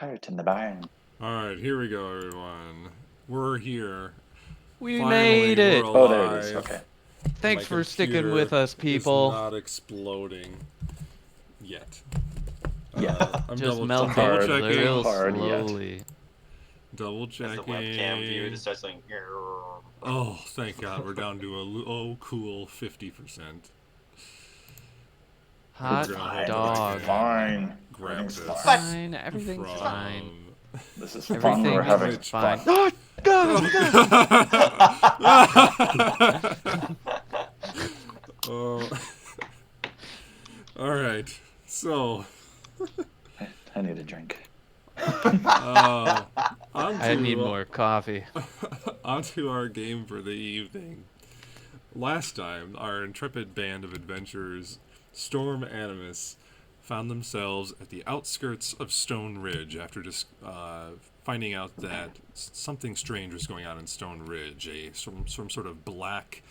heart in the barn. Alright, here we go, everyone. We're here. We Finally, made it! we're Oh, there it is. alive. Okay. Thanks My for sticking computer with us, people. Is not exploding yet. Yeah. I'm Just double melting hard, checking. real hard yet. slowly. Double As checking. the webcam view just starts going. Oh, thank God, we're down to a cool 50%. Hot We're gonna Fine. dog. It's fine. Grab Everything's this. fine. Fine, everything's from- fine. This is fun. Everything We're having is fine. fun. Oh. All right. So, I need a drink. I need more coffee. Onto our game for the evening. Last time, our intrepid band of adventurers, Storm Animus, found themselves at the outskirts of Stoneridge after just finding out that something strange was going on in Stoneridge. Some sort of black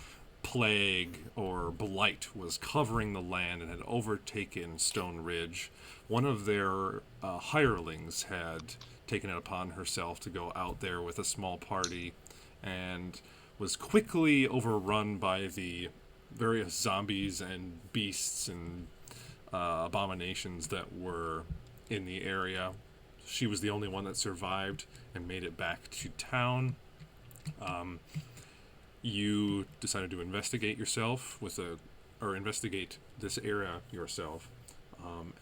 plague or blight was covering the land and had overtaken Stoneridge. One of their hirelings had taken it upon herself to go out there with a small party and was quickly overrun by the various zombies and beasts and abominations that were in the area. She was the only one that survived and made it back to town. You decided to investigate yourself investigate this area yourself.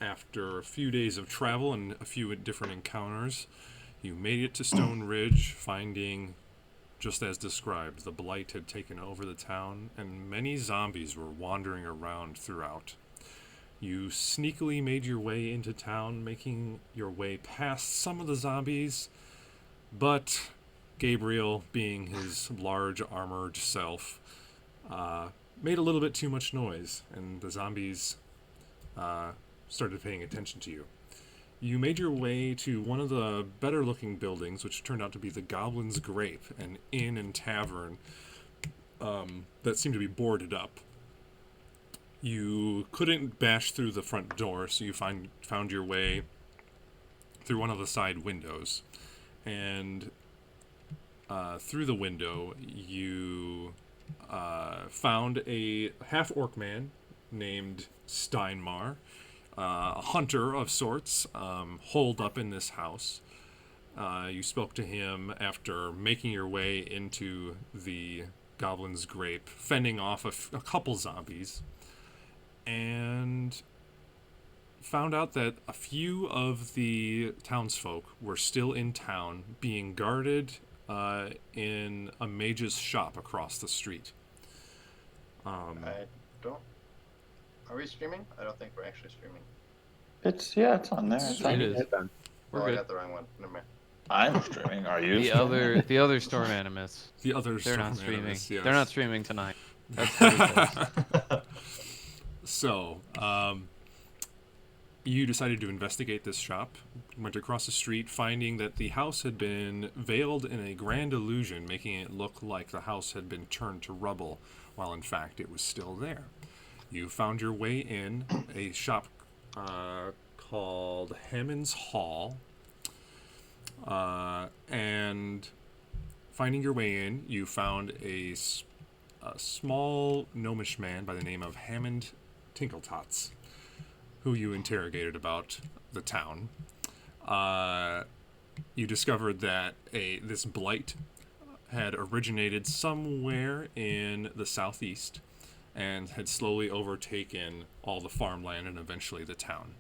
After a few days of travel and a few different encounters, you made it to Stoneridge, finding, just as described, the blight had taken over the town, and many zombies were wandering around throughout. You sneakily made your way into town, making your way past some of the zombies, but Gabriel, being his large armored self, made a little bit too much noise, and the zombies started paying attention to you. You made your way to one of the better-looking buildings, which turned out to be the Goblin's Grape, an inn and tavern that seemed to be boarded up. You couldn't bash through the front door, so you found your way through one of the side windows. And through the window, you found a half-orc man named Steinmar, a hunter of sorts, holed up in this house. You spoke to him after making your way into the Goblin's Grape, fending off a couple zombies, and found out that a few of the townsfolk were still in town, being guarded in a mage's shop across the street. I don't. Are we streaming? I don't think we're actually streaming. It's on there. It's on. It is. Oh, We're I good. got the wrong one. Never mind. I'm streaming. Are you? The other Storm Animus. The others, They're not streaming. Animus, yes. They're not streaming tonight. That's Thursdays. So, you decided to investigate this shop, went across the street, finding that the house had been veiled in a grand illusion, making it look like the house had been turned to rubble, while in fact it was still there. You found your way in a shop called Hammond's Hall, and finding your way in, you found a small gnomish man by the name of Hammond Tinkletots, who you interrogated about the town. You discovered that this blight had originated somewhere in the southeast and had slowly overtaken all the farmland and eventually the town.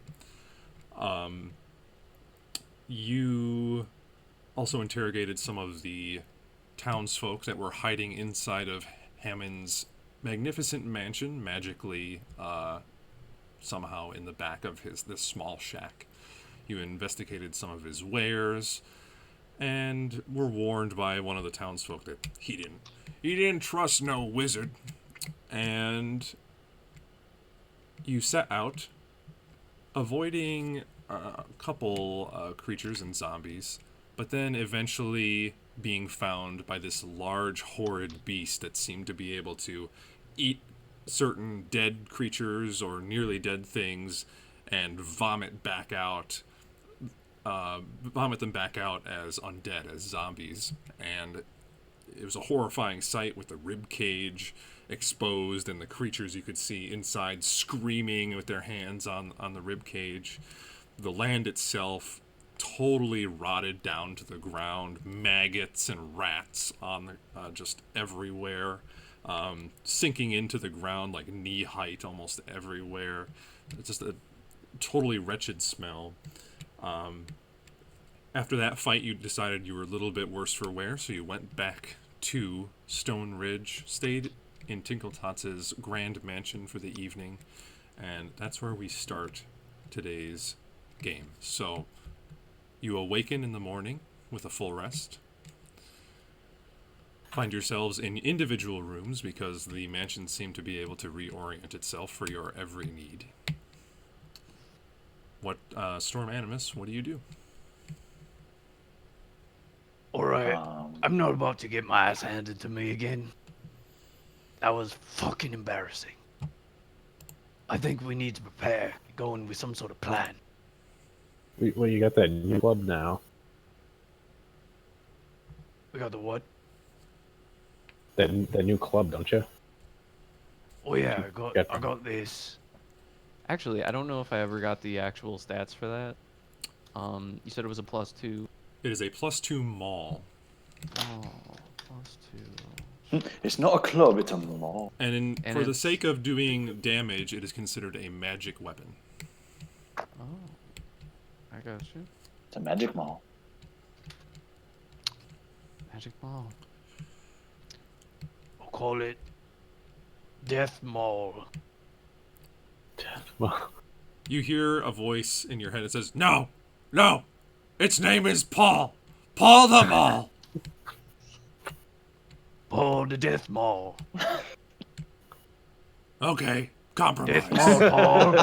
You also interrogated some of the townsfolk that were hiding inside of Hammond's magnificent mansion, magically somehow in the back of this small shack. You investigated some of his wares, and were warned by one of the townsfolk that he didn't trust no wizard. And you set out, avoiding a couple creatures and zombies, but then eventually being found by this large, horrid beast that seemed to be able to eat certain dead creatures or nearly dead things and vomit back out vomit them back out as undead, as zombies. And it was a horrifying sight with the rib cage exposed and the creatures you could see inside screaming with their hands on the rib cage. The land itself totally rotted down to the ground, maggots and rats on just everywhere, sinking into the ground like knee height almost everywhere. It's just a totally wretched smell. After that fight, you decided you were a little bit worse for wear, so you went back to Stoneridge, stayed in Tinkletotz's grand mansion for the evening, and that's where we start today's game. So you awaken in the morning with a full rest. Find yourselves in individual rooms because the mansion seemed to be able to reorient itself for your every need. What, Storm Animus, what do you do? Alright, I'm not about to get my ass handed to me again. That was fucking embarrassing. I think we need to prepare, go in with some sort of plan. Well, you got that new club now. We got the what? That new club, don't you? Oh yeah, Get I got this. Actually, I don't know if I ever got the actual stats for that. You said it was a +2. It is a +2 maul. Oh, +2. It's not a club, it's a mall. And And for the it's- sake of doing damage, it is considered a magic weapon. Oh, I got you. It's a magic mall. Magic ball. We'll call it Death Maul. Well, You hear a voice in your head that says, "No! No! Its name is Paul! Paul the Maul!" Paul the Death Maul. Okay, compromise. Death Maul,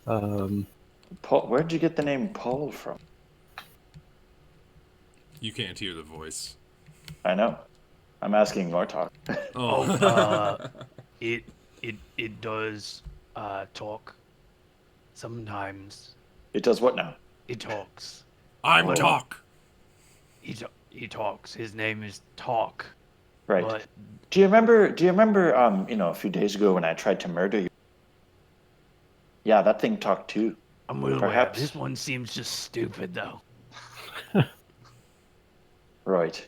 Paul. Paul, where'd you get the name Paul from? You can't hear the voice. I know. I'm asking Vartok. Oh, It does talk. Sometimes It does what now? it talks. I'm What? Talk. He talks. His name is Talk. Right. But Do you remember? A few days ago when I tried to murder you? Yeah, that thing talked too. I'm well aware. Perhaps. This one seems just stupid though. Right.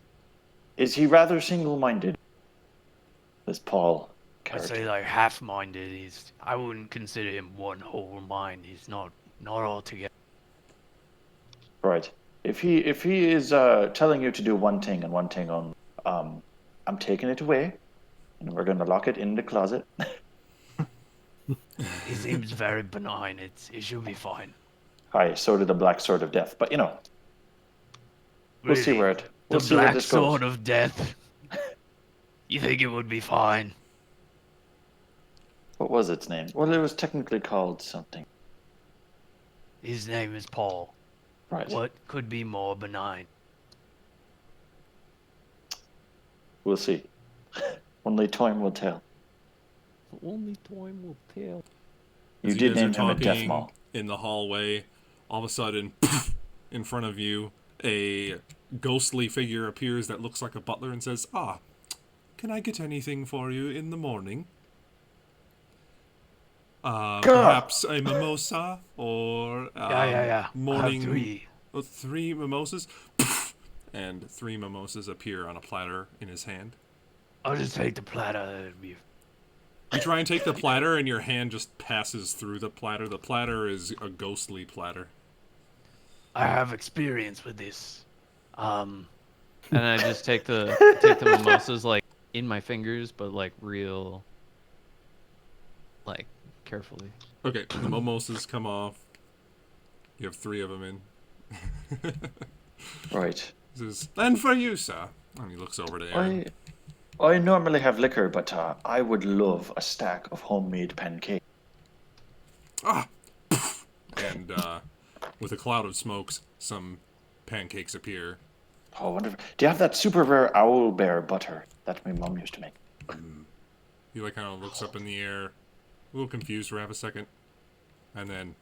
Is he rather single-minded? This Paul I'd character. say like half-minded. I wouldn't consider him one whole mind. He's not all together. Right. If he is telling you to do one thing and one thing only, I'm taking it away, and we're going to lock it in the closet. He seems very benign. It should be fine. Aye, so did the Black Sword of Death. But we'll see Really? where we'll The see where Black this goes. Sword of Death. You think it would be fine? What was its name? Well, it was technically called something. His name is Paul. Right. What could be more benign? We'll see. Only time will tell. Only time will tell. You As did guys are name him a Death talking Maul. in the hallway, all of a sudden, in front of you, a ghostly figure appears that looks like a butler and says, "Ah, can I get anything for you in the morning? Perhaps a mimosa or Yeah. morning." I have 3. 3 mimosas, and 3 mimosas appear on a platter in his hand. I'll just take the platter. That'd be- You try and take the platter, and your hand just passes through the platter. The platter is a ghostly platter. I have experience with this. And I just take the mimosas like in my fingers, but like real, like carefully. Okay, the mimosas come off. You have 3 of them in. Right. He says, "And for you, sir." And he looks over to Aaron. I normally have liquor, but I would love a stack of homemade pancakes. And with a cloud of smokes, some pancakes appear. Oh, wonderful. Do you have that super rare owl bear butter that my mom used to make? He like kind of looks up in the air, a little confused for half a second. and then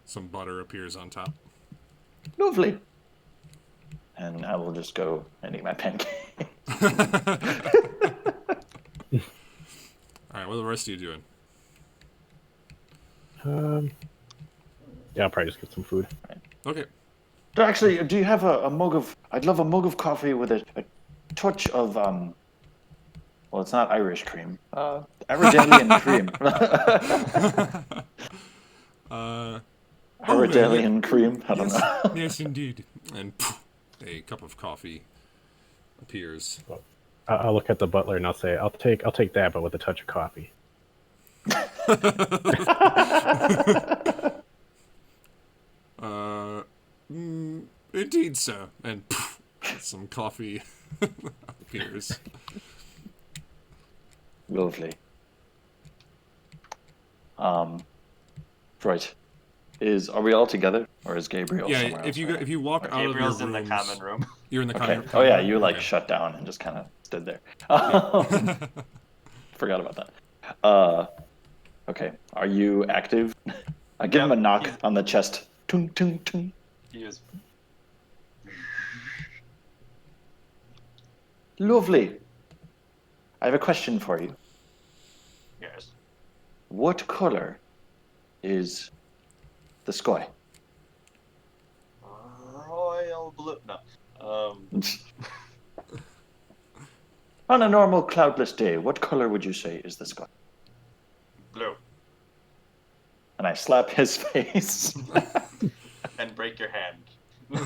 some butter appears on top. Lovely. And I will just go and eat my pancake. All right, what are the rest of you doing? Yeah, I'll probably just get some food. Okay. Actually, do you have a mug of... I'd love a mug of coffee with a touch of... well, it's not Irish cream. Iredalian cream. Iredalian cream? I don't know. Yes, indeed. And a cup of coffee appears. I'll look at the butler and I'll say, "I'll take that, but with a touch of coffee." Indeed, sir. And some coffee appears. Lovely. Right. Are we all together, or is Gabriel somewhere Yeah, else? if you walk out of your Gabriel's rooms, in the common room. You're in the Okay. common room. Oh yeah, you like Okay. shut down and just kind of stood there. Forgot about that. Okay. Are you active? I give him a knock on the chest. Tung, tung, tung. He is. Lovely. I have a question for you. Yes. What color is the sky? Royal blue. No. On a normal cloudless day, what color would you say is the sky? Blue. And I slap his face. And break your hand.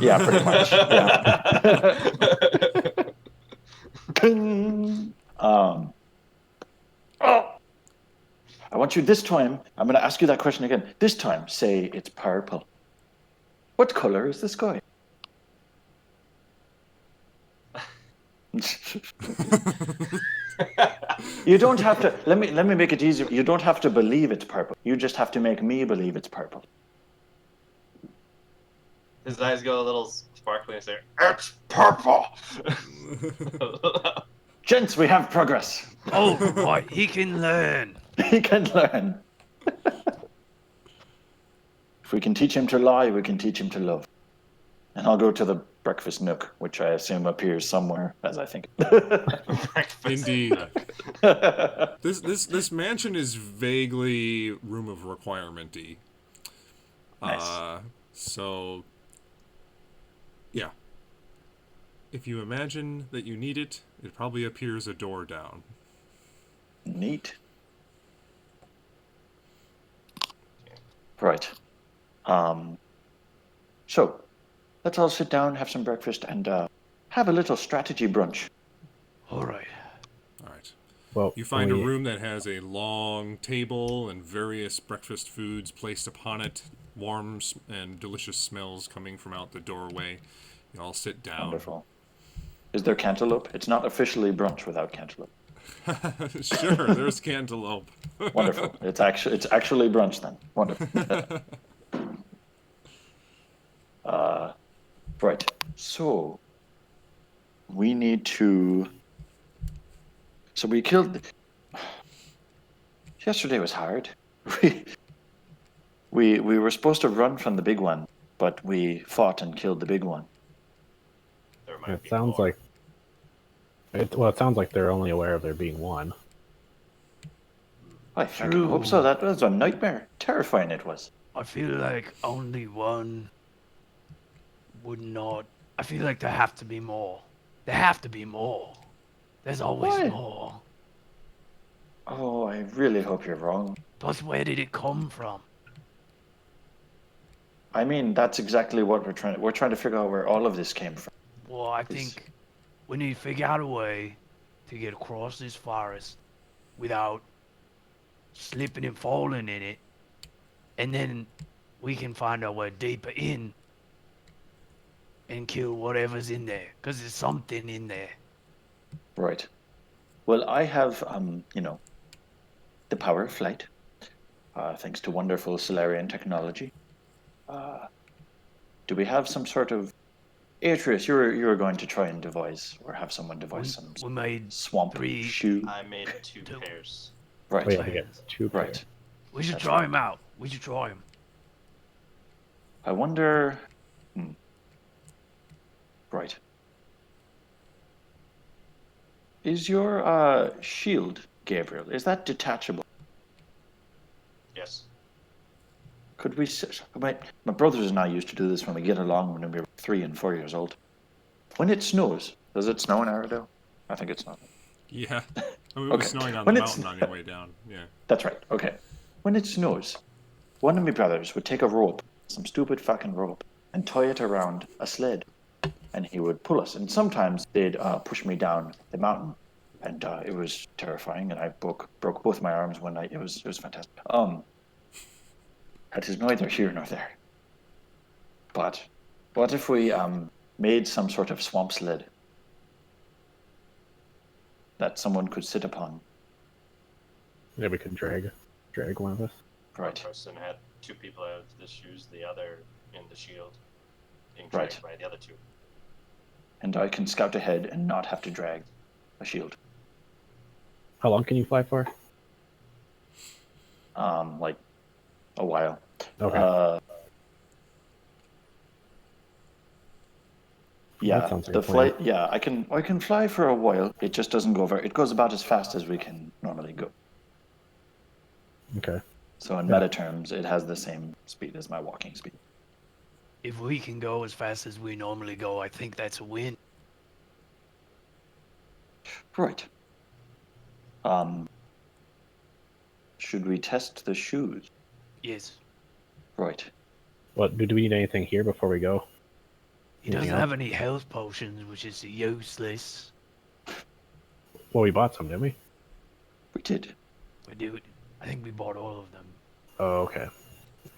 Yeah, pretty much. Yeah. I want you this time, I'm going to ask you that question again. This time, say it's purple. What color is the sky? You don't have to, let me make it easier. You don't have to believe it's purple. You just have to make me believe it's purple. His eyes go a little sparkly and say, "It's purple." Gents, we have progress. Oh, right, he can learn. He can learn. If we can teach him to lie, we can teach him to love. And I'll go to the breakfast nook, which I assume appears somewhere, as I think. Indeed. This mansion is vaguely room of requirement-y. Nice. So, yeah. If you imagine that you need it, it probably appears a door down. Neat. Right. So, let's all sit down, have some breakfast, and have a little strategy brunch. All right. All right. Well, You find a room that has a long table and various breakfast foods placed upon it, warm and delicious smells coming from out the doorway. You all sit down. Wonderful. Is there cantaloupe? It's not officially brunch without cantaloupe. Sure, there's cantaloupe. Wonderful. It's actually brunch then. Wonderful. Right. So we need to. So we killed. Yesterday was hard. We were supposed to run from the big one, but we fought and killed the big one. There might It be sounds more. like. It sounds like they're only aware of there being one. I fucking hope so. That was a nightmare. Terrifying it was. I feel like only one would not. I feel like there have to be more. There have to be more. There's always Why? more. Oh, I really hope you're wrong. But where did it come from? I mean, that's exactly what we're trying to figure out where all of this came from. Well, I think we need to figure out a way to get across this forest without slipping and falling in it. And then we can find our way deeper in and kill whatever's in there. Because there's something in there. Right. Well, I have, the power of flight, thanks to wonderful Solarian technology. Do we have some sort of... Atreus, you were going to try and devise, or have someone devise some We made swamp three- shoe. I made two pairs. Right. Oh, yeah, we get two. Right. We should That's try right. him out. We should try them. I wonder. Right. Is your shield, Gabriel? Is that detachable? Yes. Could we? My brothers and I used to do this when we get along when we were 3 and 4 years old. When it snows, does it snow in Aradale? I think it's not. Yeah. I mean, it Okay. was snowing on When the it's- mountain on your way down. Yeah. That's right. Okay. When it snows, one of my brothers would take a rope, some stupid fucking rope, and tie it around a sled, and he would pull us. And sometimes they'd push me down the mountain, and it was terrifying. And I broke both my arms one night. It was fantastic. That is neither here nor there. But what if we made some sort of swamp sled that someone could sit upon? Yeah, we could drag one of us. Right. One person had 2 people out of the shoes, the other in the shield, being Right. dragged by the other 2. And I can scout ahead and not have to drag a shield. How long can you fly for? Like a while. Okay. Yeah, That sounds like the a plan. flight. Yeah, I can fly for a while. It just doesn't go very. It goes about as fast as we can normally go. Okay. So in Yeah. meta terms, it has the same speed as my walking speed. If we can go as fast as we normally go, I think that's a win. Right. Should we test the shoes? Yes. Right. What? Do we need anything here before we go? He doesn't Anything else? have any health potions, which is useless. Well, we bought some, didn't we? We did. We do. I think we bought all of them. Oh, okay.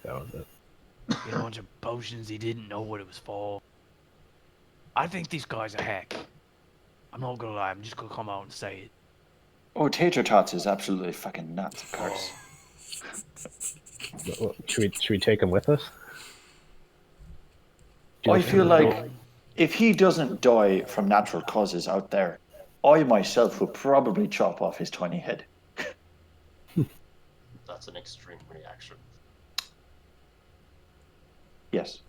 That was it. He had a bunch of potions. He didn't know what it was for. I think these guys are hack. I'm not gonna lie. I'm just gonna come out and say it. Oh, Tater Tots is absolutely fucking nuts, of course. Should we take him with us? Do you I think feel we like go- if he doesn't die from natural causes out there, I myself will probably chop off his tiny head. That's an extreme reaction. Yes.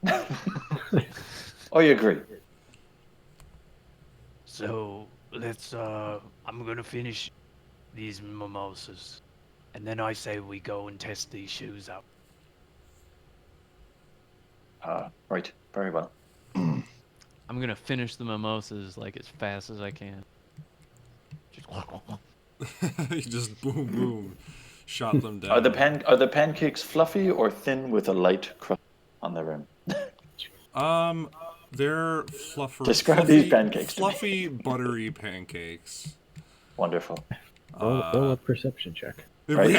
I agree. So let's. I'm gonna finish these mimosas, and then I say we go and test these shoes out. Right. Very well. I'm gonna finish the mimosas like as fast as I can. Just You just boom, boom, shot them down. Are the pancakes fluffy or thin with a light crust on the rim? They're fluffer. Describe these pancakes to me. Fluffy, buttery pancakes. Wonderful. Roll a perception check. Right.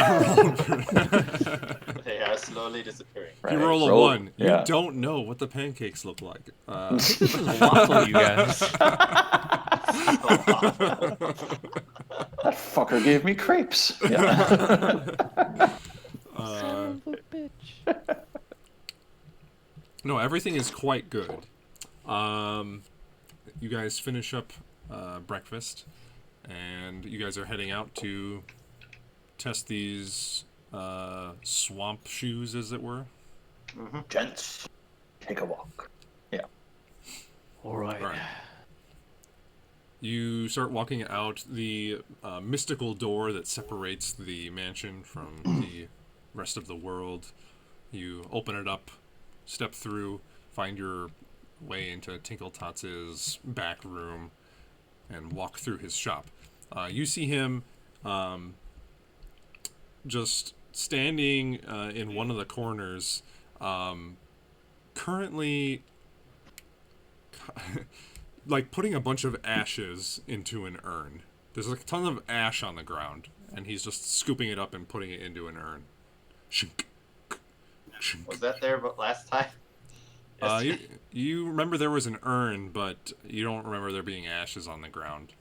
They are slowly disappearing. If you roll a Roll- 1, you yeah. don't know what the pancakes look like. this is waffle, you guys. That fucker gave me crepes. Yeah. Son of a bitch. No, everything is quite good. You guys finish up breakfast, and you guys are heading out to test these swamp shoes, as it were. Gents, take a walk. Yeah. All right. All right. You start walking out the mystical door that separates the mansion from the rest of the world. You open it up, step through, find your way into Tinkle Tots' back room, and walk through his shop. You see him just standing in one of the corners, currently like putting a bunch of ashes into an urn. There's like a ton of ash on the ground, and he's just scooping it up and putting it into an urn. Shink, shink. Was that there but last time? You remember there was an urn, but you don't remember there being ashes on the ground.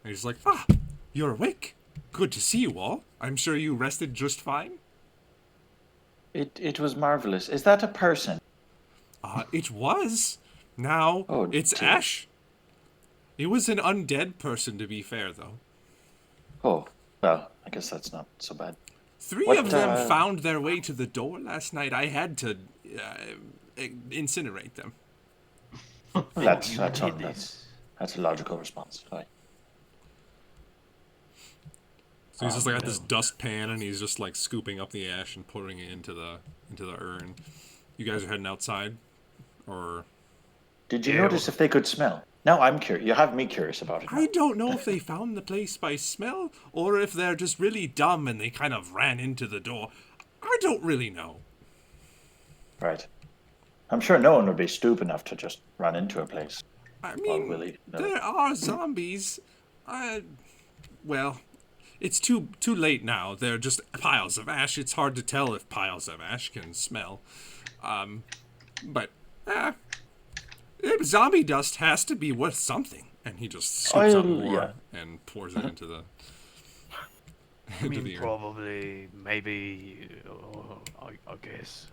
And he's like, "Ah, you're awake. Good to see you all. I'm sure you rested just fine." It was marvelous. Is that a person? It was. Now Oh, it's dear. ash. It was an undead person, to be fair, though. Oh, well, I guess that's not so bad. Three What, of them found their way to the door last night. I had to incinerate them. That's You did this. a logical response. Right. So he's just like at this dustpan, and he's just like scooping up the ash and putting it into the urn. You guys are heading outside, or Did you notice if they could smell? Now I'm curious. You have me curious about it. Now. I don't know if they found the place by smell or if they're just really dumb and they kind of ran into the door. I don't really know. Right. I'm sure no one would be stupid enough to just run into a place. I mean, Willy, no. there are zombies. Well, it's too late now. They're just piles of ash. It's hard to tell if piles of ash can smell. But zombie dust has to be worth something. And he just scoops up more and pours it into the. I mean, probably, maybe, I guess.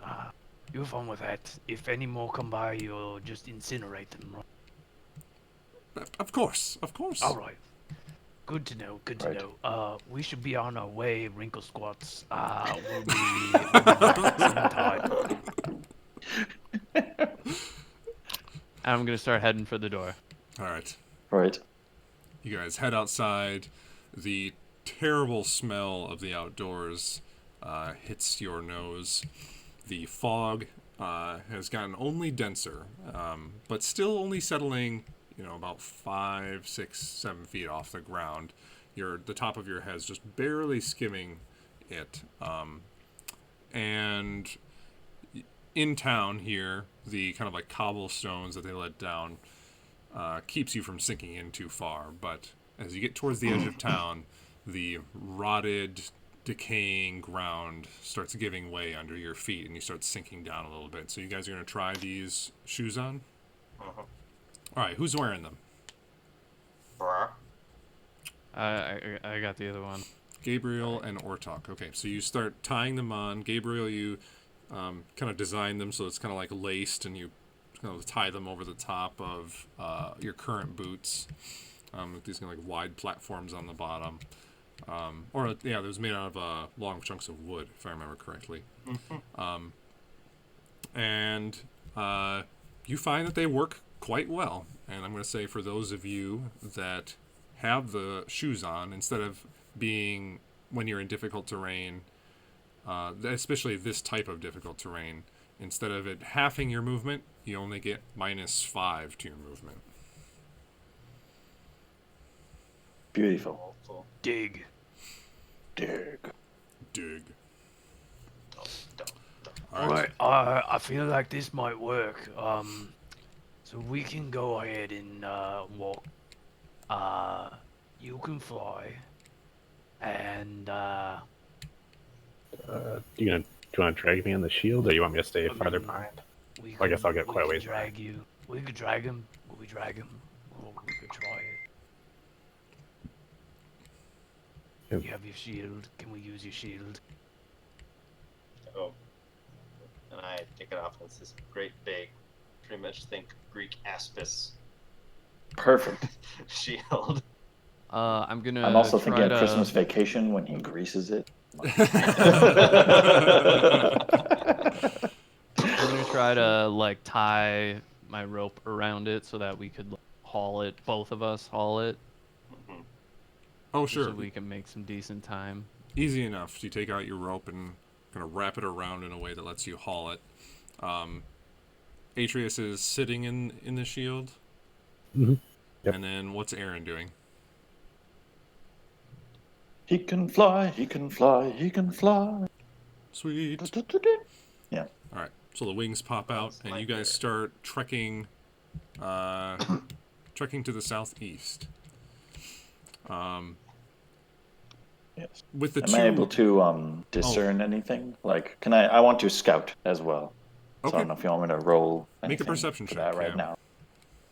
You have fun with that. If any more come by, you'll just incinerate them, right? Of course. All right. Good to know. We should be on our way, Wrinkle Squats. We'll be back sometime. I'm gonna start heading for the door. All right. Right. You guys head outside. The terrible smell of the outdoors hits your nose. The fog has gotten only denser, but still only settling, about 5, 6, 7 feet off the ground. The top of your head's just barely skimming it. And in town here, the kind of like cobblestones that they let down keeps you from sinking in too far. But as you get towards the edge of town, the rotted, decaying ground starts giving way under your feet, and you start sinking down a little bit. So you guys are going to try these shoes on? Uh-huh. All right, who's wearing them? Bruh. I got the other one. Gabriel and Ortok. Okay, so you start tying them on. Gabriel, you kind of design them so it's kind of like laced, and you kind of tie them over the top of your current boots. With these kind of like wide platforms on the bottom. It was made out of long chunks of wood, if I remember correctly. Mm-hmm. And you find that they work quite well. And I'm going to say for those of you that have the shoes on, instead of being, when you're in difficult terrain, especially this type of difficult terrain, instead of it halving your movement, you only get -5 to your movement. Beautiful. Dig. All right. I feel like this might work. So we can go ahead and walk. You can fly, and do you want to drag me on the shield, or you want me to stay farther behind? I guess I'll get quite a ways back. drag you. We could drag him. We drag him. Or we could try it. Yep. You have your shield. Can we use your shield? Oh. And I take it off, and it's this great big, pretty much think Greek aspis Perfect. shield. I'm gonna. I'm also try thinking to... of Christmas Vacation when he greases it. I'm gonna try to like tie my rope around it so that we could haul it. Both of us haul it. Mm-hmm. Oh, sure. So we can make some decent time. Easy enough. You take out your rope and kind of wrap it around in a way that lets you haul it. Atreus is sitting in the shield. Mm-hmm. Yep. And then what's Aaron doing? He can fly, he can fly, he can fly. Sweet. Yeah. All right. So the wings pop out, and you guys start trekking to the southeast. Yes. With the Am I able to discern anything? Like, I want to scout as well. So Okay. I don't know if you want me to roll Make a anything perception for check, that right yeah. now.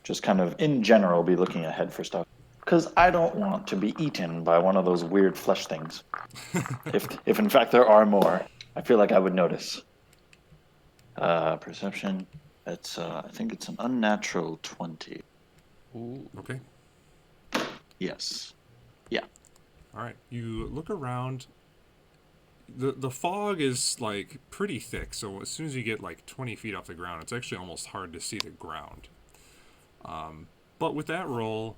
Just kind of, in general, be looking ahead for stuff. Because I don't want to be eaten by one of those weird flesh things. if in fact there are more, I feel like I would notice. Perception, it's I think it's an unnatural 20. Ooh. Okay. Yes. All right. You look around. the fog is like pretty thick, so as soon as you get like 20 feet off the ground, it's actually almost hard to see the ground. But with that roll,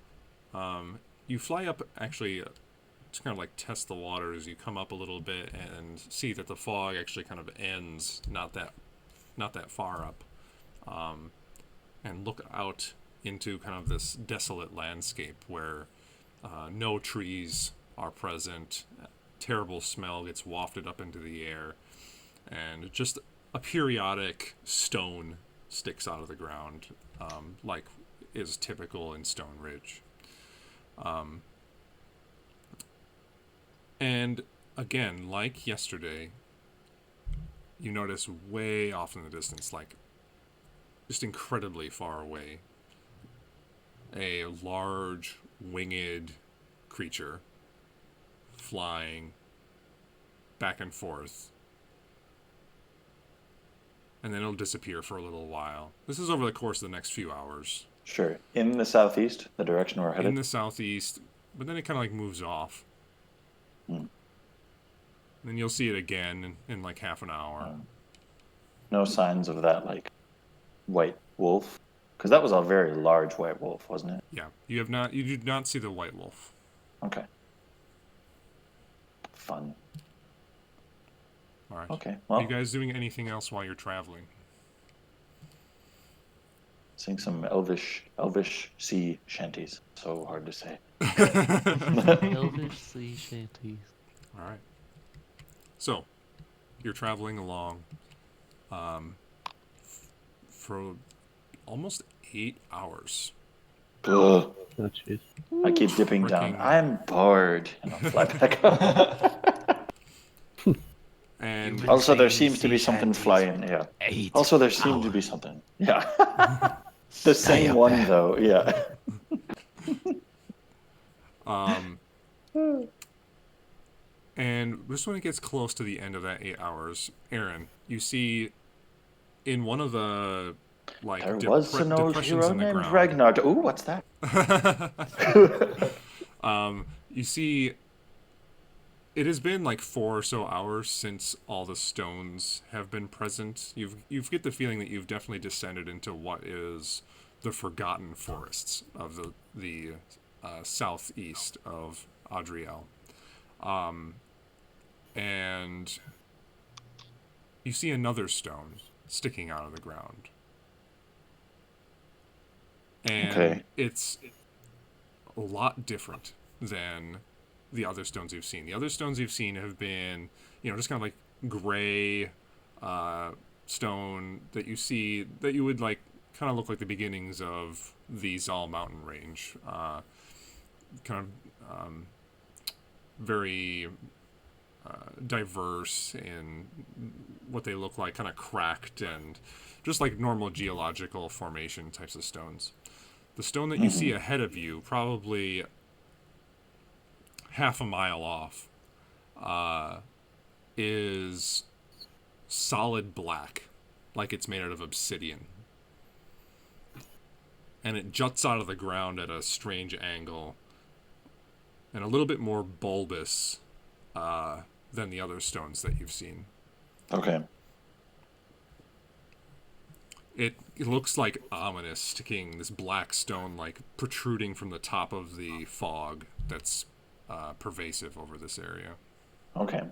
you fly up actually to kind of like test the waters. You come up a little bit and see that the fog actually kind of ends not that far up, and look out into kind of this desolate landscape where no trees are present. Terrible smell gets wafted up into the air, and just a periodic stone sticks out of the ground, like is typical in Stoneridge. And again, like yesterday, you notice way off in the distance, like just incredibly far away, a large winged creature flying back and forth, and then it'll disappear for a little while. This is over the course of the next few hours. Sure. In the southeast, the direction we're headed? In the southeast, but then it kind of like moves off. Then you'll see it again in like half an hour. No signs of that, like, white wolf? Because that was a very large white wolf, wasn't it? Yeah, you did not see the white wolf. Okay. Fun. All right. Okay, well, Are you guys doing anything else while you're traveling? sing some elvish sea shanties. So hard to say. Elvish sea shanties. All right. So, you're traveling along for almost 8 hours. Ugh. Oh, jeez. I keep dipping down. Freaking- I'm bored. And I'll fly back up. And You've Also, there saying seems to sea be something shanties. flying. Yeah. 8 Also, there seemed to be hours. something. Yeah. The Stay same up one, there. though. Yeah. and just when it gets close to the end of that 8 hours, Aaron, you see in one of the like There was an old depressions hero in the named ground. Ragnar. Ooh, what's that? You see, it has been like 4 or so hours since all the stones have been present. You get the feeling that you've definitely descended into what is the forgotten forests of the southeast of Adriel, and you see another stone sticking out of the ground, and Okay. it's a lot different than the other stones you've seen. The other stones you've seen have been, just kind of like gray stone that you see that you would like kind of look like the beginnings of the Zal mountain range. Kind of very diverse in what they look like, kind of cracked and just like normal geological formation types of stones. The stone that you see ahead of you, probably half a mile off, is solid black, like it's made out of obsidian. And it juts out of the ground at a strange angle, and a little bit more bulbous than the other stones that you've seen. Okay. It looks like ominous, sticking this black stone like protruding from the top of the fog that's pervasive over this area. Okay.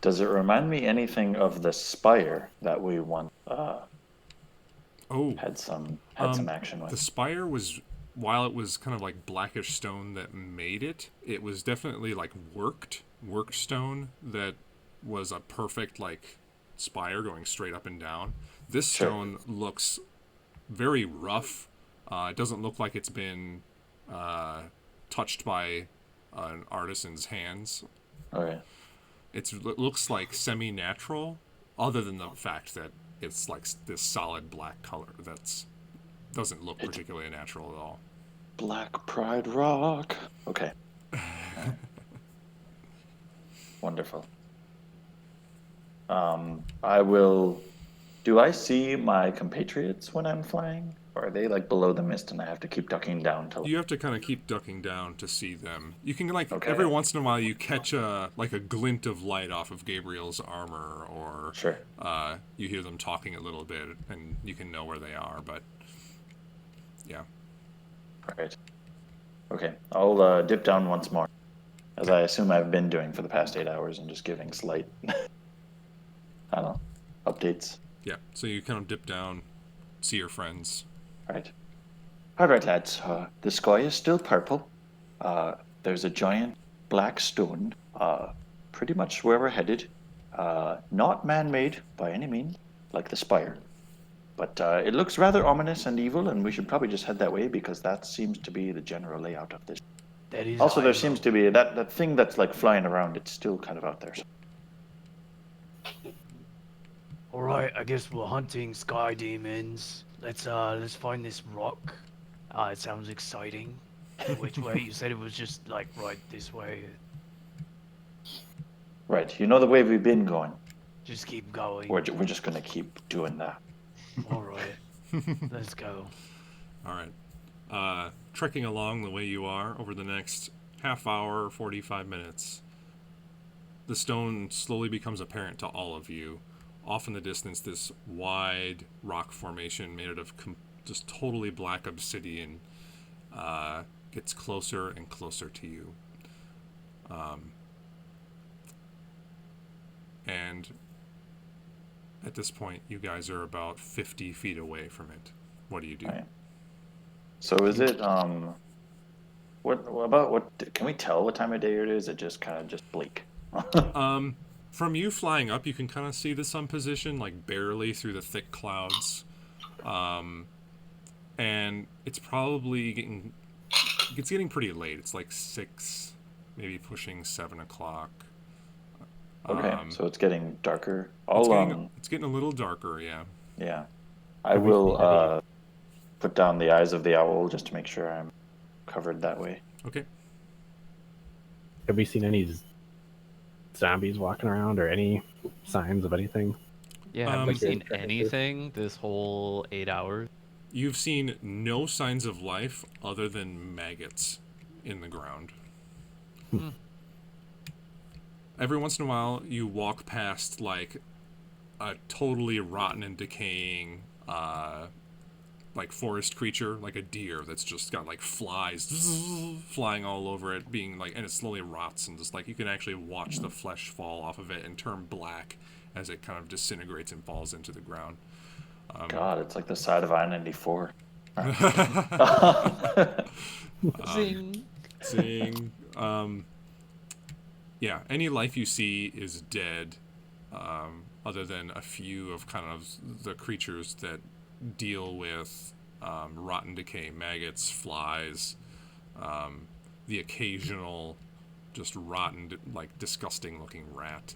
Does it remind me anything of the spire that we once had some action with? The spire was, while it was kind of like blackish stone that made it, it was definitely like worked stone that was a perfect like spire going straight up and down. This stone looks very rough. It doesn't look like it's been touched by an artisan's hands. Okay. It looks like semi-natural, other than the fact that it's like this solid black color that's doesn't look particularly natural at all. Black Pride Rock. Okay. Wonderful. I will. Do I see my compatriots when I'm flying? Or are they like below the mist and I have to keep ducking down to? You have to kind of keep ducking down to see them. You can like Okay. every once in a while you catch a glint of light off of Gabriel's armor, or Sure. you hear them talking a little bit, and you can know where they are. But yeah, All right. Okay, I'll dip down once more, as I assume I've been doing for the past 8 hours, and just giving slight, I don't know, updates. yeah. So you kind of dip down, see your friends. Right. All right, lads. The sky is still purple. There's a giant black stone, pretty much where we're headed. Not man-made by any means, like the spire. But it looks rather ominous and evil, and we should probably just head that way because that seems to be the general layout of this. That is Also, there high seems road. to be that thing that's like flying around. It's still kind of out there. All right, I guess we're hunting sky demons. Let's find this rock. It sounds exciting. Which way? You said it was just like right this way. Right. You know the way we've been going. Just keep going. We're just gonna keep doing that. All right, let's go. All right. Trekking along the way you are over the next half hour, 45 minutes, the stone slowly becomes apparent to all of you. Off in the distance, this wide rock formation made out of just totally black obsidian gets closer and closer to you. And at this point, you guys are about 50 feet away from it. What do you do? Right. So is it what can we tell what time of day it is? It just kind of just bleak. From you flying up, you can kind of see the sun position, like barely through the thick clouds. And it's probably getting pretty late. It's like 6, maybe pushing 7 o'clock. Okay, so it's getting darker. It's getting a little darker, yeah. Yeah, I will put down the eyes of the owl just to make sure I'm covered that way. Okay. Have we seen any zombies walking around or any signs of anything? Yeah, have we Like seen anything this whole 8 hours? You've seen no signs of life other than maggots in the ground. Every once in a while, you walk past like a totally rotten and decaying like forest creature, like a deer that's just got like flies flying all over it, being like, and it slowly rots, and just like you can actually watch the flesh fall off of it and turn black as it kind of disintegrates and falls into the ground. God, it's like the side of I-94. Zing. Seeing, yeah, any life you see is dead, other than a few of kind of the creatures that deal with rotten decay, maggots, flies, the occasional just rotten, like disgusting looking rat.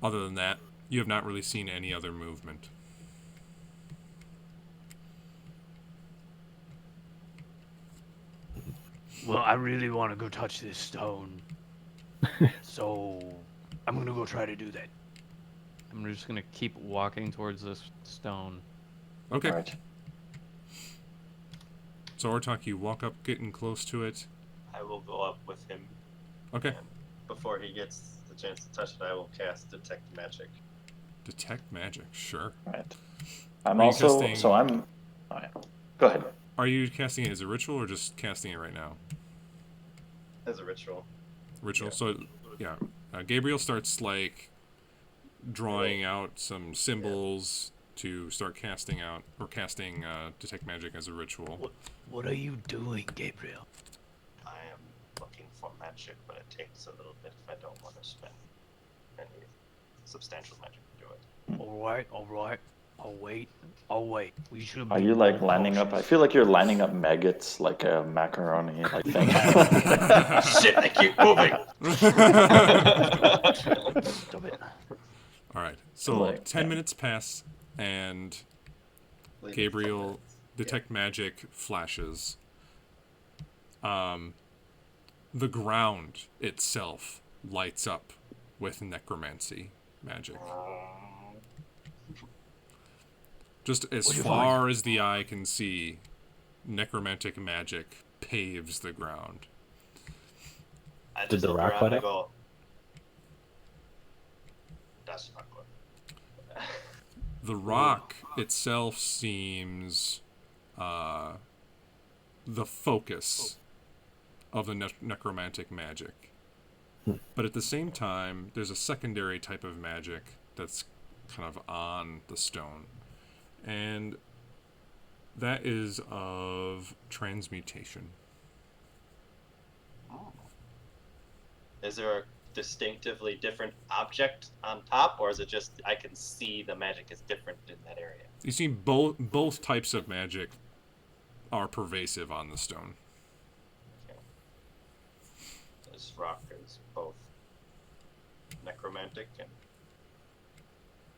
Other than that, you have not really seen any other movement. Well, I really want to go touch this stone. So I'm gonna go try to do that. I'm just gonna keep walking towards this stone. Okay. All right. So Ortok, you walk up, getting close to it. I will go up with him. Okay. And before he gets the chance to touch it, I will cast Detect Magic. Detect magic, sure. Right. I'm Are you also casting- so I'm. All right. Go ahead. Are you casting it as a ritual or just casting it right now? As a ritual. Ritual. Yeah. So, yeah. Gabriel starts like drawing out some symbols to start casting detect magic as a ritual. What are you doing, Gabriel? I am looking for magic, but it takes a little bit if I don't want to spend any substantial magic to do it. All right. I'll wait. We should. Are be you like more lining up? I cautious. feel like you're lining up maggots like a macaroni like thing. Shit, I keep moving! Stop it. All right. So Like, 10 yeah. minutes pass, and Gabriel detect magic flashes. The ground itself lights up with necromancy magic. Just as What'd you far as the eye can see, necromantic magic paves the ground. I Did just the look rock around light and I up? go, that's not good. The rock itself seems the focus of the necromantic magic. But at the same time, there's a secondary type of magic that's kind of on the stone. And that is of transmutation. Is there a distinctively different object on top, or is it just I can see the magic is different in that area? You see both types of magic are pervasive on the stone. Okay. This rock is both necromantic and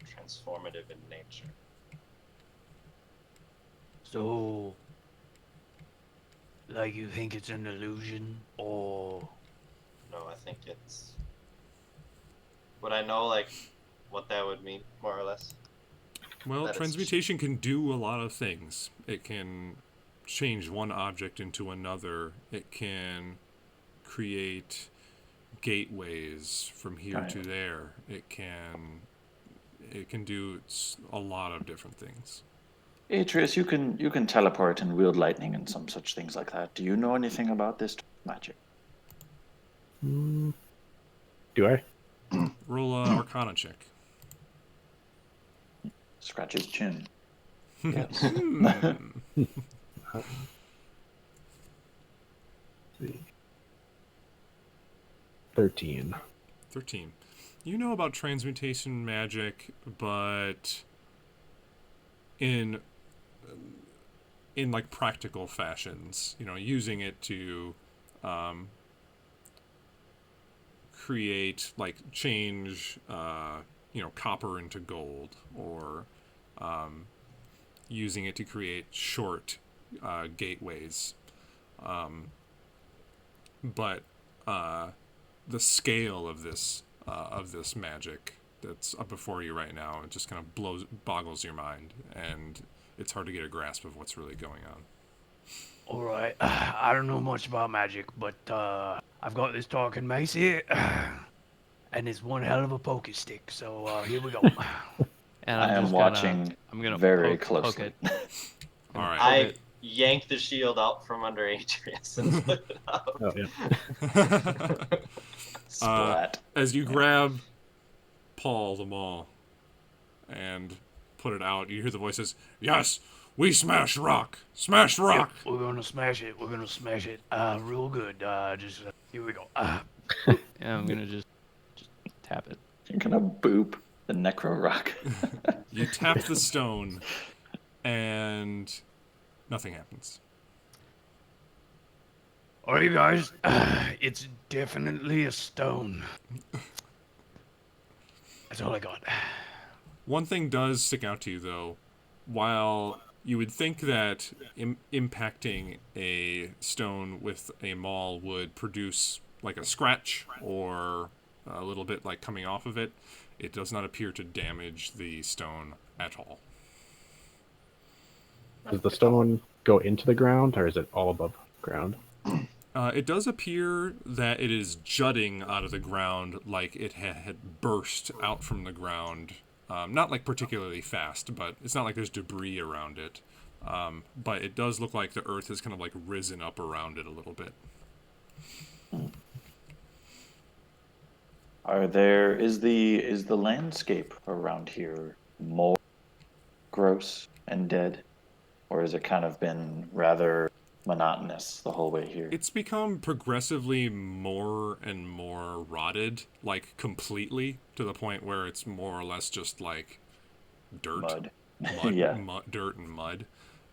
transformative in nature. So, like, you think it's an illusion, or No, I think it's. Would I know like what that would mean, more or less? Well, That is- transmutation can do a lot of things. It can change one object into another. It can create gateways from here Right. to there. It can do a lot of different things. Atreus, you can teleport and wield lightning and some such things like that. Do you know anything about this magic? Do I? Roll a Arcana check. Scratch his chin. Yes. 13. 13. You know about transmutation magic, but in like practical fashions, using it to create, like, change copper into gold, or using it to create short gateways, but the scale of this magic that's up before you right now, it just kind of boggles your mind, and it's hard to get a grasp of what's really going on. alright, I don't know much about magic, but I've got this talking mace here, and it's one hell of a pokey stick, so here we go. And I I'm am just watching I'm gonna very poke closely. it. All right. I yanked the shield out from under Atreus and put it out. Oh, yeah. Splat. As you grab Paul the Maul and put it out, you hear the voices, "Yes, we smash rock! Smash rock!" Yep, we're gonna smash it, real good, just, here we go. Yeah, I'm gonna just tap it. You're gonna boop the necro rock. You tap the stone, and nothing happens. Alright, guys, it's definitely a stone. That's all I got. One thing does stick out to you, though. While you would think that impacting a stone with a maul would produce like a scratch or a little bit like coming off of it, it does not appear to damage the stone at all. Does the stone go into the ground, or is it all above ground? It does appear that it is jutting out of the ground, like it had burst out from the ground. Not like particularly fast, but it's not like there's debris around it. But it does look like the earth has kind of like risen up around it a little bit. Is the landscape around here more gross and dead, or has it kind of been rather monotonous the whole way here? It's become progressively more and more rotted, like completely, to the point where it's more or less just like dirt. Mud. Mud, Yeah. dirt and mud.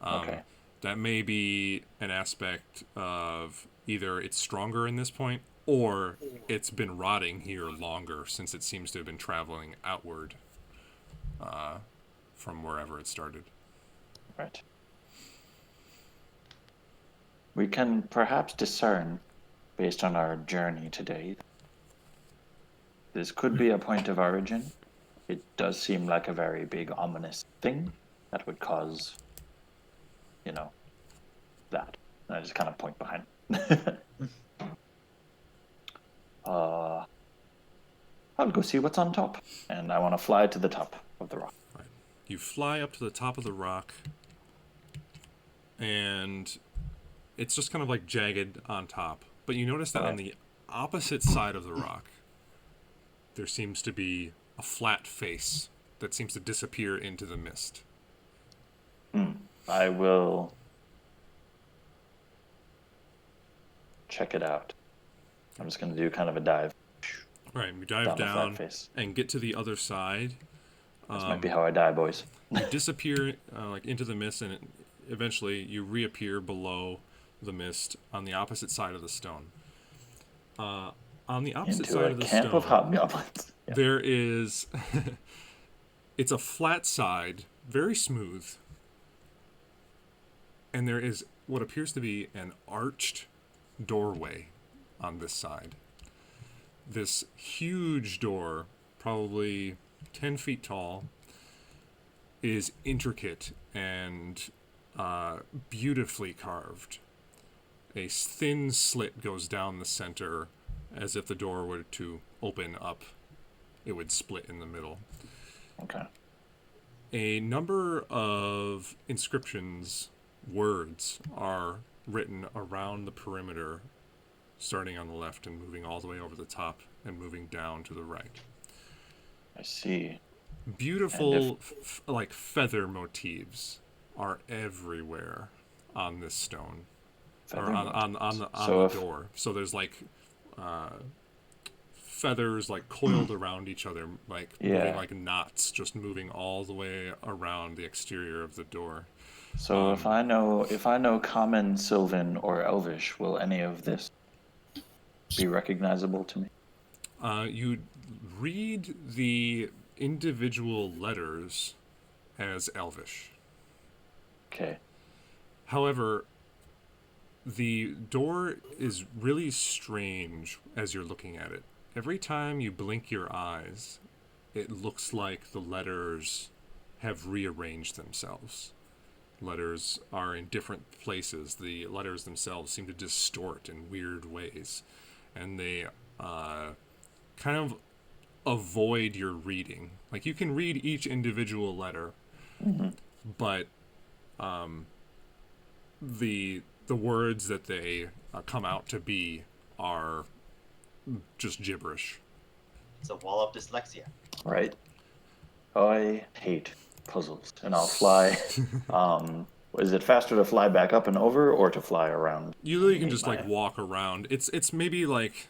Okay. That may be an aspect of either it's stronger in this point, or it's been rotting here longer, since it seems to have been traveling outward from wherever it started. Right. We can perhaps discern, based on our journey today, this could be a point of origin. It does seem like a very big, ominous thing that would cause, that. And I just kind of point behind. I'll go see what's on top, and I want to fly to the top of the rock. Right. You fly up to the top of the rock, and it's just kind of like jagged on top. But you notice that on the opposite side of the rock, there seems to be a flat face that seems to disappear into the mist. I will check it out. I'm just going to do kind of a dive. Right, you dive Down the flat down face. and get to the other side. This might be how I die, boys. You disappear like into the mist, and eventually you reappear below the mist on the opposite side of the stone. On the opposite Into side a of the camp stone, of hobgoblins. Yeah. there is it's a flat side, very smooth, and there is what appears to be an arched doorway on this side. This huge door, probably 10 feet tall, is intricate and beautifully carved. A thin slit goes down the center, as if the door were to open up. It would split in the middle. Okay. A number of inscriptions, words, are written around the perimeter, starting on the left and moving all the way over the top and moving down to the right. I see. Beautiful, like feather motifs are everywhere on this stone, or on the door. So there's like feathers like coiled around each other, like moving like knots, just moving all the way around the exterior of the door. So if I know Common, Sylvan, or Elvish, will any of this be recognizable to me? You read the individual letters as Elvish. Okay. However, the door is really strange as you're looking at it. Every time you blink your eyes, it looks like the letters have rearranged themselves. Letters are in different places. The letters themselves seem to distort in weird ways, and they kind of avoid your reading. Like, you can read each individual letter, but the words that they come out to be are just gibberish. It's a wall of dyslexia. Right. I hate puzzles, and I'll fly. Is it faster to fly back up and over, or to fly around? You literally can just like walk around. It's maybe like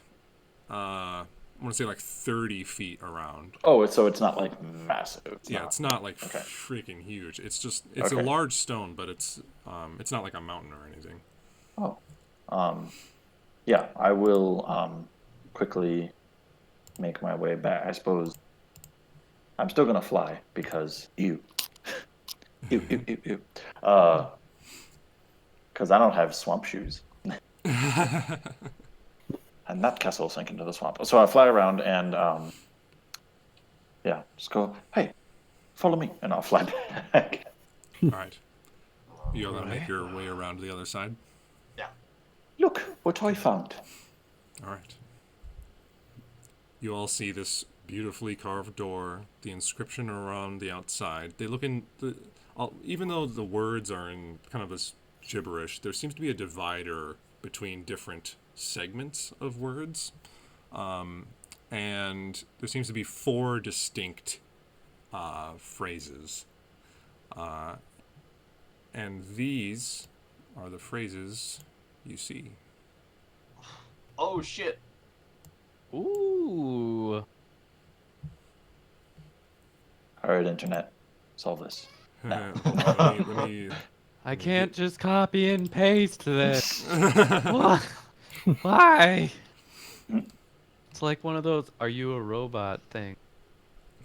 I want to say like 30 feet around. Oh, so it's not like massive. It's not like freaking huge. It's just a large stone, but it's not like a mountain or anything. Oh, yeah. I will quickly make my way back. I suppose I'm still gonna fly because because I don't have swamp shoes. And that castle will sink into the swamp. So I fly around and, just go, hey, follow me, and I'll fly back. All right. You're going to make your way around to the other side? Yeah. Look what I found. All right. You all see this beautifully carved door, the inscription around the outside. They look even though the words are in kind of this gibberish, there seems to be a divider between different segments of words, and there seems to be 4 distinct phrases, and these are the phrases you see. Oh shit! Ooh. All right, internet, solve this. Let me I can't just copy and paste this. Why? Why? It's like one of those "Are you a robot?" thing.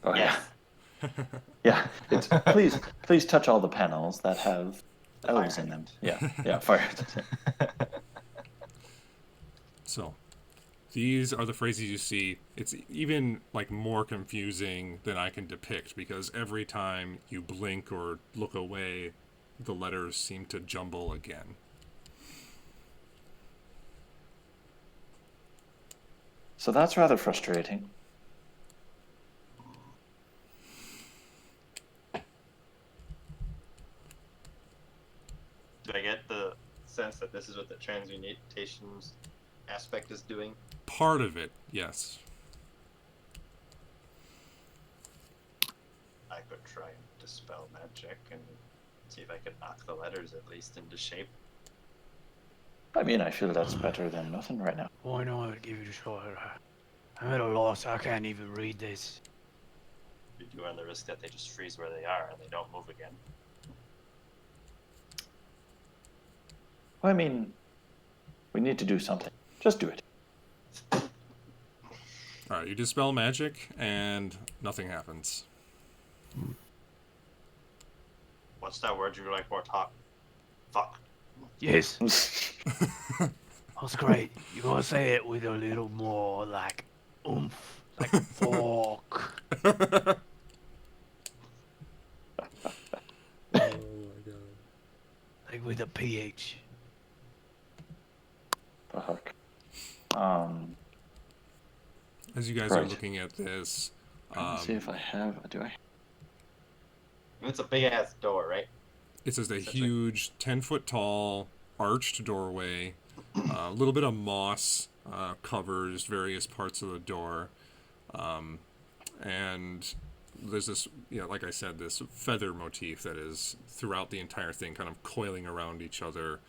Oh Yes. yeah. It's please touch all the panels that have elves in them. Yeah, fire. So, These are the phrases you see. It's even like more confusing than I can depict because every time you blink or look away, the letters seem to jumble again. So that's rather frustrating. Do I get the sense that this is what the transmutations aspect is doing? Part of it, yes. I could try and dispel magic and see if I could knock the letters at least into shape. I mean, I feel that's better than nothing right now. Why not give it a shot? I'm at a loss. I can't even read this. You do run the risk that they just freeze where they are and they don't move again. Well, I mean, we need to do something. Just do it. Alright, you dispel magic, and nothing happens. What's that word you like more talk? Fuck. Yes, that's great. You gotta say it with a little more like oomph, like fuck. Oh my god. Like with a ph. Fuck. As you guys are Right. looking at this, Let's see if I have. Do I? It's a big ass door, right? it's just a Essentially. huge 10-foot tall arched doorway. A little bit of moss covers various parts of the door. And there's this, like I said, this feather motif that is throughout the entire thing, kind of coiling around each other,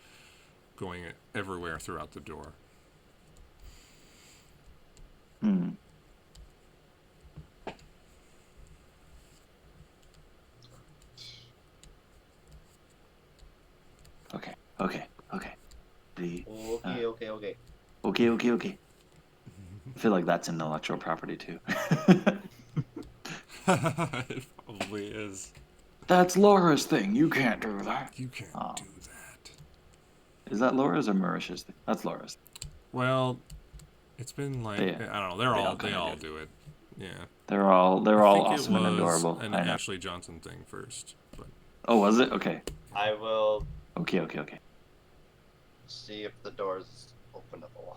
going everywhere throughout the door. Hmm. Okay. Okay. Okay. I feel like that's intellectual property too. It probably is. That's Laura's thing. You can't do that. You can't Oh. do that. Is that Laura's or Mauritius thing? That's Laura's. Well, it's been like, Yeah. I don't know. They kinda all do. do it. Yeah. They're all I think awesome it and was adorable. an I know. Ashley Johnson thing first, but Oh, was it? Okay. I will Okay. see if the door's openable.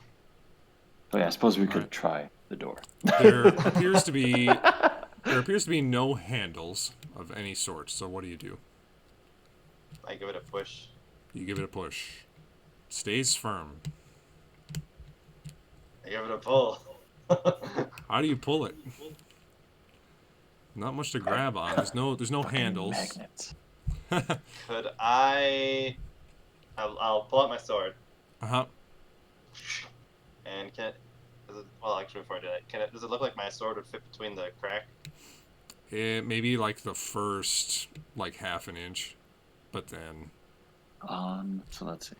Oh yeah, I suppose we could Alright. try the door. there appears to be no handles of any sort. So what do? I give it a push. You give it a push. Stays firm. I give it a pull. How do you pull it? Not much to grab on. There's no Fucking handles. Magnets. Could I? I'll pull out my sword Uh-huh. and well, actually, before I do that, does it look like my sword would fit between the crack? It maybe like the first like half an inch, but then So let's see.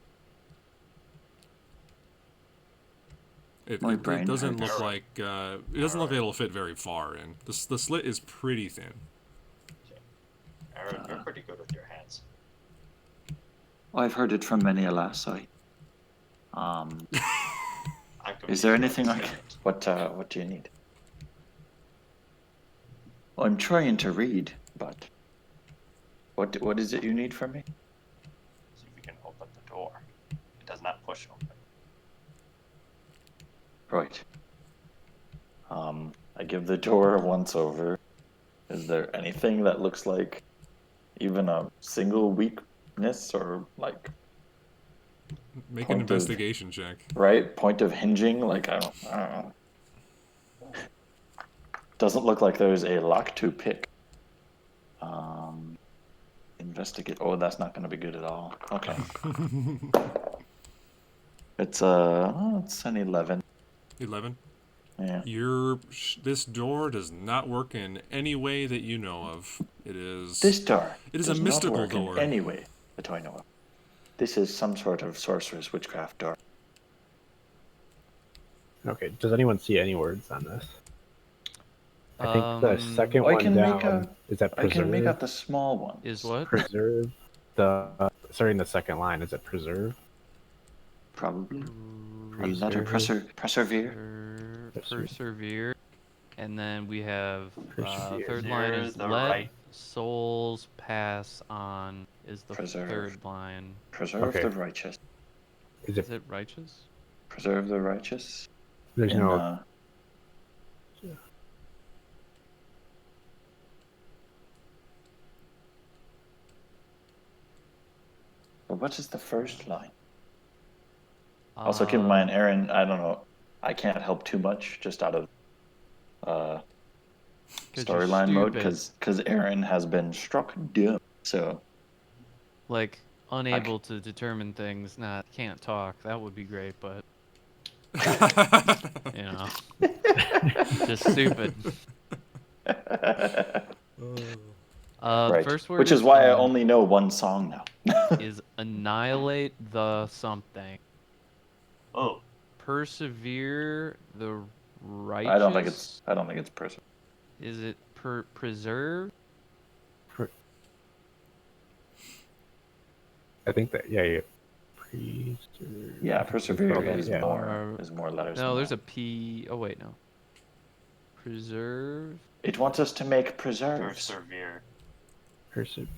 it My brain doesn't hurts. look like it'll fit very far in. The slit is pretty thin. Aaron, you're pretty good with your hands. Well, I've heard it from many a lassie. I'm Is there confused anything by I this can? statement. What do you need? Well, I'm trying to read, but what is it you need from me? See if we can open the door. It does not push open. Right. I give the door a once over. Is there anything that looks like even a single weakness or like Make an Point of- investigation check. point of hinging? Like I don't know. Doesn't look like there's a lock to pick. Investigate. Oh, that's not going to be good at all. Okay. It's an 11. 11. Yeah. This door does not work in any way that you know of. This door. It is does a mystical not work door. In any way that I know of. This is some sort of sorcerer's witchcraft door. Okay, does anyone see any words on this? I think the second I one can make down is that I preserve. can make out the small one. Is what? Preserve starting the second line. Is it preserve? Probably. A letter persevere. Persevere. And then we have Persevere. third line is The let right. souls pass on is the Preserve. third line. Preserve Okay. the righteous. Is Is it? it righteous? Preserve the righteous. There's in, no. But what is the first line? Also, keep in mind, Aaron. I don't know. I can't help too much just out of 'Cause you're storyline mode stupid. because Aaron has been struck dumb. So Like unable to determine things, can't talk. That would be great, but you know, just stupid. The right, first word which is why I an- only know one song now. is annihilate the something. Oh, Persevere the righteous. I don't think it's person. Is it preserve? I think that yeah. Yeah, persevere is yeah. more letters. No, than there's that. a P. Oh wait, no. Preserve. It wants us to make preserves. persevere. Persevere.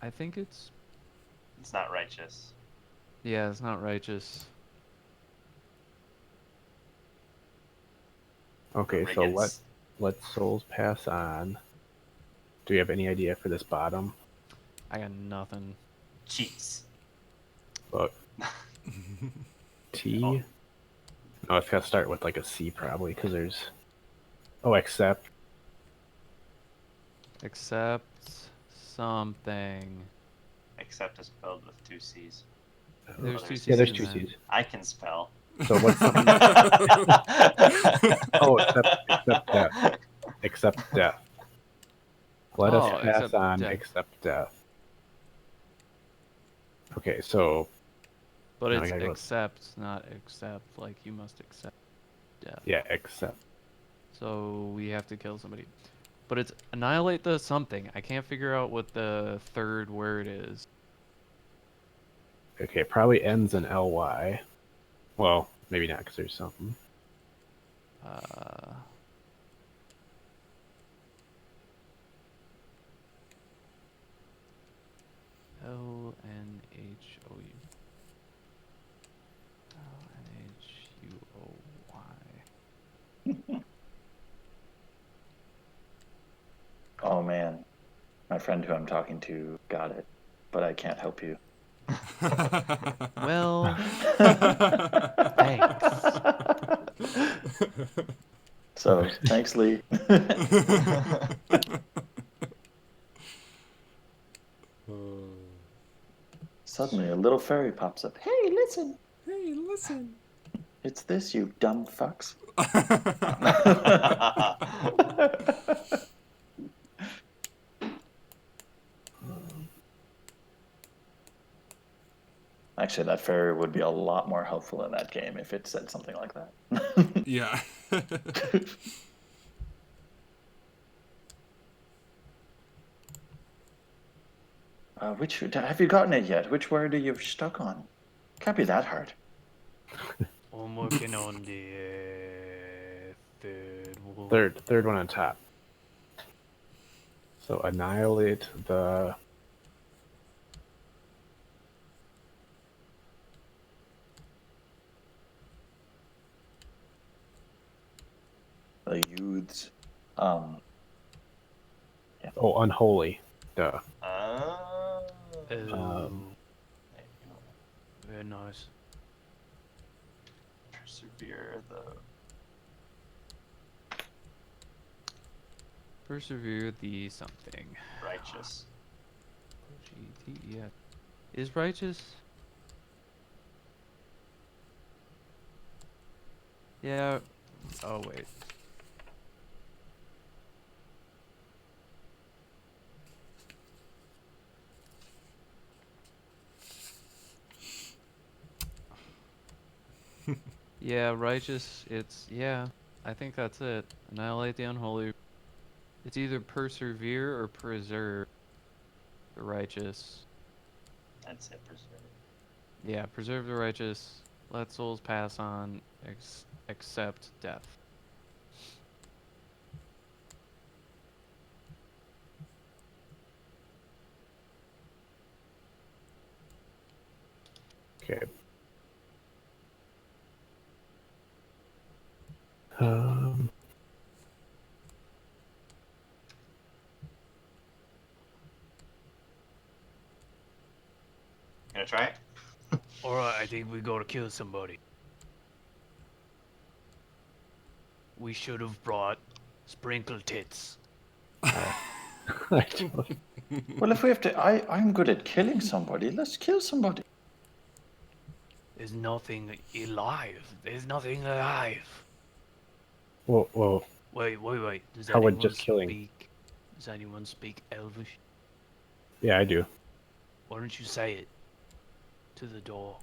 I think it's. It's not righteous. Yeah, it's not righteous. Okay, so Riggins. let souls pass on. Do you have any idea for this bottom? I got nothing. Cheats. Look. T. Oh. No, it's gotta start with like a C probably, because there's. Oh, except. Accept something. Except is spelled with 2 C's. There's Oh, two C's. Yeah, there's in two that. C's. I can spell. So what's something? Oh, except death. Except death. Let us Oh, pass except on, death. except death. Okay, so But No, I it's gotta go. accept, not accept. Like you must accept death. yeah, except. So we have to kill somebody. But it's annihilate the something. I can't figure out what the third word is. Okay, it probably ends in ly. Well, maybe not, because there's something. L-N-H-O-U. L-N-H-U-O-Y. Oh man, my friend who I'm talking to got it, but I can't help you. Well, thanks. So thanks, Lee. Suddenly, a little fairy pops up. Hey, listen! Hey, listen. It's this, you dumb fucks. Actually, that fairy would be a lot more helpful in that game if it said something like that. Yeah. Which have you gotten it yet? Which word are you stuck on? Can't be that hard. I'm working on the third one. Third one on top. So annihilate the. The youths. Oh, unholy. Duh. Oh, Um, very nice. Persevere the Persevere the something. righteous. G-T-E-F. Is righteous? Yeah. Oh, wait. Yeah, righteous. Yeah, I think that's it. Annihilate the unholy. It's either persevere or preserve the righteous. That's it, preserve. Yeah, preserve the righteous. Let souls pass on, except death. Okay. Um, Gonna try it? Alright, I think we gotta kill somebody. We should have brought sprinkle tits. I don't- Well, if we have to, I'm good at killing somebody. Let's kill somebody. There's nothing alive. There's nothing alive. Whoa. Wait. Does How would anyone just killing- speak? Does anyone speak Elvish? Yeah, I do. Why don't you say it to the door?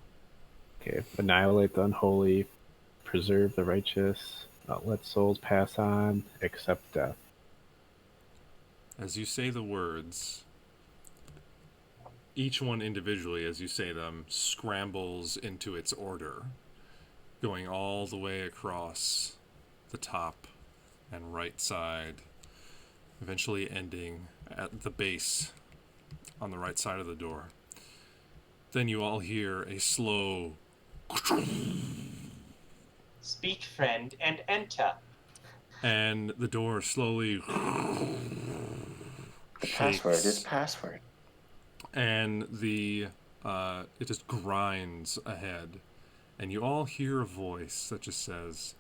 Okay. Annihilate the unholy, preserve the righteous, let souls pass on, except death. As you say the words, each one individually, as you say them, scrambles into its order, going all the way across the top and right side, eventually ending at the base on the right side of the door. Then you all hear a slow Speak, friend, and enter. and the door slowly The password is shakes, password. and it just grinds ahead, and you all hear a voice that just says,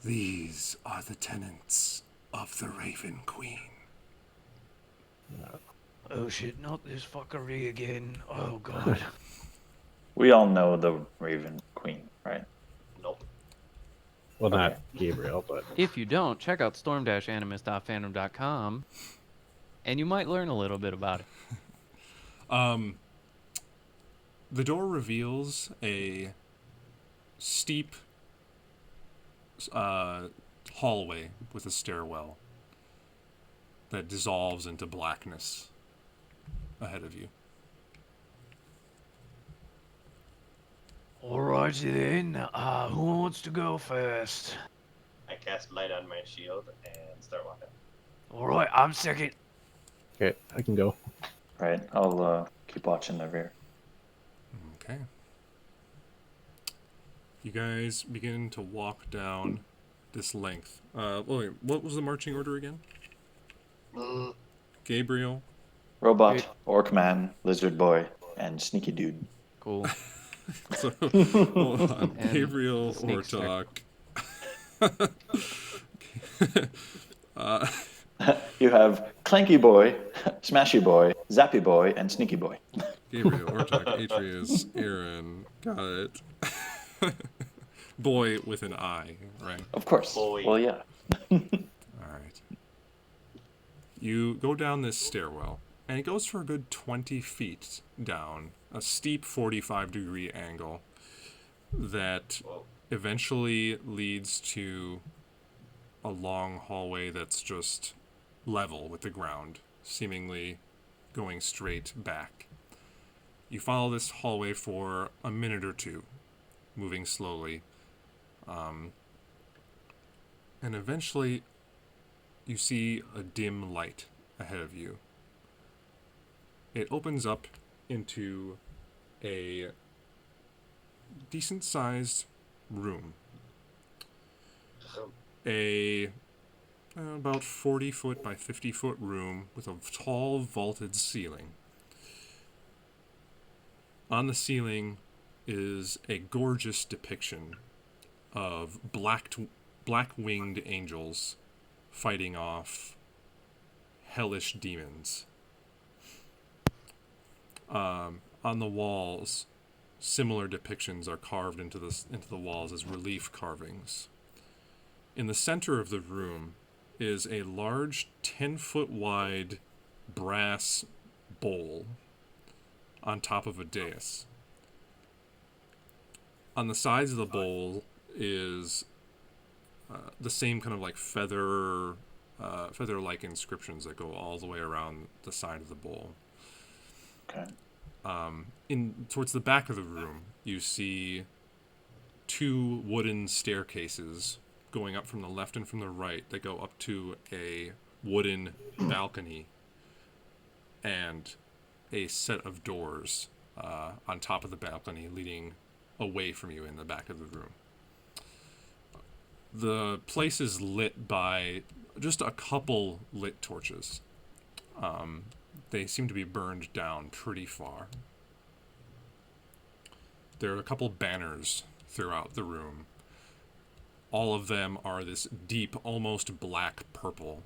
"These are the tenants of the Raven Queen." Oh shit, not this fuckery again. Oh god. We all know the Raven Queen, right? Nope. Well, not Okay. Gabriel, but If you don't, check out storm-animus.fandom.com, and you might learn a little bit about it. The door reveals a steep hallway with a stairwell that dissolves into blackness ahead of you. Alrighty then. Who wants to go first? I cast light on my shield and start walking. Alright, I'm second. okay, I can go. Right. I'll keep watching the rear. Okay. You guys begin to walk down this length. Wait, what was the marching order again? Gabriel, Robot, Orc Man, Lizard Boy, and Sneaky Dude. Cool. so hold on. And Gabriel, the sneak Ortok. You have Clanky Boy, Smashy Boy, Zappy Boy, and Sneaky Boy. Gabriel, Ortok, Atreus, Aaron. Got it. Boy with an I, right? Of course. Boy. Well, yeah. Alright. You go down this stairwell, and it goes for a good 20 feet down, a steep 45-degree angle that Whoa. eventually leads to a long hallway that's just level with the ground, seemingly going straight back. You follow this hallway for a minute or two, moving slowly, and eventually you see a dim light ahead of you. It opens up into a decent-sized room. About 40-foot by 50-foot room with a tall vaulted ceiling. On the ceiling is a gorgeous depiction of black-winged angels fighting off hellish demons. On the walls, similar depictions are carved into the walls as relief carvings. In the center of the room is a large 10-foot wide brass bowl on top of a dais. On the sides of the bowl is the same kind of like feather-like inscriptions that go all the way around the side of the bowl. Okay. In towards the back of the room, you see 2 wooden staircases going up from the left and from the right that go up to a wooden balcony and a set of doors on top of the balcony leading away from you in the back of the room. The place is lit by just a couple lit torches. They seem to be burned down pretty far. There are a couple banners throughout the room. All of them are this deep, almost black purple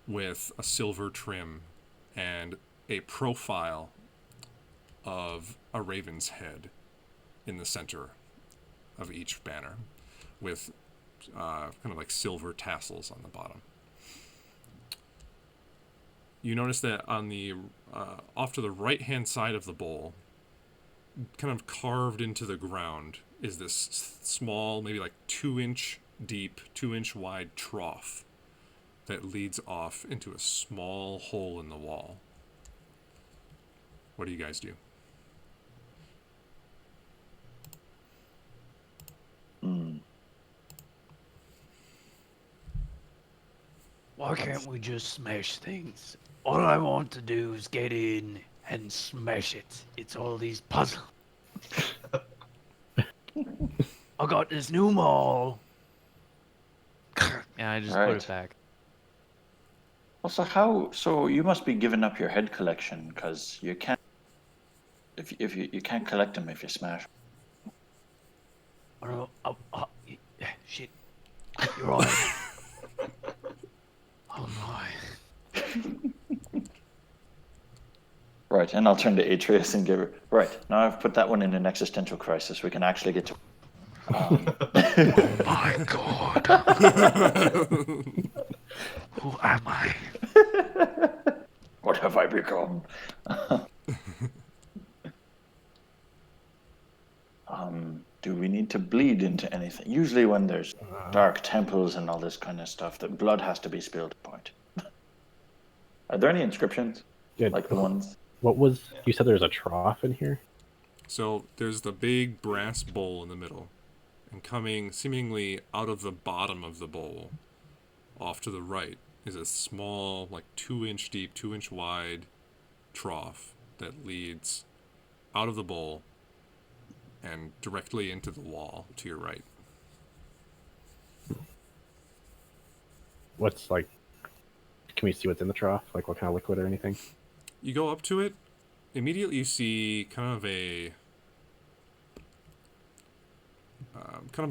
with a silver trim and a profile of a raven's head in the center of each banner with kind of like silver tassels on the bottom. You notice that on the off to the right-hand side of the bowl, kind of carved into the ground, is this small, maybe like 2-inch deep, 2-inch wide trough that leads off into a small hole in the wall. What do you guys do? Why can't we just smash things? All I want to do is get in and smash it. It's all these puzzles. I got this new mall. Yeah, I just Right. put it back. Also, how? So you must be giving up your head collection because you can't. If you can't collect them if you smash. I don't know. Shit. You're right. Oh my. Right, and I'll turn to Atreus and give her. Right, now I've put that one in an existential crisis. We can actually get to. My God. Who am I? What have I become? Do we need to bleed into anything? Usually, when there's dark temples and all this kind of stuff, the blood has to be spilled. Point. Are there any inscriptions Yeah, like the ones? what was you said? There's a trough in here. So there's the big brass bowl in the middle, and coming seemingly out of the bottom of the bowl, off to the right, is a small, like 2-inch deep, 2-inch wide trough that leads out of the bowl and directly into the wall to your right. What's like? Can we see what's in the trough? Like what kind of liquid or anything? You go up to it, immediately you see kind of a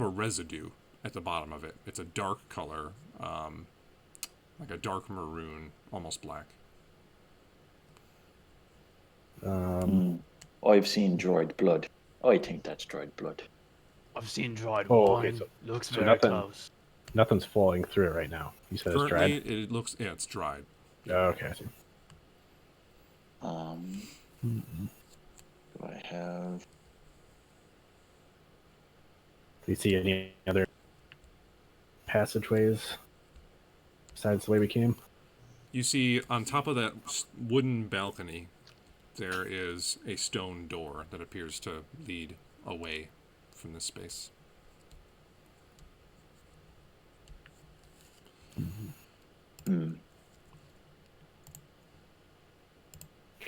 residue at the bottom of it. It's a dark color, like a dark maroon, almost black. Oh, I've seen dried blood. I think that's dried blood. I've seen dried Oh, wine. okay, so- Looks so very nothing- close. Nothing's flowing through it right now. You said it's Currently, dried. it looks, yeah, it's dried. Oh, okay, I see. Do I have? Do you see any other passageways besides the way we came? You see, on top of that wooden balcony, there is a stone door that appears to lead away from this space. Can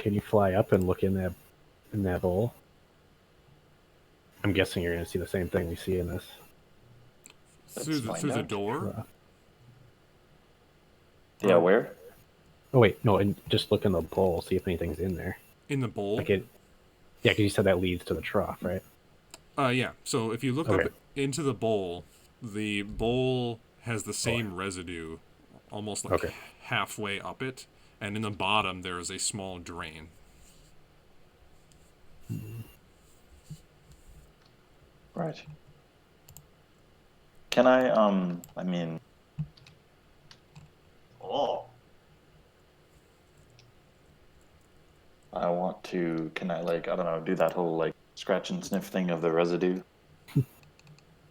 you fly up and look in that hole? I'm guessing you're going to see the same thing we see in this. Through the out. door, Yeah, where? Oh wait, no, and just look in the bowl, see if anything's in there. in the bowl. Like it, yeah, because you said that leads to the trough, right? Yeah. So if you look Okay. up into the bowl has the same residue, almost like Okay. halfway up it, and in the bottom there is a small drain. Right. Can I mean, Oh, I want to, can I like, I don't know, do that whole like scratch and sniff thing of the residue?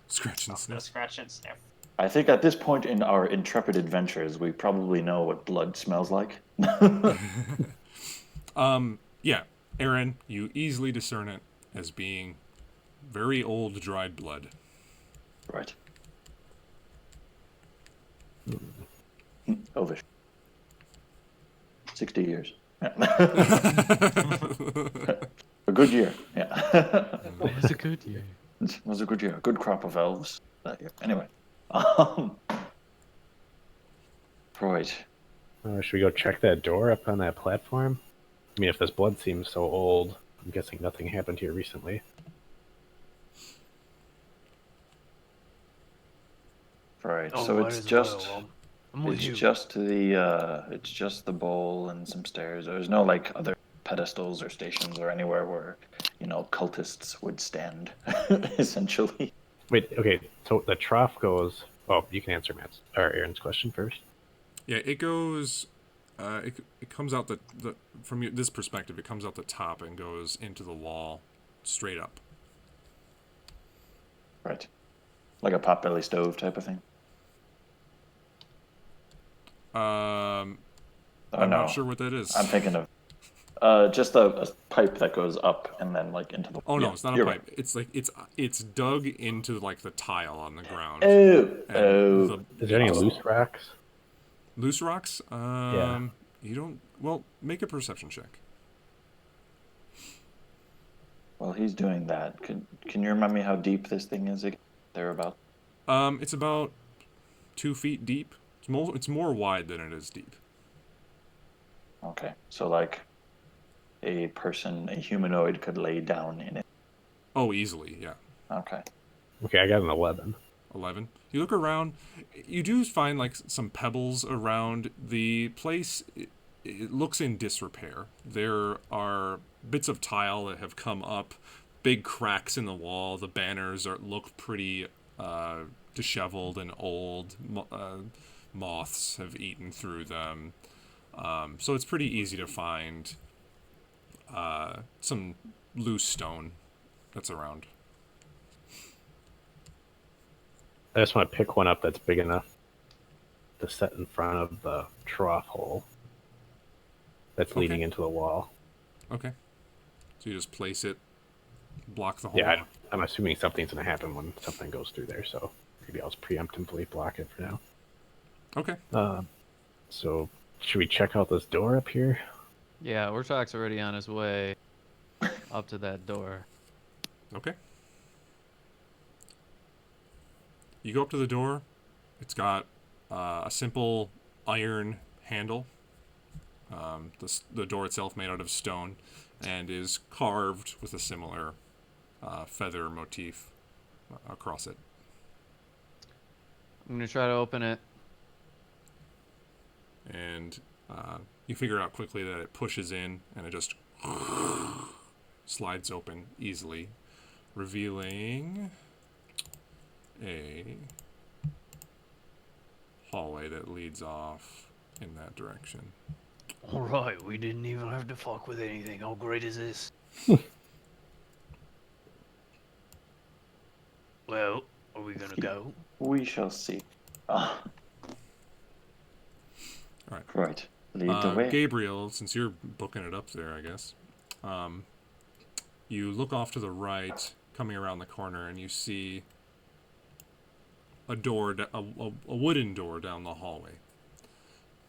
Scratch and the sniff. scratch and sniff. I think at this point in our intrepid adventures, we probably know what blood smells like. Yeah, Aaron, you easily discern it as being very old dried blood. Right. Over 60 years. Yeah. A good year. Yeah. It was a good year. It was a good year. A good crop of elves that year. Anyway. Um, right. Should we go check that door up on that platform? I mean, if this blood seems so old, I'm guessing nothing happened here recently. Right. Oh, So where it's does it just go? I'm with it's you. just the bowl and some stairs. There's no like other pedestals or stations or anywhere where, cultists would stand, essentially. Wait, okay, so the trough goes. Oh, you can answer Matt's or Aaron's question first. Yeah, it goes. It comes out the from this perspective. It comes out the top and goes into the wall, straight up. Right. Like a potbelly stove type of thing. Um, Oh I'm no. not sure what that is. I'm thinking of just a pipe that goes up and then like into the. Oh no, Yeah, it's not a you're pipe. right. It's like it's dug into like the tile on the ground. Oh, And Is there any Oh. loose rocks? loose rocks? Yeah. You don't. Well, make a perception check. While he's doing that, can you remind me how deep this thing is again? Thereabouts. It's about 2 feet deep. It's more wide than it is deep. Okay, so like a humanoid could lay down in it. Oh, easily, yeah. Okay. Okay, I got an 11. 11. You look around, you do find like some pebbles around the place. It looks in disrepair. There are bits of tile that have come up, big cracks in the wall. The banners look pretty disheveled and old. Moths have eaten through them. So it's pretty easy to find some loose stone that's around. I just want to pick one up that's big enough to set in front of the trough hole that's leading Okay. into the wall. Okay. So you just place it, block the hole. Yeah, I'm assuming something's going to happen when something goes through there, so maybe I'll just preemptively block it for now. Okay. So, should we check out this door up here? Yeah, Orchok's already on his way up to that door. Okay. You go up to the door. It's got a simple iron handle. The door itself made out of stone and is carved with a similar feather motif across it. I'm gonna try to open it. And you figure out quickly that it pushes in and it just slides open easily, revealing a hallway that leads off in that direction. Alright, we didn't even have to fuck with anything. How great is this? Well, are we gonna go? We shall see. Ah. Alright. Right. Lead the way. Gabriel, since you're booking it up there, I guess, you look off to the right, coming around the corner, and you see a door, a wooden door down the hallway.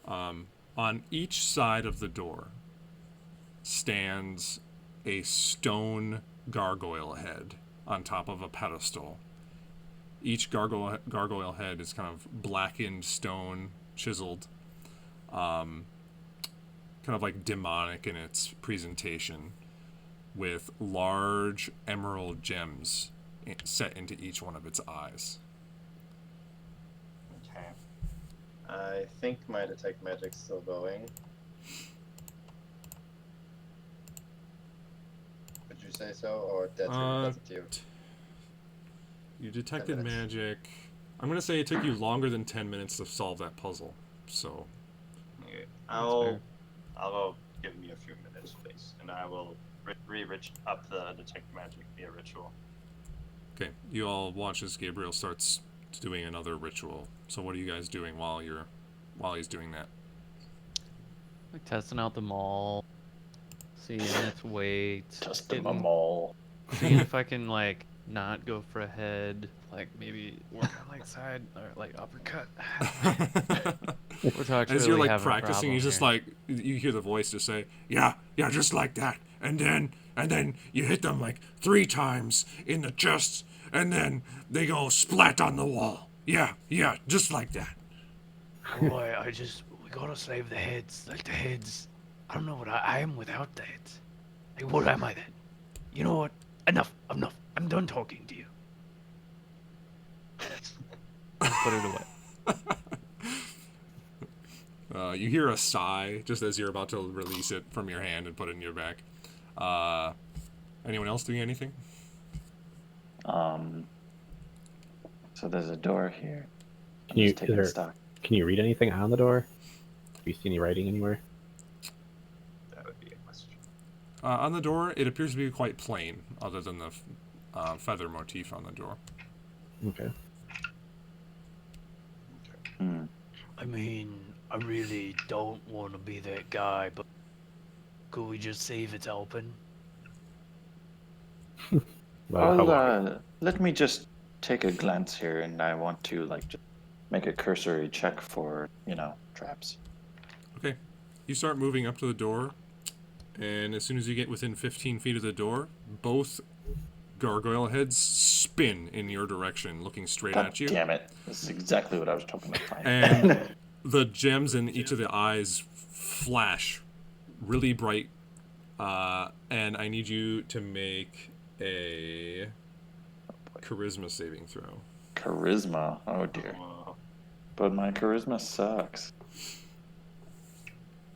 On each side of the door stands a stone gargoyle head on top of a pedestal. Each gargoyle head is kind of blackened stone, chiseled, kind of like demonic in its presentation, with large emerald gems set into each one of its eyes. Okay. I think my detect magic's still going. Would you say so, or that's up to you? You detected 10 minutes. magic. I'm gonna say it took you longer than 10 minutes to solve that puzzle. So Okay. fair. I'll go. Give me a few minutes, please, and I will re-rich up the detect magic via ritual. okay, you all watch as Gabriel starts doing another ritual. So what are you guys doing while he's doing that? Like testing out the mall, seeing its weight. Just them Getting, all. seeing if I can like not go for a head, like maybe work on like side or like uppercut. We're As you're really like having a practicing, problem he's just here. like you hear the voice just say, "Yeah, yeah, just like that," and then you hit them like 3 times in the chest, and then they go splat on the wall. Yeah, yeah, just like that. Boy, we gotta save the heads. Like the heads, I don't know what I am without the heads. Like, what am I then? You know what? Enough. I'm done talking to you. Put it away. You hear a sigh just as you're about to release it from your hand and put it in your back. Anyone else doing anything? So there's a door here. I'm Can you, just taking stock. can you read anything on the door? Do you see any writing anywhere? That would be a question. On the door, it appears to be quite plain, other than the feather motif on the door. Okay. Hmm. I mean, I really don't want to be that guy, but could we just see if it's open? Well, how long? Let me just take a glance here, and I want to like just make a cursory check for traps. Okay. You start moving up to the door, and as soon as you get within 15 feet of the door, both gargoyle heads spin in your direction, looking straight God at you. damn it! This is exactly what I was hoping to find. And the gems in each of the eyes flash really bright, and I need you to make a charisma saving throw. Charisma. Oh dear. But my charisma sucks.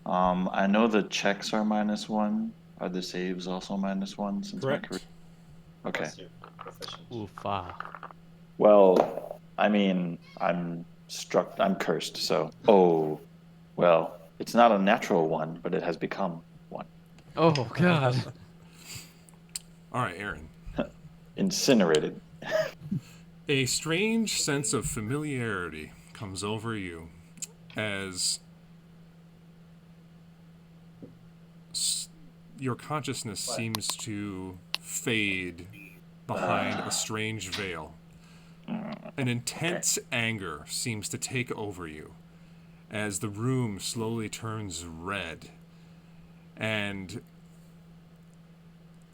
I know the checks are -1. Are the saves also -1 since Correct. my charisma? Okay. Unless you're proficient. Oofa. Well, I mean, I'm cursed, so. Oh, well, it's not a natural one, but it has become one. Oh God. All right, Aaron. Incinerated. A strange sense of familiarity comes over you as your consciousness seems to fade behind a strange veil. An intense anger seems to take over you as the room slowly turns red, and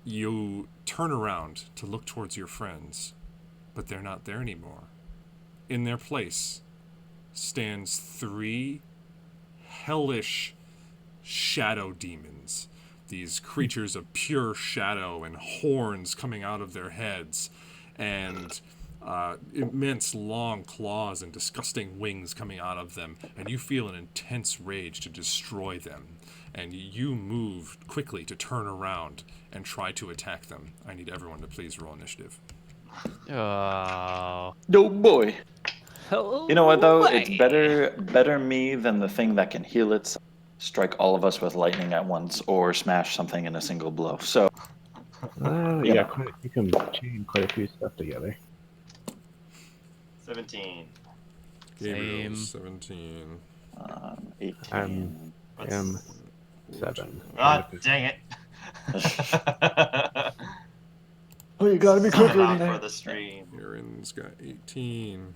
you turn around to look towards your friends, but they're not there anymore. In their place stands 3 hellish shadow demons, these creatures of pure shadow and horns coming out of their heads, and immense long claws and disgusting wings coming out of them, and you feel an intense rage to destroy them, and you move quickly to turn around and try to attack them. I need everyone to please roll initiative. Oh. No boy. Hello. You know what though? It's better me than the thing that can heal itself, strike all of us with lightning at once, or smash something in a single blow. So You can chain quite a few stuff together. 17. Gabriel, Same. 17. 18. I'm 7. God dang it. Oh, you gotta be Sign quicker off than for that. the stream. Aaron's got 18.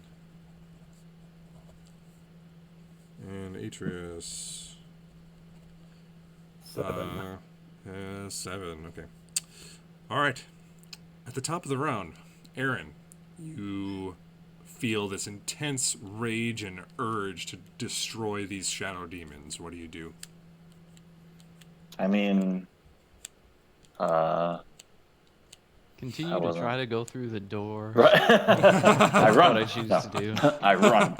And Atreus 7. 7. Okay. All right. At the top of the round, Aaron, you feel this intense rage and urge to destroy these shadow demons. What do you do? I mean, Continue to try to go through the door. right. I run. What I choose No. to do. I run.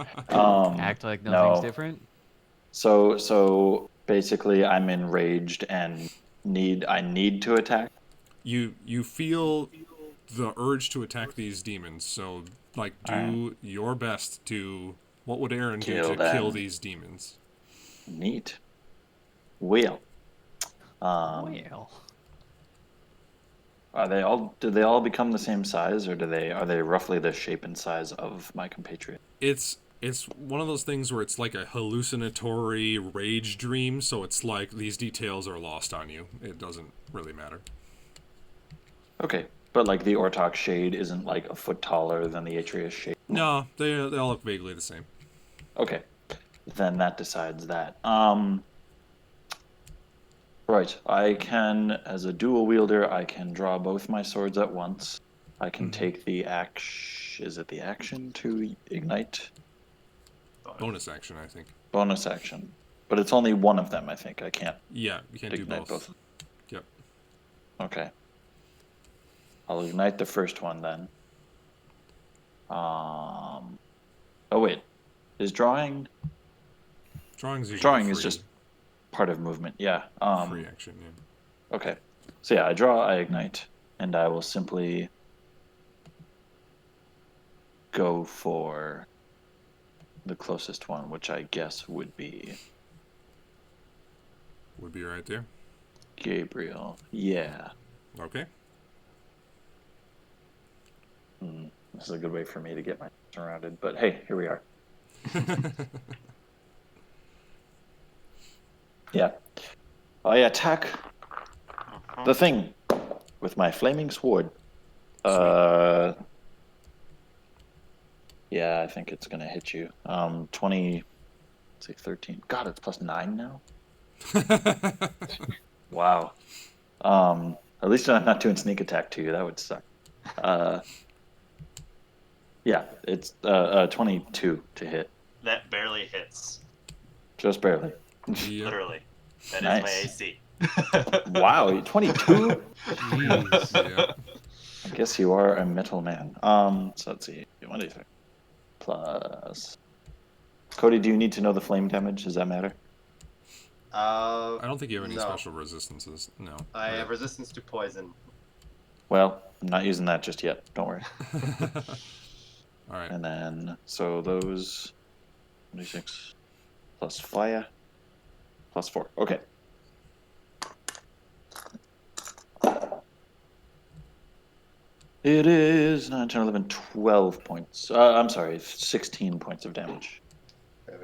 Act like nothing's no. different. So basically, I'm enraged and I need to attack. You feel the urge to attack these demons. So do your best to. What would Aaron do to kill these demons? Neat. Well. Well. Do they all become the same size, or are they roughly the shape and size of my compatriot? It's It's one of those things where it's like a hallucinatory rage dream, so it's like these details are lost on you. It doesn't really matter. Okay, but like the Ortok shade isn't like a foot taller than the Atreus shade. No, they all look vaguely the same. Okay, then that decides that. Right, I can, as a dual wielder, I can draw both my swords at once. I can take the action. Is it the action to ignite? Bonus action, I think. Bonus action, but it's only one of them. I think I can't Yeah, you can't do ignite both. both. Yep. Okay. I'll ignite the first one then. Oh wait, is drawing? Drawing's usually Drawing free, is just part of movement. Yeah. free action. Yeah. Okay. So yeah, I draw, I ignite, and I will simply go for the closest one, which I guess would be Would be right there. Gabriel. Yeah. Okay. This is a good way for me to get my surrounded, but hey, here we are. Yeah. I attack the thing with my flaming sword. Yeah, I think it's gonna hit you. 20, let's say 13. God, it's plus 9 now. Wow. At least I'm not doing sneak attack to you. That would suck. Yeah, it's 22 to hit. That barely hits. Just barely. Yeah. Literally. That Nice. is my AC. Wow, 22? Jeez. Yeah. I guess you are a metal man. So let's see. What do you think? Plus. Cody, do you need to know the flame damage? Does that matter? I don't think you have any No. special resistances. No. I have resistance to poison. Well, I'm not using that just yet. Don't worry. All right. And then, so those 26 plus fire plus 4. Okay. It is 9, 10, 11, 12 points. I'm sorry, 16 points of damage. Okay.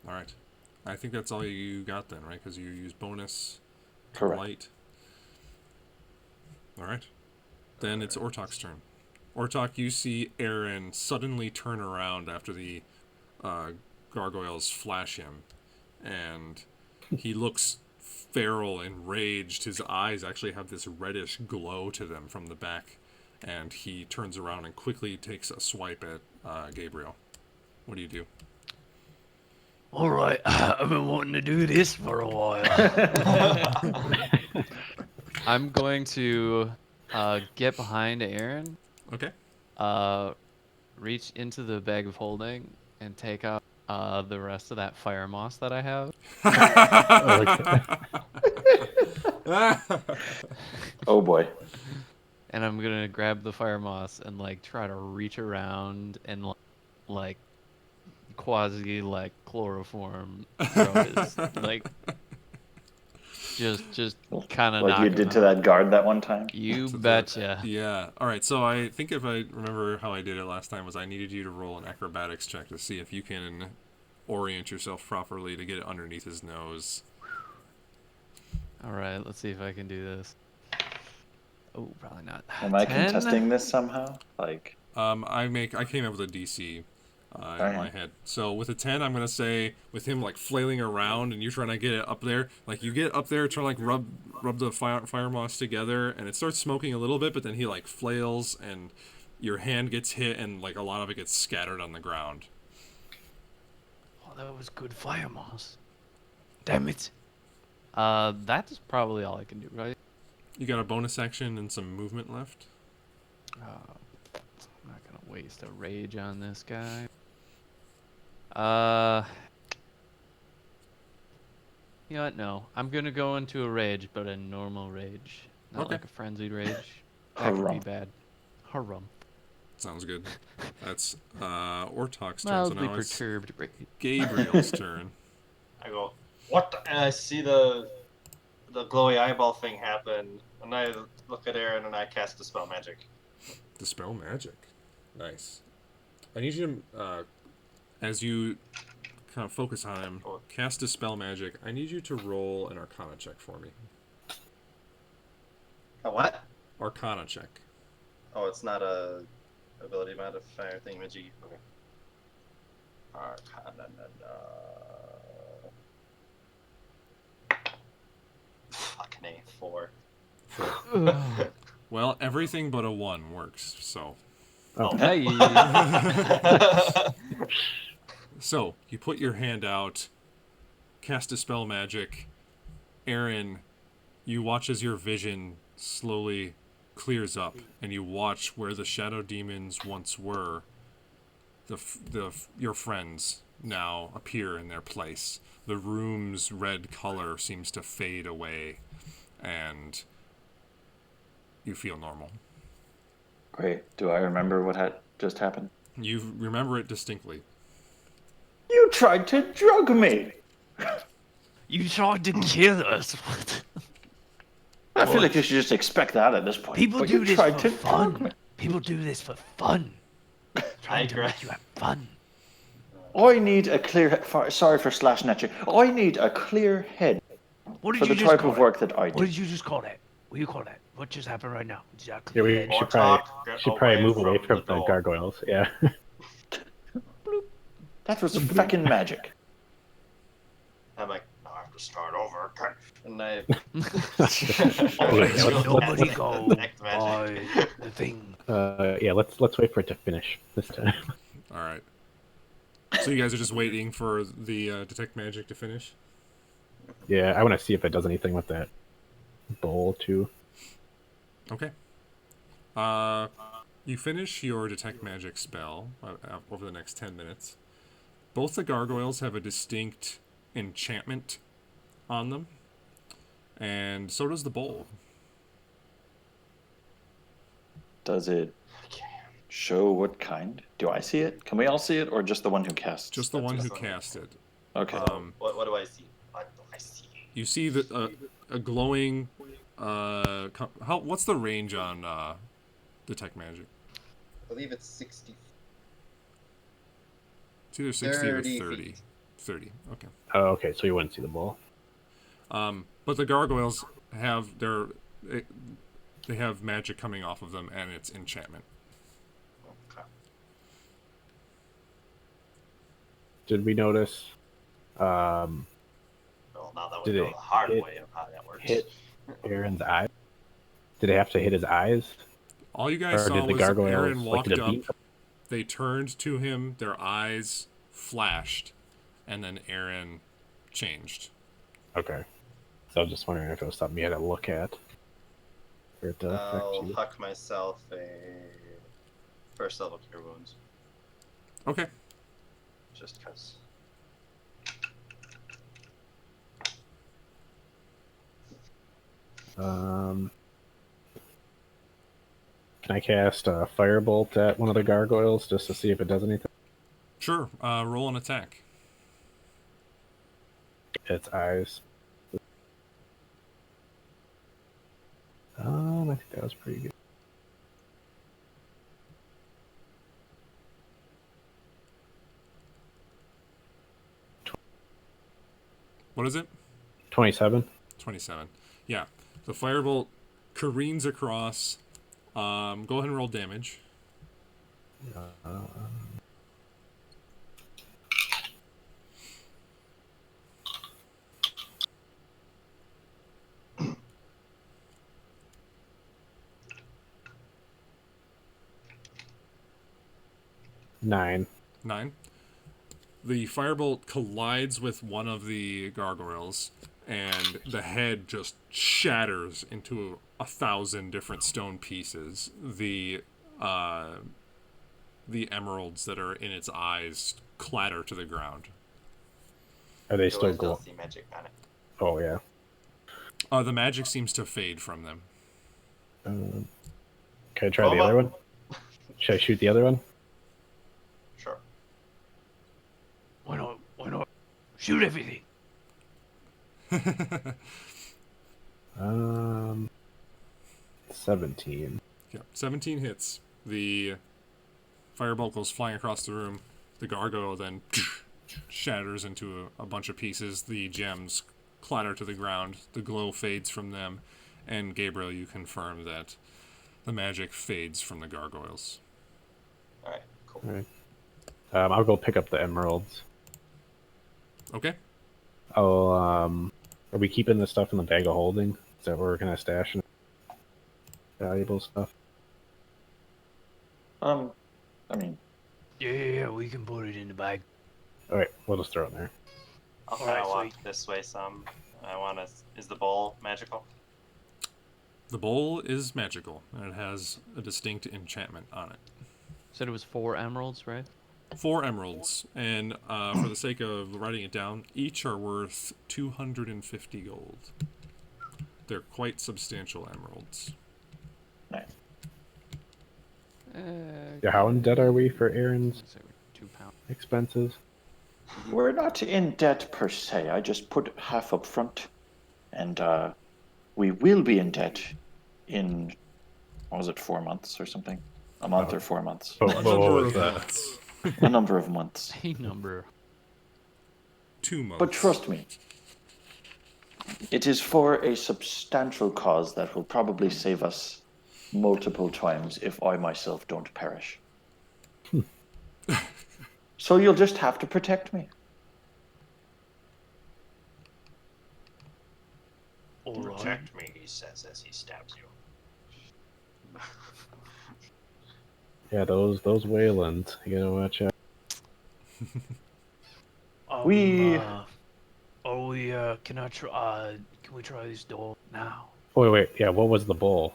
All right. I think that's all you got then, right? Because you use bonus to Correct. blight. All right. Then it's Ortok's turn. Ortok, you see Aaron suddenly turn around after the gargoyles flash him, and he looks feral, enraged. His eyes actually have this reddish glow to them from the back, and he turns around and quickly takes a swipe at Gabriel. What do you do? All right, I've been wanting to do this for a while. I'm going to get behind Aaron, Okay. reach into the bag of holding, and take out the rest of that fire moss that I have. Oh boy. And I'm gonna grab the fire moss and like try to reach around and like quasi like chloroform throw his like just kind of Like you did to that guard that one time? You So betcha. Yeah. All right. So I think if I remember how I did it last time was I needed you to roll an acrobatics check to see if you can orient yourself properly to get it underneath his nose. All right, let's see if I can do this. Oh, probably not. Am I 10? contesting this somehow? Like, I came up with a DC in my head. So with a 10, I'm gonna say with him like flailing around and you're trying to get it up there, like you get up there, try to like rub the fire moss together, and it starts smoking a little bit, but then he like flails and your hand gets hit and like a lot of it gets scattered on the ground. Oh, that was good fire moss. Damn it. That's probably all I can do, right? You got a bonus action and some movement left. I'm not gonna waste a rage on this guy. You know what? No, I'm gonna go into a rage, but a normal rage, not Okay. like a frenzied rage. That could be Harum. bad. Harum. Sounds good. That's Ortok's turn. So Mildly now it's perturbed rage. Gabriel's turn. I go, what? And I see the the glowy eyeball thing happen, and I look at Aaron and I cast Dispel Magic. Dispel magic. Nice. I need you to, as you kind of focus on him, cast Dispel magic. I need you to roll an Arcana check for me. A what? Arcana check. Oh, it's not a ability modifier thingamajig. Okay. Arcana. Fucking A, 4. Well, everything but a 1 works, so. Oh. Hey. So, you put your hand out, cast Dispel magic. Aaron, you watch as your vision slowly clears up, and you watch where the shadow demons once were. Your friends now appear in their place. The room's red color seems to fade away, and you feel normal. Great. Do I remember what had just happened? You remember it distinctly. You tried to drug me. You tried to kill us. I feel like you should just expect that at this point. People But do you this tried for to drug me. fun. People do this for fun. Trying to make you have fun. I need a clear. Sorry for slashing at you. I need a clear head What did for you the just type call of it? work that I What do. did you just call that? What do you call that? What just happened right now? Exactly. Yeah, we Or should probably talk, get move away from from the the door. gargoyles. Yeah. That was fucking magic. I'm like, no, I have to start over. And I. Nobody go Detect by magic. the thing. Yeah. Let's wait for it to finish this time. All right. So you guys are just waiting for the detect magic to finish? Yeah, I want to see if it does anything with that bowl too. Okay. You finish your detect magic spell over the next 10 minutes. Both the gargoyles have a distinct enchantment on them, and so does the bowl. Does it show what kind? Do I see it? Can we all see it, or just the one who casts? Just the one who just the one. cast it. Okay. What do I see? What do I see? You see a glowing. What's the range on detect magic? I believe it's 60. It's either 60 or 30 30. feet. 30. Okay. Oh, okay. So you wouldn't see the bowl. But the gargoyles have they have magic coming off of them, and it's enchantment. Okay. Did we notice? Well, now that we Did know it the hard hit- way of how that works. hit Aaron's eye? Did it have to hit his eyes? All you guys Or saw did the was gargoyles Aaron like walked did a up. beam? They turned to him. Their eyes flashed, and then Aaron changed. Okay. So I was just wondering if it was something you had to look at. For it to affect I'll you. huck myself a first level cure wounds, Okay. just because. Can I cast a firebolt at one of the gargoyles just to see if it does anything? Sure. Roll an attack. Its eyes. I think that was pretty good. What is it? 27. 27. Yeah. The firebolt careens across. Go ahead and roll damage. Uh, 9. 9. The firebolt collides with one of the gargoyles, and the head just shatters into 1,000 different stone pieces. The emeralds that are in its eyes clatter to the ground. Are they So still I still glow? see magic on it. Oh, yeah. The magic seems to fade from them. Can I try the Well, other one? Should I shoot the other one? Sure. Why not? Why not? Shoot everything. 17. Yeah, 17 hits. The fireball goes flying across the room. The gargoyle then shatters into a bunch of pieces. The gems clatter to the ground. The glow fades from them. And Gabriel, you confirm that the magic fades from the gargoyles. All right, cool. All right. I'll go pick up the emeralds. Okay. Are we keeping the stuff in the bag of holding? Is that where we're gonna stash valuable stuff? I mean, Yeah, we can put it in the bag. All right, we'll just throw it in there. I'll All kind right, of walk sweet. this way some. I want to. Is the bowl magical? The bowl is magical, and it has a distinct enchantment on it. Said it was 4 emeralds, right? 4 emeralds, and for the sake of writing it down, each are worth 250 gold. They're quite substantial emeralds. nice. Yeah, how in debt are we for Aaron's So 2 pounds. expenses? We're not in debt per se. I just put half up front, and we will be in debt in, what was it, 4 months or something? A month or 4 months? Oh, A what number was of that? months. A number of months. A number. 2 months. But trust me, it is for a substantial cause that will probably save us multiple times if I myself don't perish. So you'll just have to protect me. All right. Protect me, he says as he stabs you. Yeah, those Waylands. You gotta watch out. We- Are we? Can I try? Can we try this door now? Oh, wait. Yeah, what was the bowl?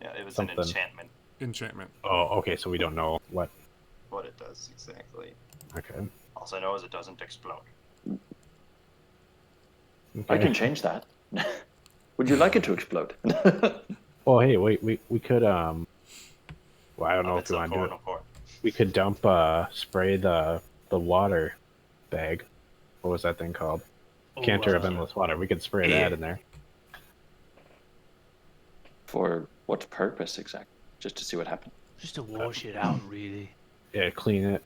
Yeah, it was Something. an enchantment. Enchantment. Oh, okay. So we don't know what. What it does exactly. Okay. Also, I know is it doesn't explode. I Okay. can change that. Would you like it to explode? Well, hey, wait. We could Well, I don't know if It's you a want to do it. portal port. We could spray the water bag. What was that thing called? Canter of endless water. We could spray that in there. For what purpose exactly? Just to see what happens. Just to wash it out, really. Yeah, clean it.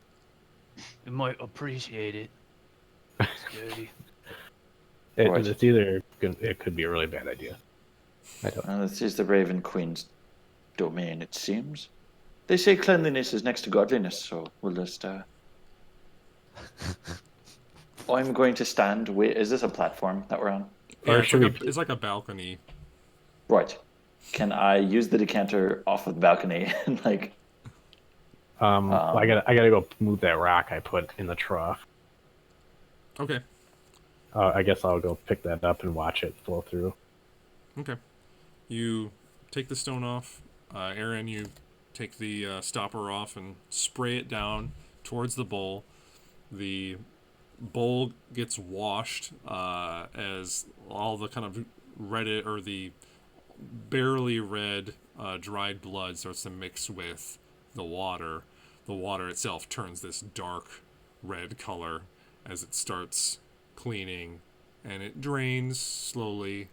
You might appreciate it. It's dirty. Right. It's either it could be a really bad idea. I don't. This is the Raven Queen's domain, it seems. They say cleanliness is next to godliness, so we'll just. I'm going to stand. Wait, is this a platform that we're on? Yeah, Or it's should like, we- it's like a balcony. Right. Can I use the decanter off of the balcony and like? I gotta go move that rock I put in the trough. Okay. I guess I'll go pick that up and watch it flow through. Okay. You take the stone off. Aaron, you take the stopper off and spray it down towards the bowl. The bowl gets washed as all the kind of red or the barely red dried blood starts to mix with the water. The water itself turns this dark red color as it starts cleaning, and it drains slowly.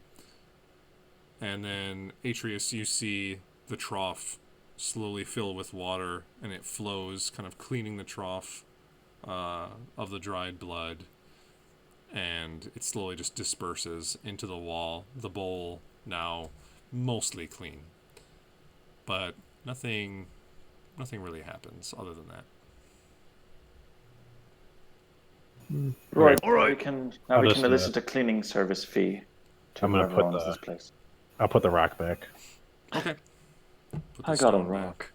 And then, Atreus, you see the trough slowly fill with water, and it flows, kind of cleaning the trough of the dried blood, and it slowly just disperses into the wall. The bowl now mostly clean, but nothing really happens other than that. Right. All right. We can I'll we just, can elicit a cleaning service fee to I'm gonna whoever put owns the- this place. I'll put the rock back. Okay. Put the I got a stone back. rock.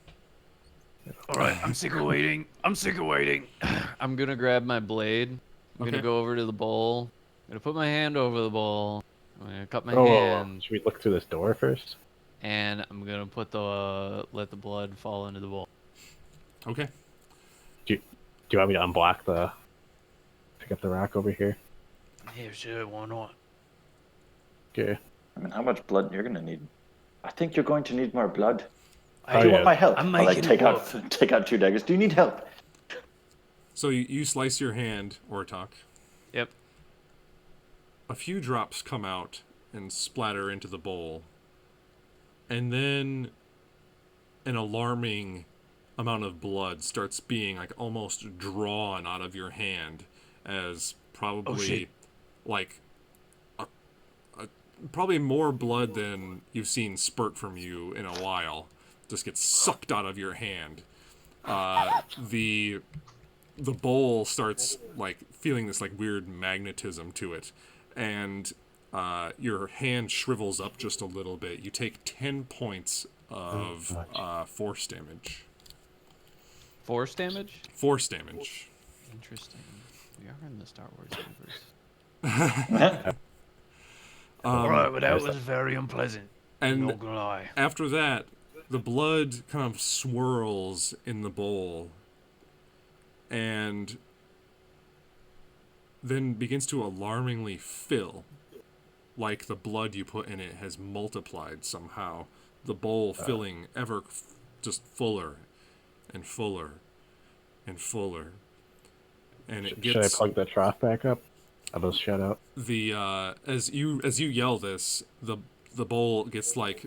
All right, I'm sick of waiting. I'm sick of waiting. I'm gonna grab my blade. I'm Okay. gonna go over to the bowl. I'm gonna put my hand over the bowl. I'm gonna cut my Oh, hand, should we look through this door first? and I'm gonna put let the blood fall into the bowl. Okay. Do you want me to unblock pick up the rock over here? Yeah, sure, why not? Okay. I mean, how much blood you're gonna need? I think you're going to need more blood. Oh, Do you yeah. want my help? I'm I'll, like making take it out 2 daggers. Do you need help? So you slice your hand, Ortok. Yep. A few drops come out, and splatter into the bowl. And then an alarming amount of blood starts being like almost drawn out of your hand as probably like probably more blood than you've seen spurt from you in a while just gets sucked out of your hand. The bowl starts like feeling this like weird magnetism to it, and your hand shrivels up just a little bit. You take 10 points of force damage. Force damage? Force damage. Interesting. We are in the Star Wars universe. Alright, but that was very unpleasant. I'm And not gonna lie. after that, the blood kind of swirls in the bowl and then begins to alarmingly fill. Like the blood you put in it has multiplied somehow. The bowl filling ever just fuller and fuller and fuller. And it gets... Should I plug the trough back up? Are those shut out? The as you yell this, the bowl gets like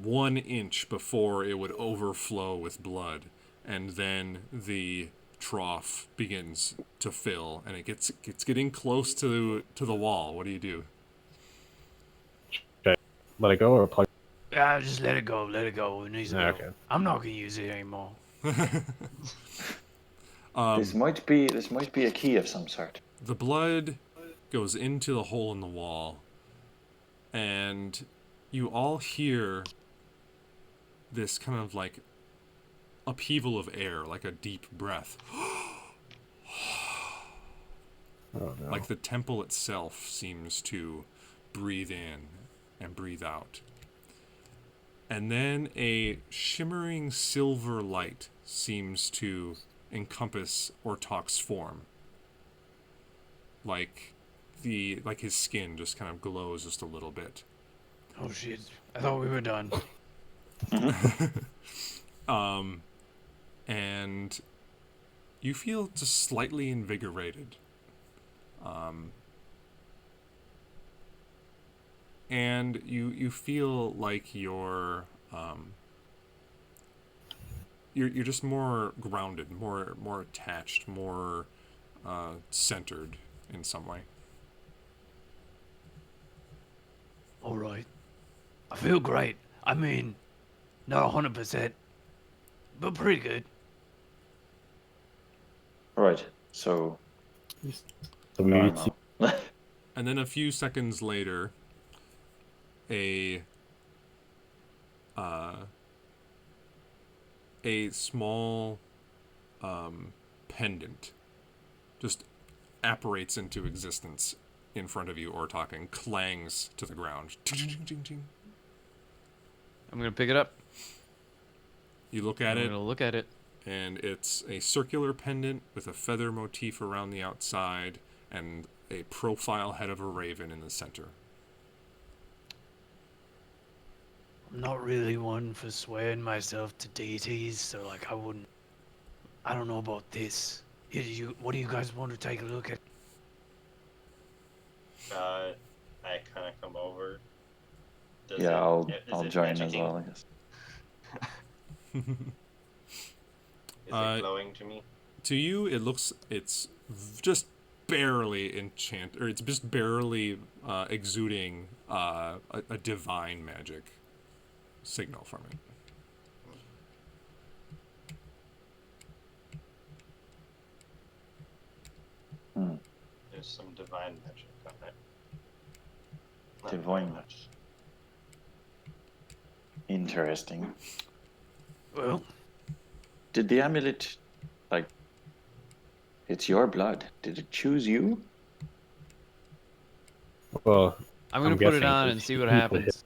1 inch before it would overflow with blood, and then the trough begins to fill, and it's getting close to the wall. What do you do? Should I let it go or plug? Yeah, just let it go. Let it go. It needs to go. Okay. I'm not gonna use it anymore. This might be a key of some sort. The blood goes into the hole in the wall, and you all hear this kind of like upheaval of air, like a deep breath. Oh no. Like the temple itself seems to breathe in and breathe out. And then a shimmering silver light seems to encompass Ortok's form. Like his skin just kind of glows just a little bit. Oh shit. I thought we were done. And you feel just slightly invigorated. And you feel like you're just more grounded, more attached, more centered in some way. Alright. I feel great. I mean, not 100%, but pretty good. Right. So So maybe it's normal. And then a few seconds later, a small pendant just apparates into existence in front of you, Ortok, and clangs to the ground. I'm gonna pick it up. You look at I'm it, gonna look at it. and it's a circular pendant with a feather motif around the outside and a profile head of a raven in the center. I'm not really one for swearing myself to deities, so like I don't know about this. What do you guys want to take a look at? I kind of come over. Does Yeah, is I'll it join as magicking? well, I guess. Is it glowing to me? To you, it's just barely or it's just barely exuding a divine magic signal from it. There's some divine magic on it. Not Divine very magic. Interesting. Well, Did the amulet, like, it's your blood? Did it choose you? well. I'm gonna I'm put it guessing on it's and see what people happens.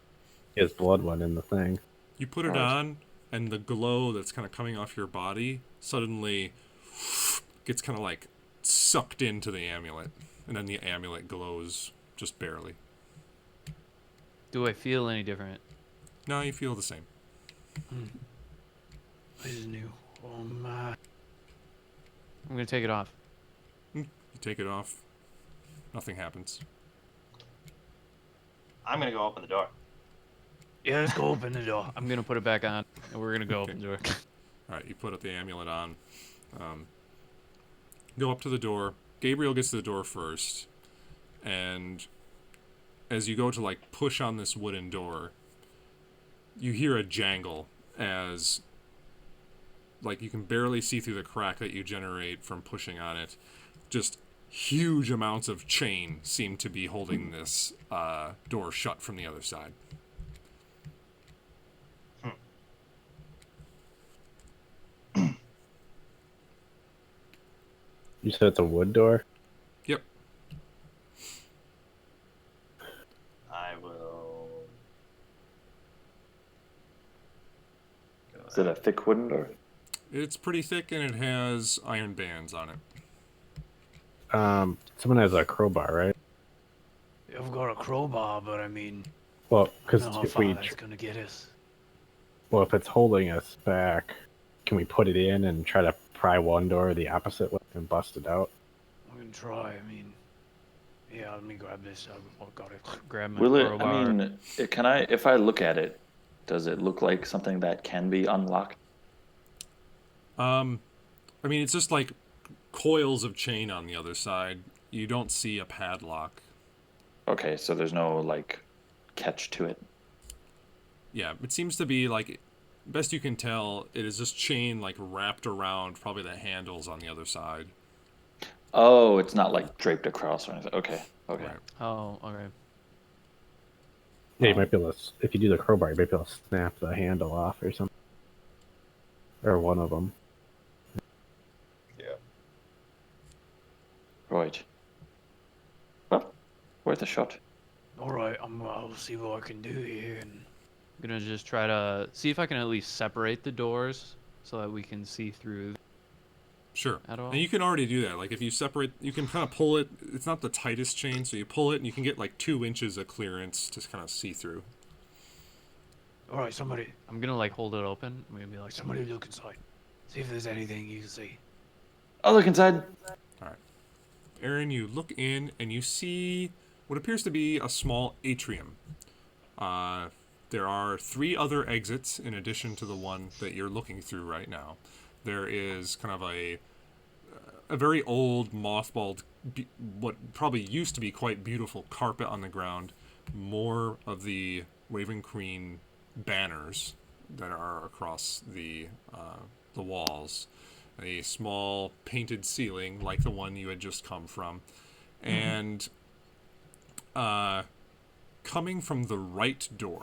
His blood went in the thing. You put it Right. on, and the glow that's kind of coming off your body suddenly gets kind of like sucked into the amulet, and then the amulet glows just barely. Do I feel any different? No, you feel the same. this is new. Oh my. I'm gonna take it off. You take it off. Nothing happens. I'm gonna go open the door. Yeah, let's go open the door. I'm gonna put it back on, and we're gonna go Okay. open the door. All right, you put the amulet on. Go up to the door. Gabriel gets to the door first, and as you go to like push on this wooden door, you hear a jangle as like you can barely see through the crack that you generate from pushing on it. Just huge amounts of chain seem to be holding this door shut from the other side. You said it's a wood door? Yep. I will. Is it a thick wooden door? It's pretty thick and it has iron bands on it. Someone has a crowbar, right? I've got a crowbar, but I mean, Well, I because don't know how if far that's gonna get us. well, if it's holding us back, can we put it in and try to pry one door the opposite way and bust it out? I'm gonna try. I mean, yeah, let me grab this. I've got it. Grab my Will it? crowbar. I mean, can I? If I look at it, does it look like something that can be unlocked? I mean, it's just like coils of chain on the other side. You don't see a padlock. Okay, so there's no like catch to it. Yeah, it seems to be like, best you can tell, it is just chain like wrapped around probably the handles on the other side. Oh, it's not like draped across or anything. Okay, okay. Right. Oh, alright. Yeah, you might be able to, if you do the crowbar, you might be able to snap the handle off or something. Or one of them. Yeah. Right. Well, worth a shot. All right, I'll see what I can do here. And I'm gonna just try to see if I can at least separate the doors so that we can see through Sure. at all. And you can already do that. Like if you separate, you can kind of pull it. It's not the tightest chain, so you pull it and you can get like 2 inches of clearance to kind of see through. all right, somebody, I'm gonna like hold it open. I'm gonna be like, somebody look inside. See if there's anything you can see. I'll look inside. Aaron, you look in and you see what appears to be a small atrium. There are 3 other exits in addition to the one that you're looking through right now. There is kind of a very old, mothballed, what probably used to be quite beautiful carpet on the ground. More of the Raven Queen banners that are across the walls. A small painted ceiling like the one you had just come from. And coming from the right door,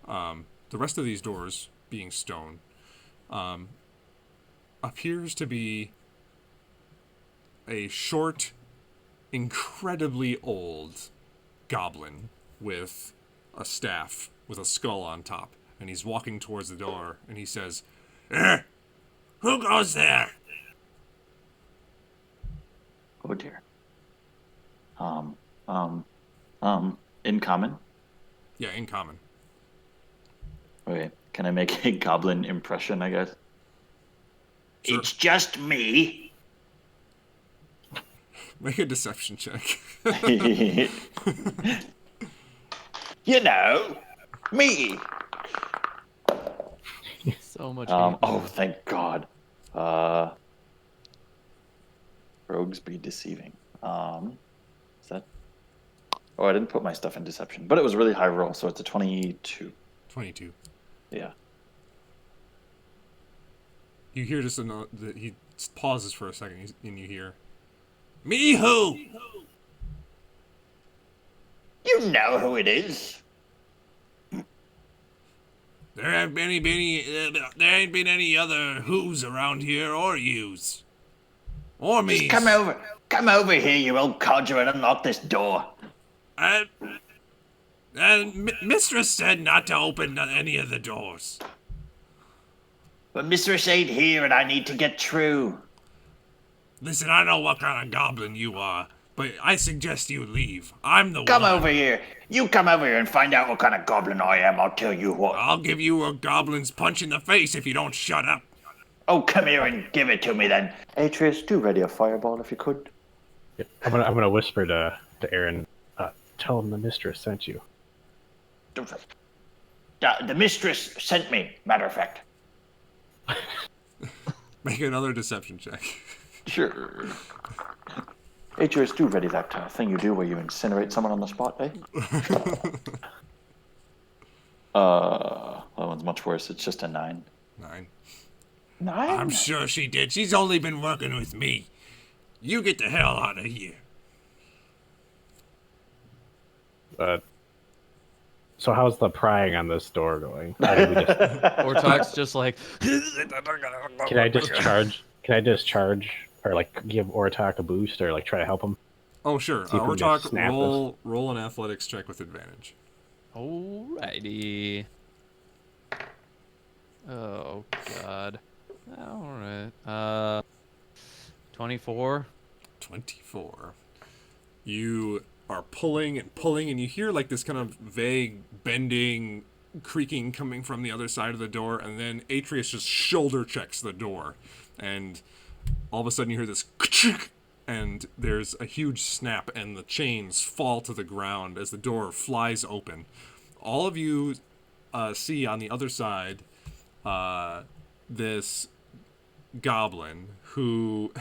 the rest of these doors being stone, appears to be a short, incredibly old goblin with a staff with a skull on top. And he's walking towards the door and he says, "Who goes there?" Oh dear. In common. Yeah, in common. Okay. Can I make a goblin impression? I guess. Sure. It's just me. Make a deception check. You know, me. so much. Oh, thank God. Rogues be deceiving. Is that? Oh, I didn't put my stuff in deception, but it was a really high roll, so it's a 22. 22. Yeah. You hear just he pauses for a second and you hear, "Me who?" You know who it is. There ain't been any other who's around here or yous. Or me. Just come over here, you old codger, and unlock this door. Mistress said not to open any of the doors. But Mistress ain't here, and I need to get through. Listen, I know what kind of goblin you are, but I suggest you leave. I'm the Come one. over here. You come over here and find out what kind of goblin I am. I'll tell you what. I'll give you a goblin's punch in the face if you don't shut up. Oh, come here and give it to me then. Atreus, do ready a fireball if you could. I'm gonna whisper to Aaron, tell him the mistress sent you. The mistress sent me, matter of fact. Make another deception check. Sure. Atreus, do ready that thing you do where you incinerate someone on the spot, eh? That one's much worse. It's just a 9. 9. 9? I'm sure she did. She's only been working with me. You get the hell out of here. So how's the prying on this door going? Or did we just- Ortok's just like, Can I discharge or like give Ortok a boost or like try to help him? Oh, sure. See if we can Ortok, snap roll an athletics check with advantage. alrighty. Oh god. Alright. 24. 24. You are pulling and pulling, and you hear like this kind of vague bending, creaking coming from the other side of the door, and then Atreus just shoulder checks the door, and all of a sudden you hear this and there's a huge snap, and the chains fall to the ground as the door flies open. All of you see on the other side this goblin who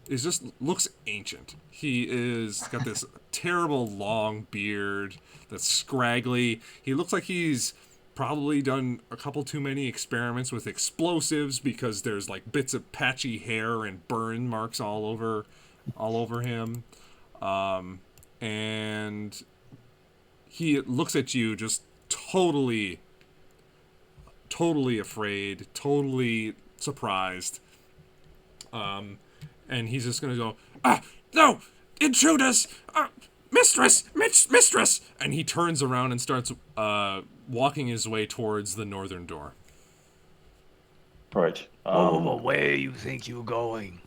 is just looks ancient. He is got this terrible long beard that's scraggly. He looks like he's probably done a couple too many experiments with explosives because there's like bits of patchy hair and burn marks all over him. And he looks at you just totally afraid, totally surprised. And he's just gonna go, no, intruders, mistress, and he turns around and starts walking his way towards the northern door. Right. Whoa, where you think you're going?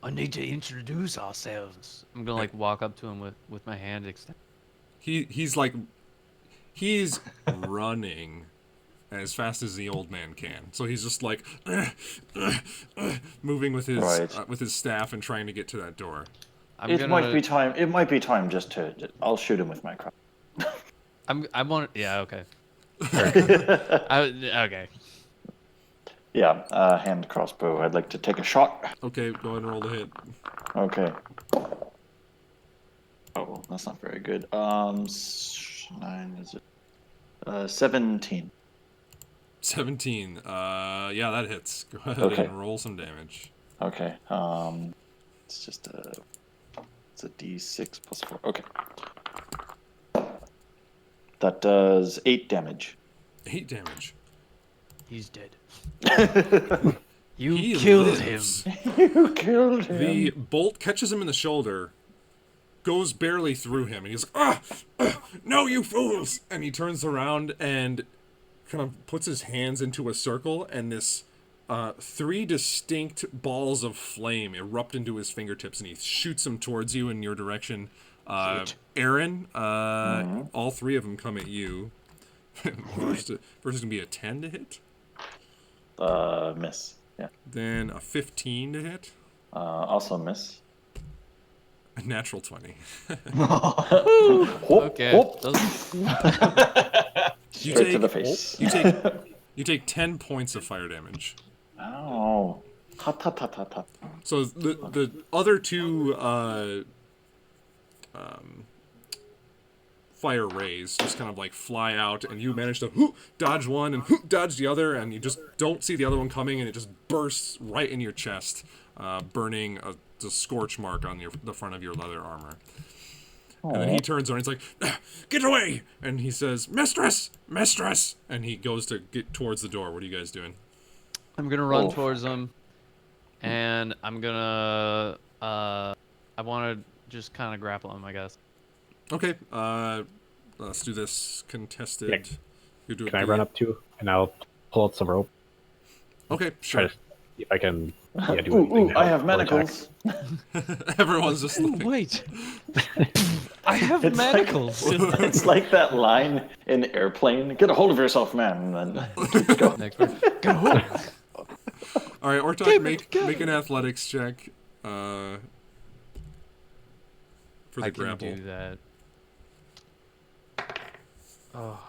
I need to introduce ourselves. I'm gonna like walk up to him with my hand extended. He's running as fast as the old man can. So he's just like moving with his staff and trying to get to that door. It might be time just to. I'll shoot him with my crossbow. I want. Yeah. Okay. Okay. Yeah. Hand crossbow. I'd like to take a shot. Okay, go ahead and roll the hit. Okay. Oh, that's not very good. 9 is it? 17. 17. Yeah, that hits. Go ahead Okay. and roll some damage. Okay. It's just it's a D6 plus 4. Okay. That does 8 damage. 8 damage. He's dead. You He killed lives. him. You killed him. The bolt catches him in the shoulder, goes barely through him, and he's like, no, you fools! And he turns around and kind of puts his hands into a circle, and this 3 distinct balls of flame erupt into his fingertips, and he shoots them towards you in your direction. Aaron, all 3 of them come at you. First is going to be a 10 to hit. Miss. Yeah. Then a 15 to hit. Also miss. A natural 20. Okay. Straight to the face. You take 10 points of fire damage. Oh. Hot, hot, hot, hot, hot. So the other 2 fire rays just kind of like fly out, and you manage to dodge one and dodge the other, and you just don't see the other one coming, and it just bursts right in your chest, burning the scorch mark on the front of your leather armor. And then he turns around, he's like, get away! And he says, mistress! And he goes to get towards the door. What are you guys doing? I'm gonna run towards him, and I'm gonna. I want to just kind of grapple him, I guess. Okay, let's do this contested. Yeah. You do Can I run up too? And I'll pull out some rope. Okay, Try sure. to see if I can do anything. Ooh, to I help have Vortex. manacles. Everyone's just Ooh, like, wait. I have It's like- manacles. It's like that line in Airplane. Get a hold of yourself, man. And then keep going. Next one. all right, Ortok, make an athletics check for the I can grapple. do that. Oh,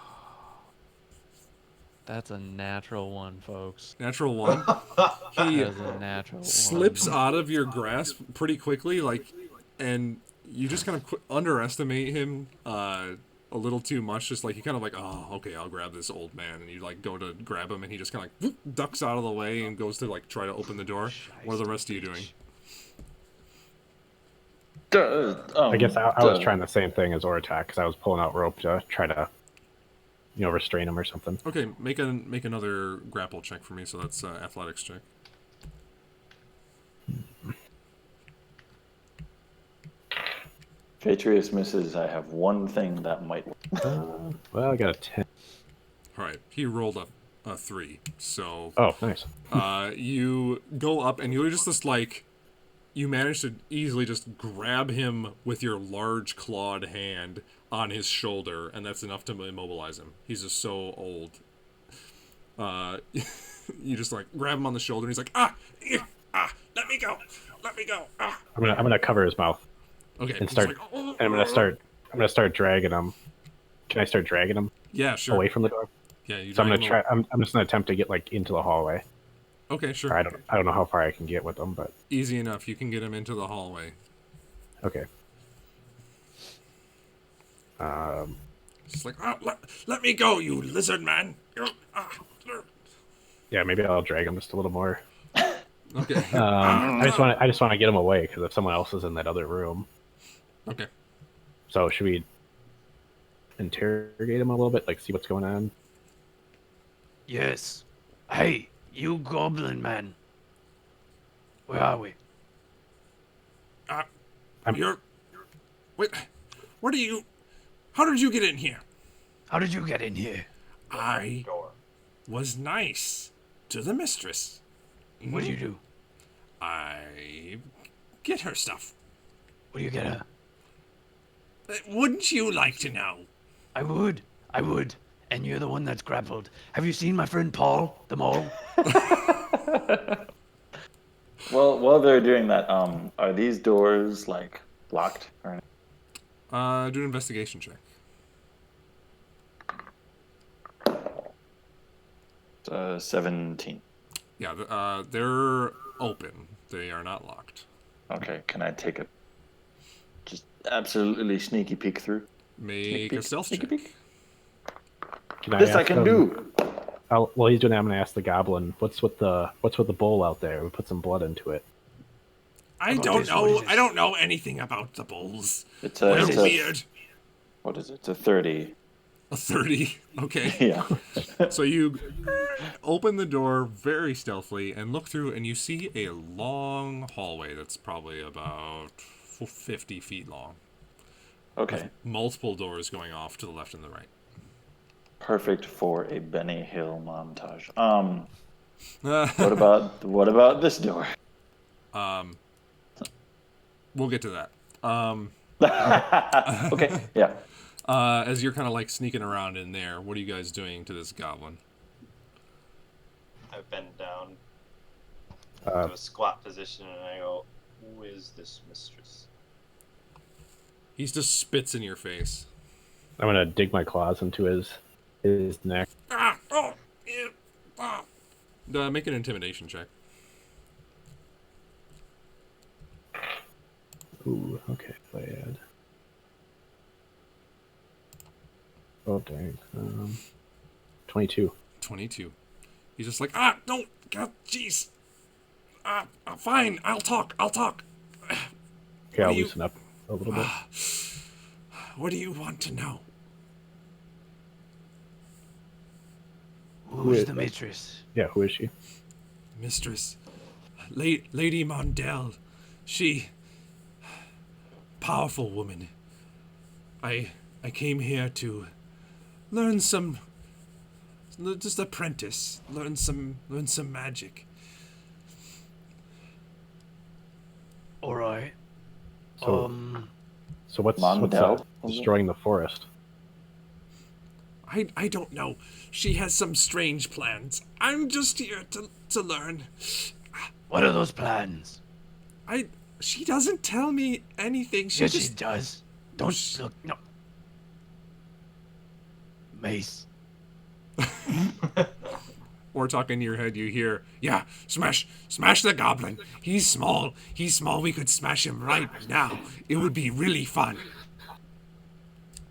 that's a natural one, folks. Natural one. That He is a natural slips one. out of your grasp pretty quickly, and you just kind of underestimate him a little too much. Just like you kind of like, oh, okay, I'll grab this old man, and you like go to grab him, and he just kind of like whoop, ducks out of the way and goes to like try to open the door. What are the rest of you doing? I guess I was trying the same thing as Oratak because I was pulling out rope to try to, restrain him or something. Okay, make another grapple check for me. So that's athletics check. If Atreus misses, I have one thing that might work. Well, I got a 10. All right, he rolled a 3. So Oh, nice. you go up and you're just like, you manage to easily just grab him with your large clawed hand on his shoulder, and that's enough to immobilize him. He's just so old. You just like grab him on the shoulder, and he's like, let me go, ah. I'm gonna cover his mouth. Okay, And start. like, And I'm gonna start dragging him. Can I start dragging him yeah, sure. away from the door? Yeah, you. So I'm drag gonna him try. I'm just gonna attempt to get like into the hallway. Okay, sure. Or I don't know how far I can get with them, but Easy enough. You can get him into the hallway. okay. Just like, let me go, you lizard man. Yeah, maybe I'll drag him just a little more. Okay. I just want to get him away because if someone else is in that other room. Okay. So should we interrogate him a little bit, like see what's going on? Yes. Hey, you goblin man. Where are we? You're. Wait. Where do you. How did you get in here? How did you get in here? I Door. was nice to the mistress. What do you do? I get her stuff. What do you get her? Wouldn't you like to know? I would. And you're the one that's grappled. Have you seen my friend Paul, the mole? Well, while they're doing that, are these doors like locked or anything? Do an investigation check. 17. Yeah, they're open. They are not locked. Okay, can I take a just absolutely sneaky peek through? Make a stealth sneaky check. peek. Can I can do. While he's doing that, I'm gonna ask the goblin, what's with the bowl out there? We put some blood into it. I don't know. I don't know anything about the bulls. It's They're a weird. what is it? It's a 30. A 30. Okay. Yeah. So you open the door very stealthily and look through, and you see a long hallway that's probably about 50 feet long. Okay. Multiple doors going off to the left and the right. Perfect for a Benny Hill montage. What about this door? We'll get to that. Okay. Yeah. As you're kind of like sneaking around in there, what are you guys doing to this goblin? I've been down to a squat position and I go, who is this mistress? He just spits in your face. I'm gonna dig my claws into his neck. Make an intimidation check. Ooh, okay. If I add. Oh dang. 22. 22. He's just like, don't, God, jeez. Fine, I'll talk. Okay, I'll loosen up a little bit. What do you want to know? Who's the mistress? Yeah, who is she? Mistress. Lady Mondell. She... Powerful woman. I came here to learn some... Just apprentice. Learn some magic. All right. So what's Mondell? destroying the forest? I don't know. She has some strange plans. I'm just here to learn. What are those plans? She doesn't tell me anything. Yes, she does. Don't look. No. mace. Or talking in your head, you hear, yeah, smash the goblin. He's small. We could smash him right now. It would be really fun.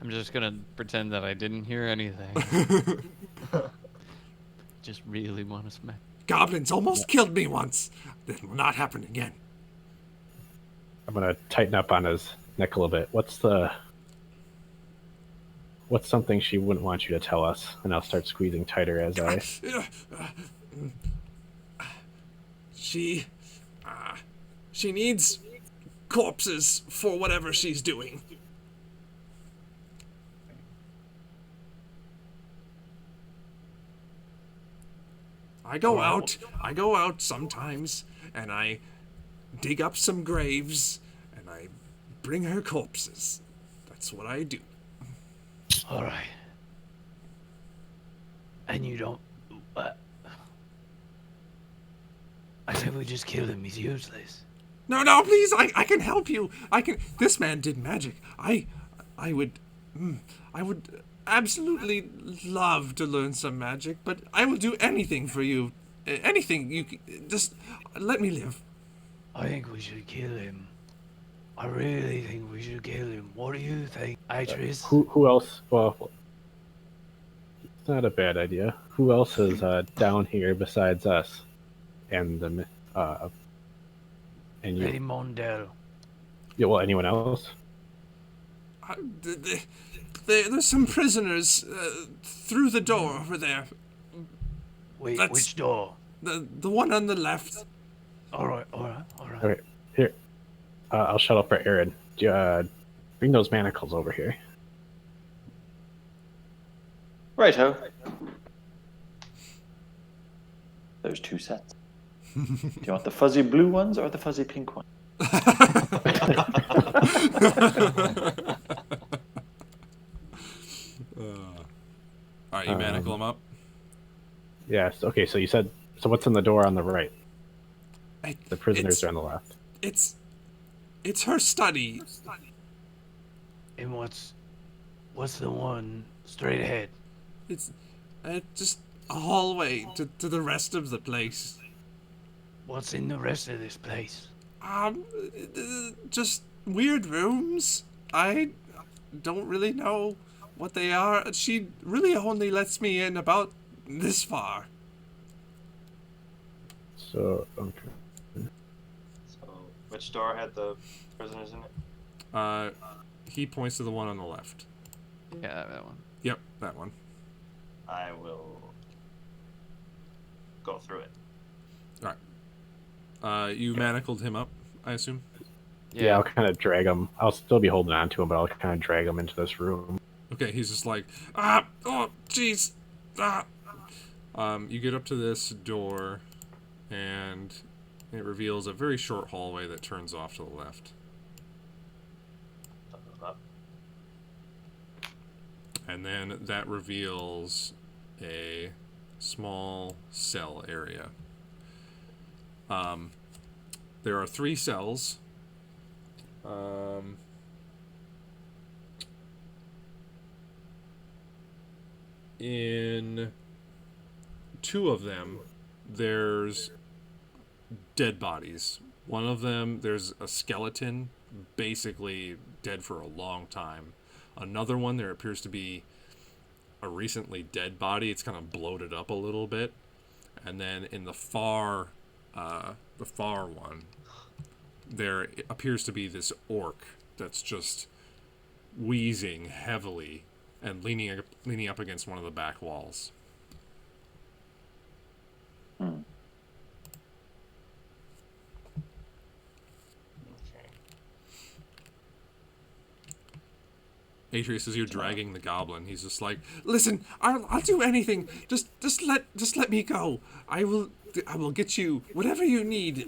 I'm just gonna pretend that I didn't hear anything. Just really want to smack. Goblins almost killed me once. That will not happen again. I'm gonna tighten up on his neck a little bit. What's something she wouldn't want you to tell us? And I'll start squeezing tighter as I. She needs corpses for whatever she's doing. I go out sometimes, and I dig up some graves, and I bring her corpses. That's what I do. All right. And you don't. I think we just kill him. He's useless. No, please, I can help you. This man did magic. I would absolutely love to learn some magic, but I will do anything for you. Anything you just let me live. I think we should kill him. I really think we should kill him. What do you think, Idris? Who else? Well, it's not a bad idea. Who else is down here besides us? And the and you? Lady Mondale. Yeah, well, anyone else? There's some prisoners through the door over there. Wait, That's- which door? The one on the left. All right. Okay, here. I'll shut up for Aaron. Bring those manacles over here. Righto. There's 2 sets. Do you want the fuzzy blue ones or the fuzzy pink ones? All right, you manacle him up. Yes. Okay. So you said. So what's in the door on the right? The prisoners It's- are on the left. It's her study. And what's the one straight ahead? It's just a hallway to the rest of the place. What's in the rest of this place? Just weird rooms. I don't really know what they are. She really only lets me in about this far. So okay. So, which door had the prisoners in it? He points to the one on the left. Yeah, that one. Yep, that one. I will go through it. You manacled him up, I assume? Yeah, I'll kind of drag him. I'll still be holding on to him, but I'll kind of drag him into this room. Okay, he's just like, oh, jeez, you get up to this door, and it reveals a very short hallway that turns off to the left. Up. And then that reveals a small cell area. There are 3 cells. In 2 of them, there's dead bodies. One of them, there's a skeleton, basically dead for a long time. Another one, there appears to be a recently dead body. It's kind of bloated up a little bit. And then in the far one, there appears to be this orc that's just wheezing heavily and leaning up against one of the back walls. Okay. Atreus, as you're dragging the goblin, he's just like, "Listen, I'll do anything. Just let me go. I will get you whatever you need.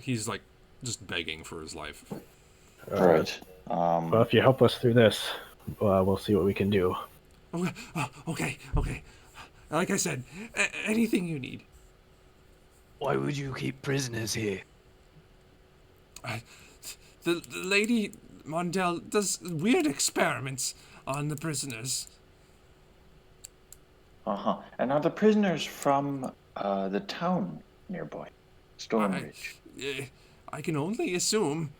He's like just begging for his life. Alright. Well, if you help us through this, we'll see what we can do. Okay. Like I said, anything you need. Why would you keep prisoners here? The lady Mondale does weird experiments on the prisoners. And are the prisoners from the town nearby, Stoneridge? I can only assume.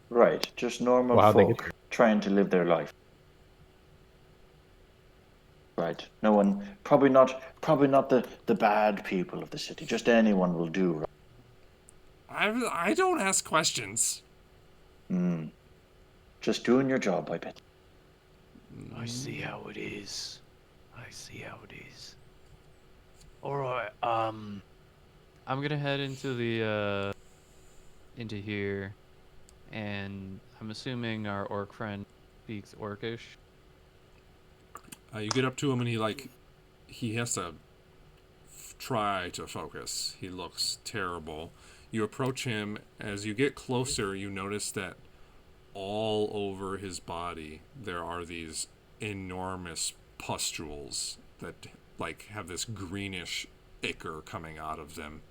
Right, just normal Well, how'd they get folk trying to live their life. Right. No one, probably not the bad people of the city. Just anyone will do. Right? I don't ask questions. Just doing your job, I bet. I see how it is. I see how it is. Alright, I'm gonna head into the into here, and I'm assuming our orc friend speaks orcish. You get up to him and he has to try to focus. He looks terrible. You approach him. As you get closer, you notice that all over his body there are these enormous pustules that have this greenish ichor coming out of them.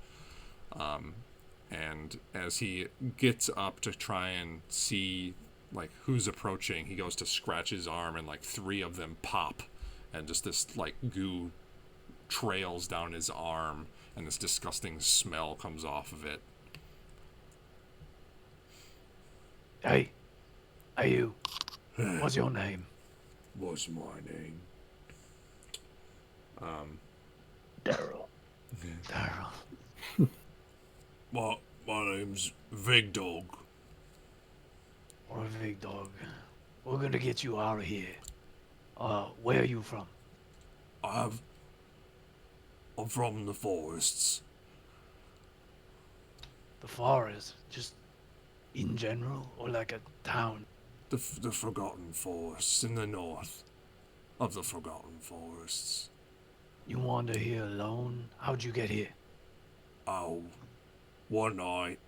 And as he gets up to try and see who's approaching, he goes to scratch his arm and 3 of them pop, and just this goo trails down his arm, and this disgusting smell comes off of it. hey, you. What's your name? What's my name? Daryl. Daryl. My name's Vigdog. Or a big dog. We're gonna get you out of here. Where are you from? I'm from the forests. The forest? Just in general? Or like a town? The Forgotten Forests in the north of the Forgotten Forests. You wander here alone? How'd you get here? Oh, one night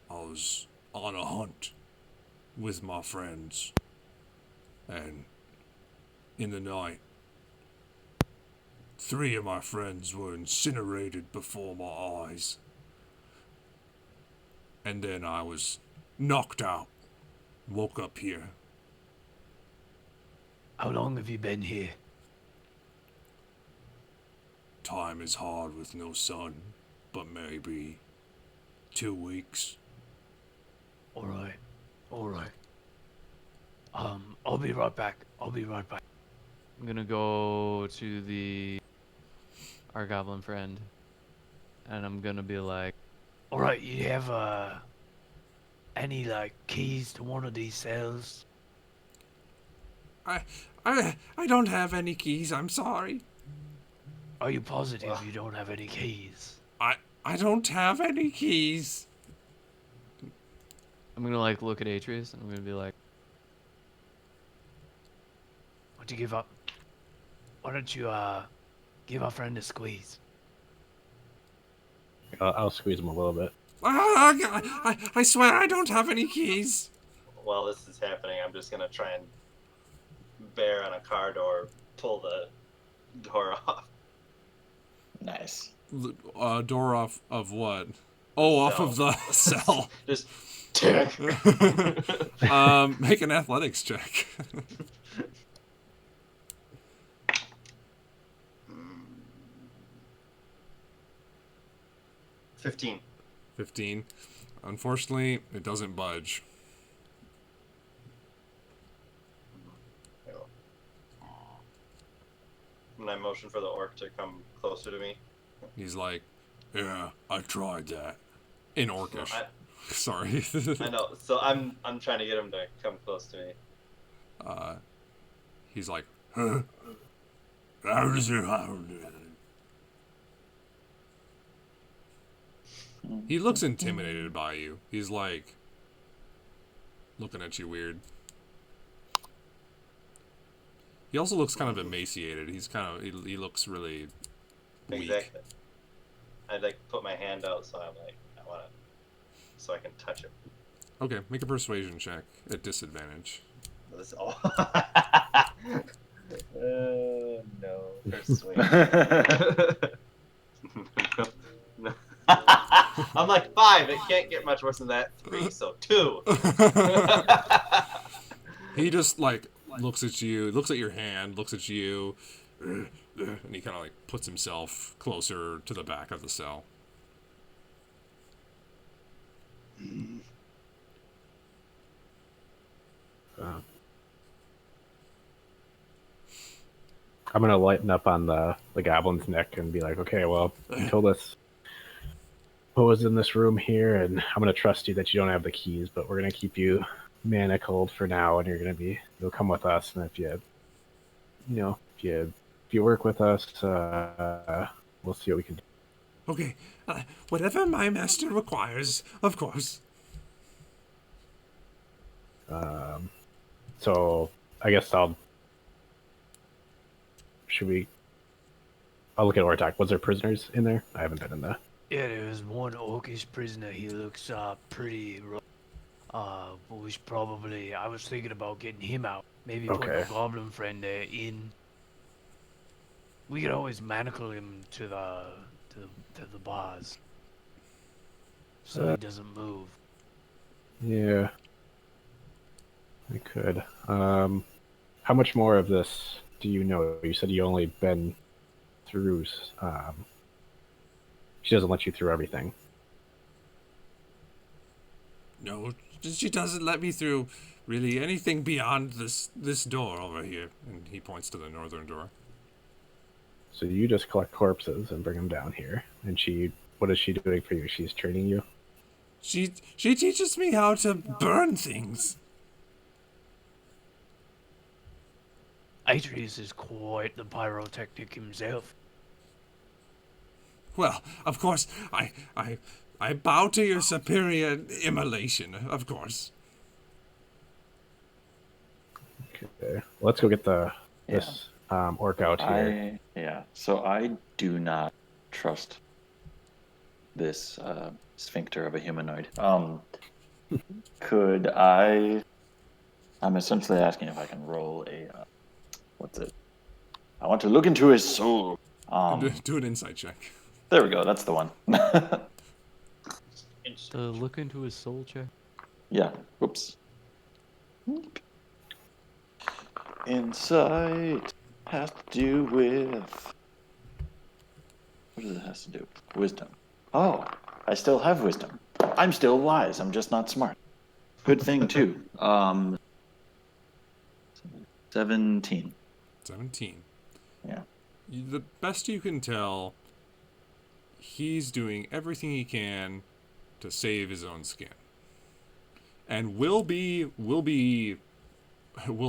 I was on a hunt with my friends, and in the night 3 of my friends were incinerated before my eyes, and then I was knocked out, woke up here. How long have you been here? Time is hard with no sun, but maybe 2 weeks. Alright. I'll be right back. I'm gonna go to our goblin friend, and I'm gonna be like, Alright, you have, any, keys to one of these cells? I don't have any keys, I'm sorry. Are you positive you don't have any keys? I don't have any keys. I'm gonna look at Atreus, and I'm gonna be like, Why don't you give up? Why don't you, give our friend a squeeze? I'll squeeze him a little bit. I swear I don't have any keys. While this is happening, I'm just gonna try and bear on a car door, pull the door off. Nice. Door off of what? Oh, off of the cell. Just tick. Make an athletics check. 15. 15. Unfortunately, it doesn't budge. And I motion for the orc to come closer to me. He's like, yeah, I tried that. In Orcish. No, Sorry. I know. So I'm trying to get him to come close to me. He's like, Huh? How does it happen? he looks intimidated by you. He's like, looking at you weird. He also looks kind of emaciated. He looks really weak. Exactly. I'd put my hand out so so I can touch him. Okay, make a persuasion check at disadvantage. This all. No. Persuasion. No. I'm like 5. It can't get much worse than that. 3, so 2. He just like looks at you, looks at your hand, looks at you, and he kind of like puts himself closer to the back of the cell. I'm gonna lighten up on the goblin's neck and be like, okay, well, you told us what was in this room here, and I'm gonna trust you that you don't have the keys, but we're gonna keep you manacled for now, and you'll come with us, and if you work with us, we'll see what we can do. Okay, whatever my master requires, of course. So I guess I'll look at Ortak. Was there prisoners in there? I haven't been in the. Yeah, there was one orcish prisoner. He looks pretty rough. But we should probably. I was thinking about getting him out. Maybe putting Okay. a goblin friend in. We could always manacle him to the bars, so he doesn't move. Yeah, I could. How much more of this do you know? You said you only been through. She doesn't let you through everything. No, she doesn't let me through really anything beyond this door over here. And he points to the northern door. So you just collect corpses and bring them down here. And what is she doing for you? She's training you? She teaches me how to burn things. Atreus is quite the pyrotechnic himself. Well, of course, I bow to your superior immolation, of course. Okay. Let's go get this orc out here. So I do not trust this sphincter of a humanoid. Could I? I'm essentially asking if I can roll a. What's it? I want to look into his soul. Do an insight check. There we go. That's the one. To look into his soul check. Yeah. Whoops. Insight has to do with. What does it have to do? Wisdom. Oh, I still have wisdom. I'm still wise. I'm just not smart. Good thing too. 17. 17. Yeah. The best you can tell, he's doing everything he can to save his own skin. And will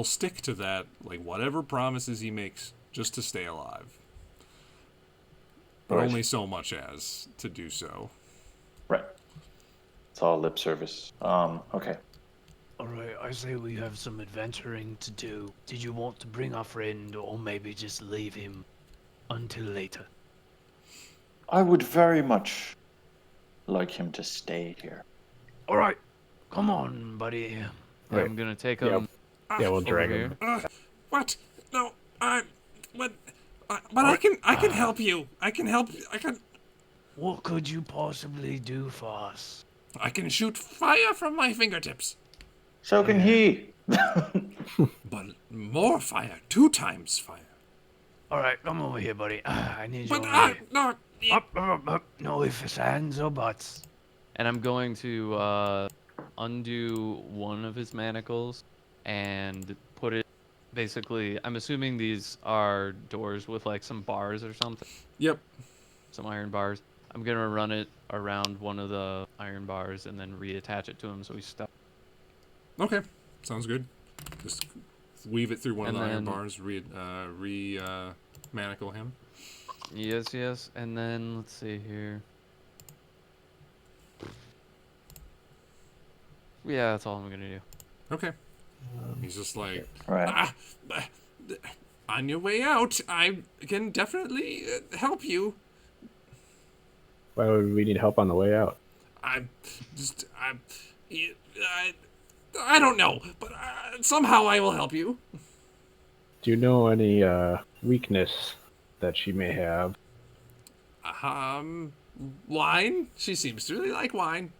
stick to that, like whatever promises he makes, just to stay alive. But Right. only so much as to do so. Right. It's all lip service. Okay. Alright, I say we have some adventuring to do. Did you want to bring our friend, or maybe just leave him until later? I would very much like him to stay here. Alright, come on, buddy. Right. I'm gonna take him Yeah, we'll over drag here. him. What? No, but I can help you. I can help. What could you possibly do for us? I can shoot fire from my fingertips. So can he. But more fire, 2 times fire. Alright, come over here, buddy. I need you But over here. no. Up. No ifs, ands, or buts. And I'm going to undo one of his manacles and put it. Basically, I'm assuming these are doors with like some bars or something, Yep. some iron bars. I'm gonna run it around one of the iron bars and then reattach it to him so he's stuck. Okay. Sounds good. Just weave it through one And of the iron then- bars, manacle him. Yes. And then let's see here. Yeah, that's all I'm gonna do. Okay. He's just like, Right. On your way out, I can definitely help you. Why would we need help on the way out? I don't know, but somehow I will help you. Do you know any weakness that she may have? Wine? She seems to really like wine.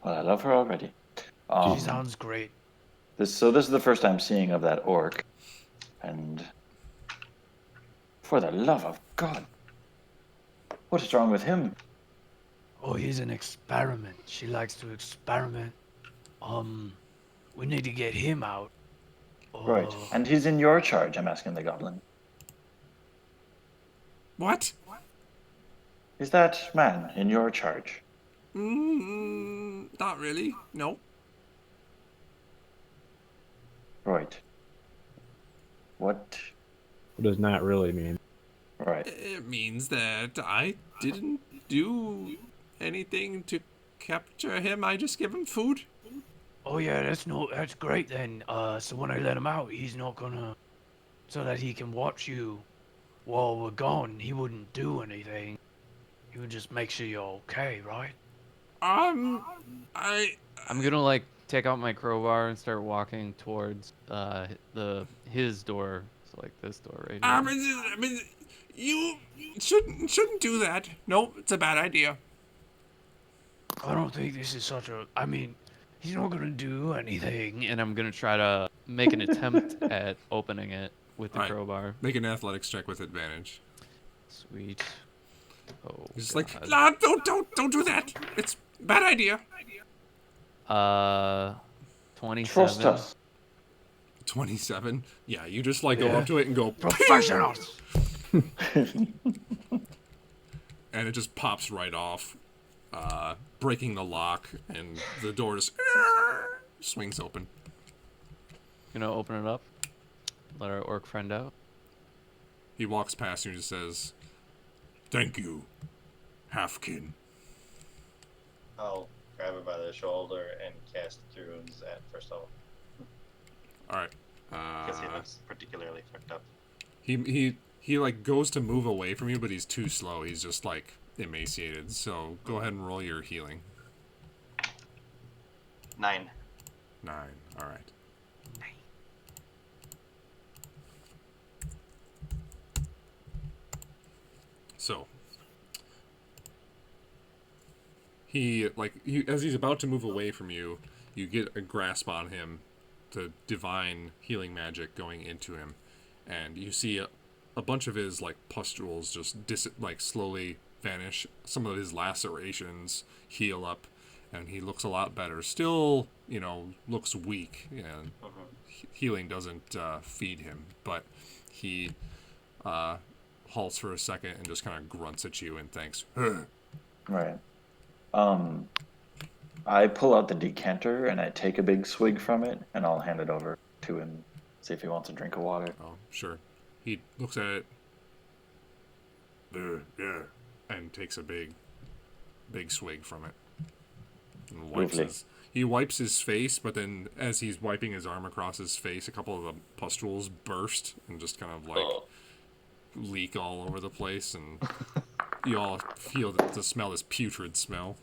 Well, I love her already. She sounds great. This is the first I'm seeing of that orc, and for the love of God, what is wrong with him? Oh, he's an experiment. She likes to experiment. We need to get him out. Right, and he's in your charge. I'm asking the goblin. What? Is that man in your charge? Not really. No. Right. What? What does not really mean? Right. It means that I didn't do anything to capture him. I just give him food. Oh yeah, that's great then. So when I let him out, he's not gonna, so that he can watch you while we're gone. He wouldn't do anything. He would just make sure you're okay, right? I'm gonna like take out my crowbar and start walking towards his door. So like this door right here. I mean, you shouldn't do that. No, it's a bad idea. I don't think this is such a. I mean, he's not gonna do anything. And I'm gonna try to make an attempt at opening it with the Alright. crowbar. Make an athletics check with advantage. Sweet. Oh. He's just God. like, nah, don't do that. It's a bad idea. 27. Trust us. 27. Yeah, you just like go up to it and go, Professionals. and it just pops right off, breaking the lock, and the door just swings open. Gonna open it up. Let our orc friend out. He walks past you and just says, "Thank you, Halfkin." I'll grab her by the shoulder and cast runes at first level. All right. Because he looks particularly fucked up. He like goes to move away from you, but he's too slow. He's just like emaciated. So go ahead and roll your healing. 9. 9. All right. So as he's about to move away from you, you get a grasp on him, the divine healing magic going into him, and you see a bunch of his like pustules just slowly vanish. Some of his lacerations heal up, and he looks a lot better. Still, looks weak, and healing doesn't feed him, but he halts for a second and just kind of grunts at you and thanks. Right. I pull out the decanter and I take a big swig from it, and I'll hand it over to him, see if he wants a drink of water. Oh, sure. He looks at it, yeah, and takes a big swig from it. And he wipes his face, but then as he's wiping his arm across his face, a couple of the pustules burst and just kind of like leak all over the place, and you all feel the smell, this putrid smell.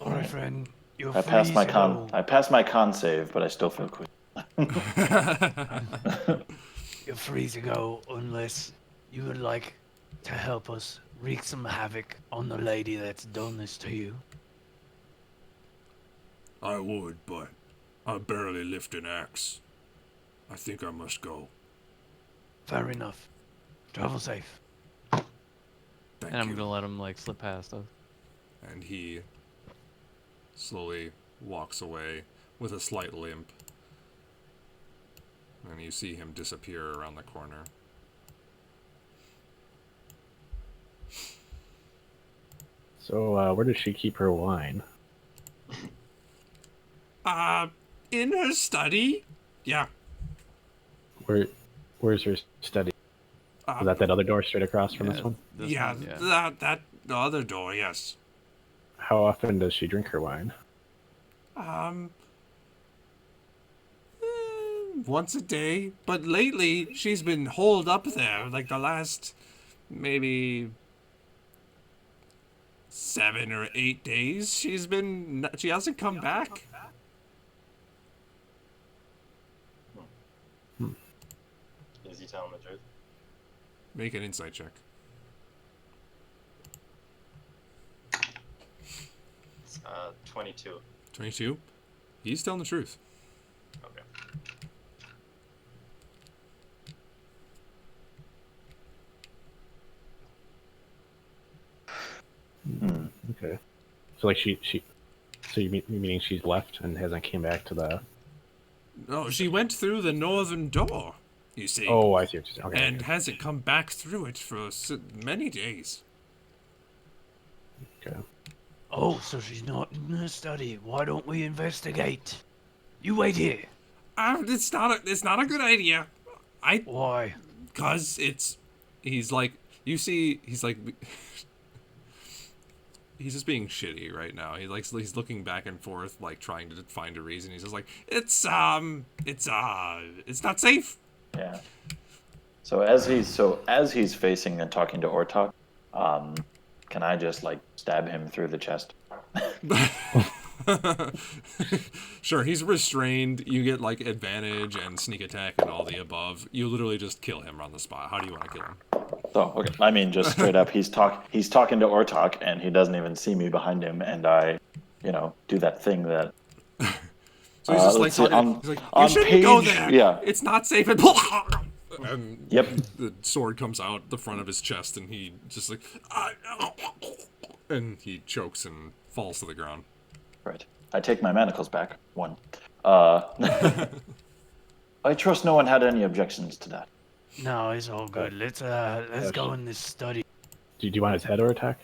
All right, friend. You're I free passed my to con. go. I passed my con save, but I still feel quick. You're free to go unless you would like to help us wreak some havoc on the lady that's done this to you. I would, but I barely lift an axe. I think I must go. Fair enough. Travel safe. Thank And I'm you. gonna let him like slip past us. And he slowly walks away with a slight limp. And you see him disappear around the corner. So, where does she keep her wine? In her study? Yeah. Where's her study? Is that other door straight across from this one? This Yeah, one, yeah. that the other door, yes. How often does she drink her wine? Once a day. But lately, she's been holed up there, like the last maybe 7 or 8 days. She hasn't come back. Is he telling the truth? Make an insight check. It's 22. 22. He's telling the truth. Okay. Okay. So like so you meaning she's left and hasn't came back to the? No, she went through the northern door, you see. Oh, I see what you're saying. Okay. And hasn't come back through it for many days. Okay. Oh, so she's not in the study. Why don't we investigate? You wait here. It's not a good idea. Why? Cause he's like, you see, he's like, he's just being shitty right now. He's looking back and forth, like trying to find a reason. He's just like, it's not safe. Yeah. So as he's facing and talking to Ortok, can I just like stab him through the chest? Sure, he's restrained. You get like advantage and sneak attack and all the above. You literally just kill him on the spot. How do you want to kill him? So okay, I mean just straight up, he's talking to Ortok and he doesn't even see me behind him, and I, do that thing that. So he's just like, let's see, he's like, you shouldn't go there. Yeah. It's not safe. And Yep. the sword comes out the front of his chest, and he just like, and he chokes and falls to the ground. Right. I take my manacles back. 1. I trust no one had any objections to that. No, it's all good. Let's go in this study. Do you want his head or attack?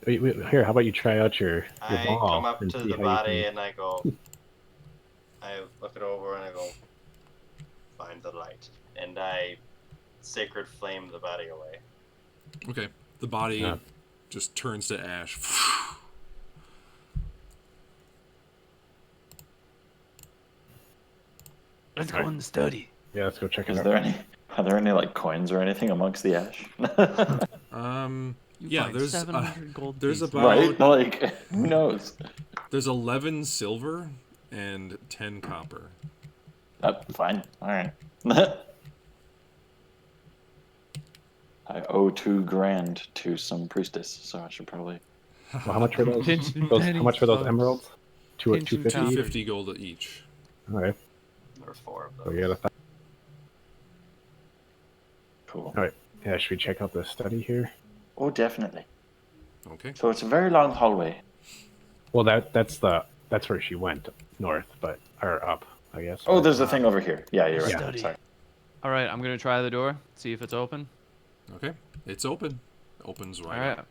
Wait, here, how about you try out your I ball come up and to see the how you body can- and I go, I look it over and I go, find the light. And I sacred flame the body away. Okay, the body Yeah. just turns to ash. Let's go in the study. Yeah, let's go check it Are out. there any like coins or anything amongst the ash? You Yeah, find there's 700 gold there's pieces. about Right? Like, who knows? there's 11 silver and 10 copper. Fine. All right. I owe $2,000 to some priestess, so I should probably. Well, how much were those? Pinch and How pennies, much were those folks. emeralds? Pinch and 250. pennies. 250 gold each. All right. There were 4 of So those. we got a. Cool. All right. Yeah, should we check out the study here? Oh, definitely. Okay. So it's a very long hallway. Well, that's where she went north, or up, I guess. Oh, but- there's a thing over here. Yeah, you're right. Study. Sorry. All right, I'm gonna try the door. See if it's open. Okay. It's open. Opens right All right. up.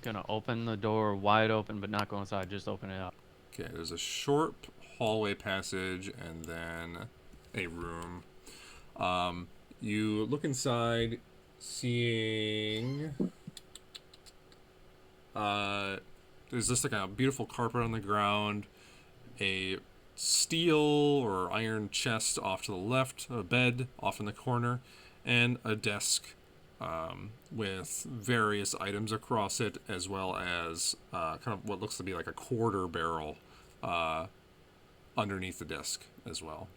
Gonna open the door wide open, but not go inside. Just open it up. Okay, there's a short hallway passage and then a room. You look inside, seeing there's just like a beautiful carpet on the ground, a steel or iron chest off to the left, a bed off in the corner, and a desk with various items across it, as well as kind of what looks to be like a quarter barrel underneath the desk as well.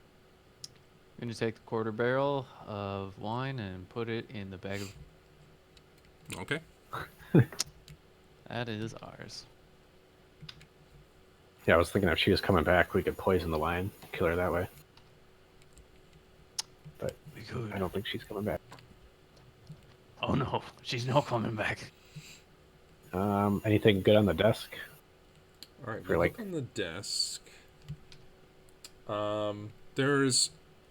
I'm gonna take the quarter barrel of wine and put it in the bag of. Okay. That is ours. Yeah, I was thinking if she was coming back, we could poison the wine, kill her that way. But We could. I don't think she's coming back. Oh no, she's not coming back. Anything good on the desk? All right. For, Look like- on the desk. There's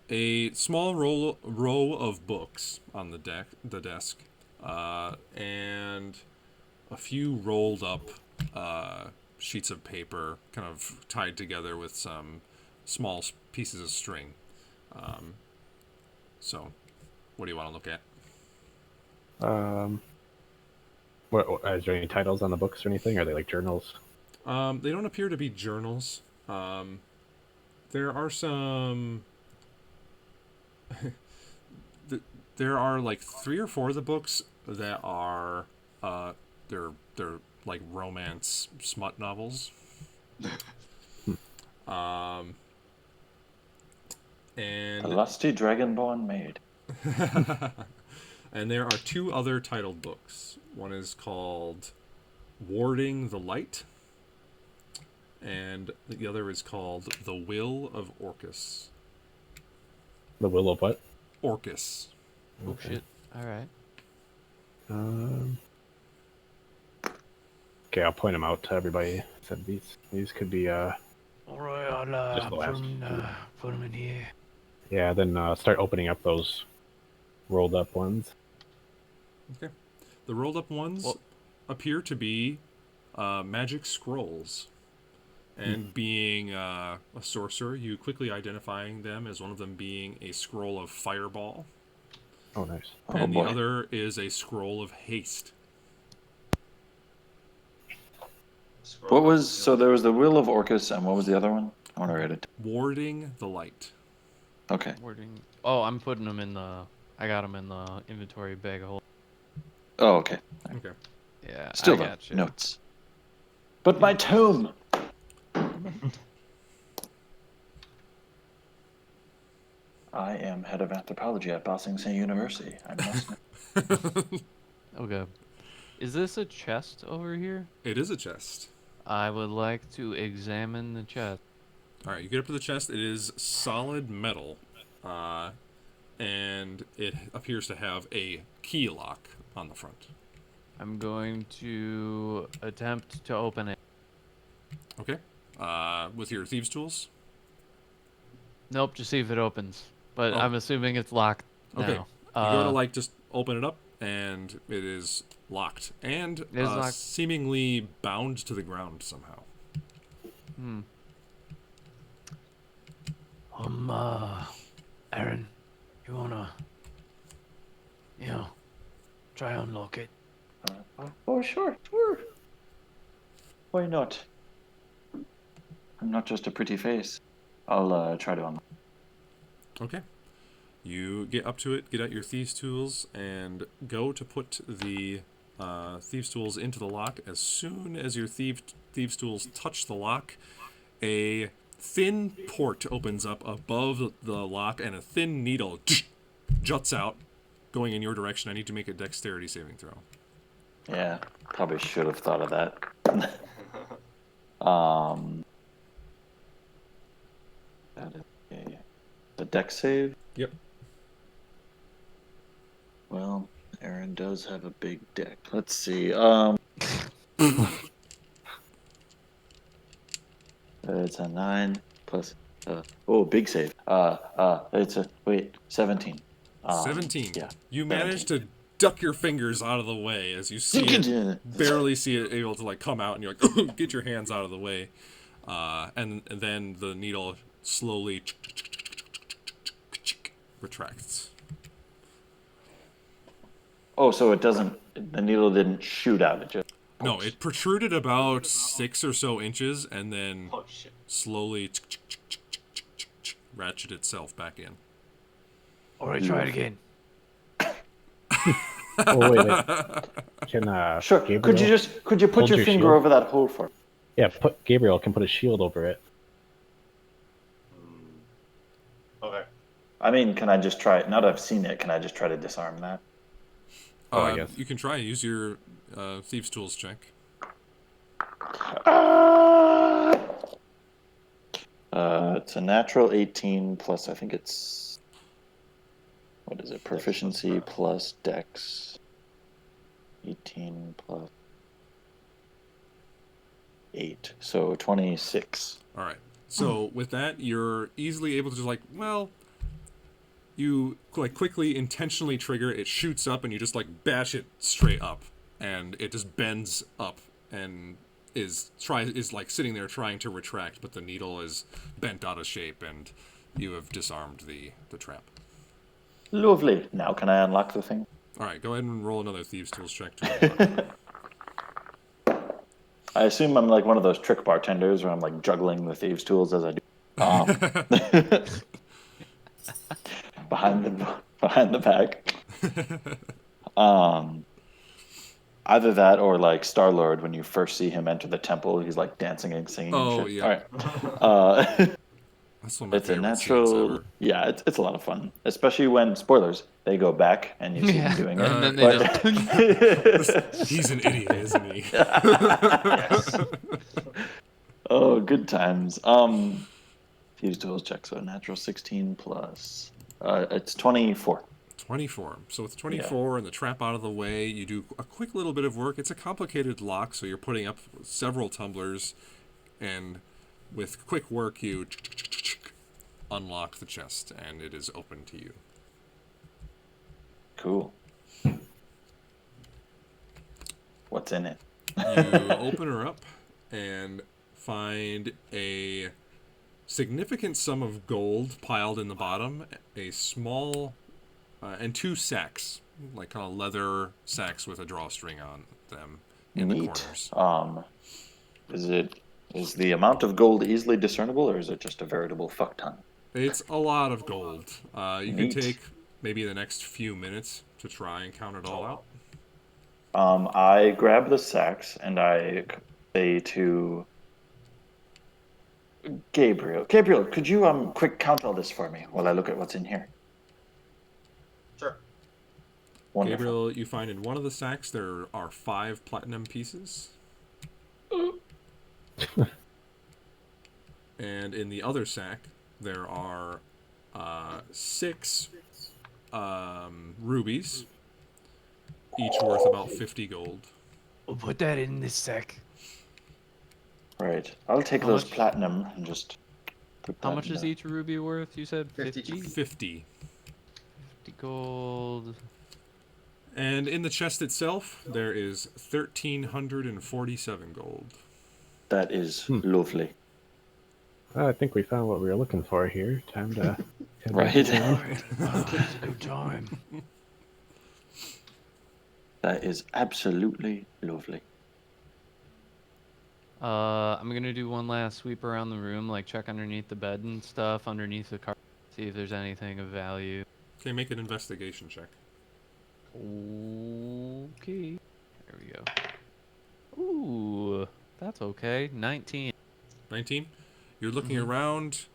a small row of books on the desk, and a few rolled up sheets of paper, kind of tied together with some small pieces of string. So, what do you want to look at? Is there any titles on the books or anything? Are they like journals? They don't appear to be journals. There are some. There are like 3 or 4 of the books that are they're like romance smut novels. The And lusty dragonborn maid. and there are 2 other titled books. One is called Warding the Light, and the other is called The Will of Orcus. The will of what? Orcus. Oh shit. All right. Okay, I'll point them out to everybody. Said these could be All right, I'll Just the last put them in here. yeah. Then start opening up those rolled up ones. Okay. The rolled up ones Well- appear to be magic scrolls. And being a sorcerer, you quickly identifying them as one of them being a scroll of fireball, Oh, nice. Oh, and boy. the other is a scroll of haste. What was so? There was the will of Orcus, and what was the other one? I want to read it. Warding the Light. Okay. Wording. Oh, I'm putting them in the. I got them in the inventory bag of holding. Oh, okay. Okay. Yeah. Still I though, got you. notes. But my tome. I am head of anthropology at Bossing State University. I must know. Okay. Is this a chest over here? It is a chest. I would like to examine the chest. All right, you get up to the chest. It is solid metal, and it appears to have a key lock on the front. I'm going to attempt to open it. Okay. With your thieves' tools. Nope, just see if it opens. But Oh. I'm assuming it's locked Okay. now. You go to like just open it up, and it is locked and It is locked. seemingly bound to the ground somehow. Aaron, you wanna, try unlock it? Oh, sure, sure. Why not? I'm not just a pretty face. I'll try to unlock. Okay. You get up to it, get out your thieves' tools, and go to put the thieves' tools into the lock. As soon as your thieves' tools touch the lock, a thin port opens up above the lock, and a thin needle juts out, going in your direction. I need to make a dexterity saving throw. Yeah, probably should have thought of that. That is a dex save. Yep. Well, Aaron does have a big deck. Let's see. It's a 9 plus. Big save. It's a 17. 17. Yeah. You manage to duck your fingers out of the way as you see it, barely see it able to like come out, and you're like, get your hands out of the way, and then the needle slowly retracts. Oh, so it doesn't. The needle didn't shoot out. It just. No, it protruded about 6 or so inches, and then Oh shit. slowly ratchet itself back in. All right, try it again. Oh wait. Can Sure. Gabriel, Could you put hold your your finger shield? over that hole for? Yeah, Gabriel can put a shield over it. Okay. I mean, can I just try it? Now that I've seen it, can I just try to disarm that? I guess. You can try use your thieves' tools check. It's a natural 18 plus. I think it's. What is it? Proficiency plus Dex. 18 plus 8, so 26. All right. So with that, you're easily able to just you quickly intentionally trigger it, shoots up, and you just bash it straight up, and it just bends up and is sitting there trying to retract, but the needle is bent out of shape, and you have disarmed the trap. Lovely. Now can I unlock the thing? All right, go ahead and roll another thieves' tools check to unlock it. I assume I'm like one of those trick bartenders where I'm juggling the thieves' tools as I do. Behind the back. Either that or Star-Lord when you first see him enter the temple, he's dancing and singing. Oh, and shit. yeah. All right. That's one of my It's a favorite scenes natural. ever. Yeah, it's a lot of fun, especially when spoilers they go back and you see Yeah, them doing it. and then they He's an idiot, isn't he? Yes. Oh, good times. Fuse tools check, so a natural 16 plus. It's 24. 24. So with Yeah. 24 and the trap out of the way, you do a quick little bit of work. It's a complicated lock, so you're putting up several tumblers, and with quick work, you unlock the chest, and it is open to you. Cool. What's in it? You open her up and find a significant sum of gold piled in the bottom, a small, and two sacks, like kind of leather sacks with a drawstring on them in the Neat. corners. Is the amount of gold easily discernible, or is it just a veritable fuck ton? It's a lot of gold. You can Neat. take maybe the next few minutes to try and count it all out. I grab the sacks and I say to Gabriel. Gabriel, could you quick count all this for me while I look at what's in here? Sure. Wonderful. Gabriel, you find in one of the sacks there are 5 platinum pieces. And in the other sack, there are 6 rubies, each worth about 50 gold. We'll put that in this sack. Right. I'll take How those much? platinum and just put How that much in is the- each ruby worth? You said 50. 50? 50. 50 gold. And in the chest itself, there is 1,347 gold. That is lovely. I think we found what we were looking for here. Time to head Right. back down. It's a good time. That is absolutely lovely. I'm gonna do one last sweep around the room, like check underneath the bed and stuff, underneath the carpet, see if there's anything of value. Okay, make an investigation check. Okay. There we go. Ooh, that's okay. 19. 19. You're looking around.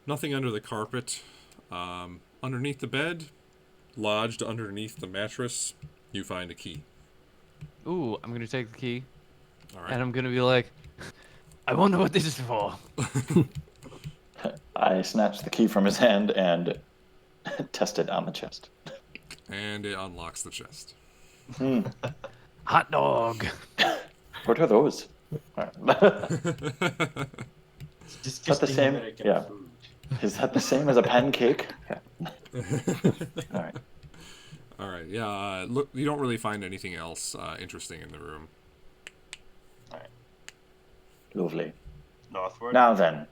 Nothing under the carpet. Underneath the bed, lodged underneath the mattress, you find a key. Ooh, I'm gonna take the key, All and right. I'm gonna be like, I wonder what this is for. I snatch the key from his hand and test it on the chest. And it unlocks the chest. Hot dog. What are those? Alright. It's that the disgusting same? American Yeah. food. Is that the same as a pancake? Yeah. All right. All right. Yeah. Look, you don't really find anything else interesting in the room. Lovely. Northward. Now then,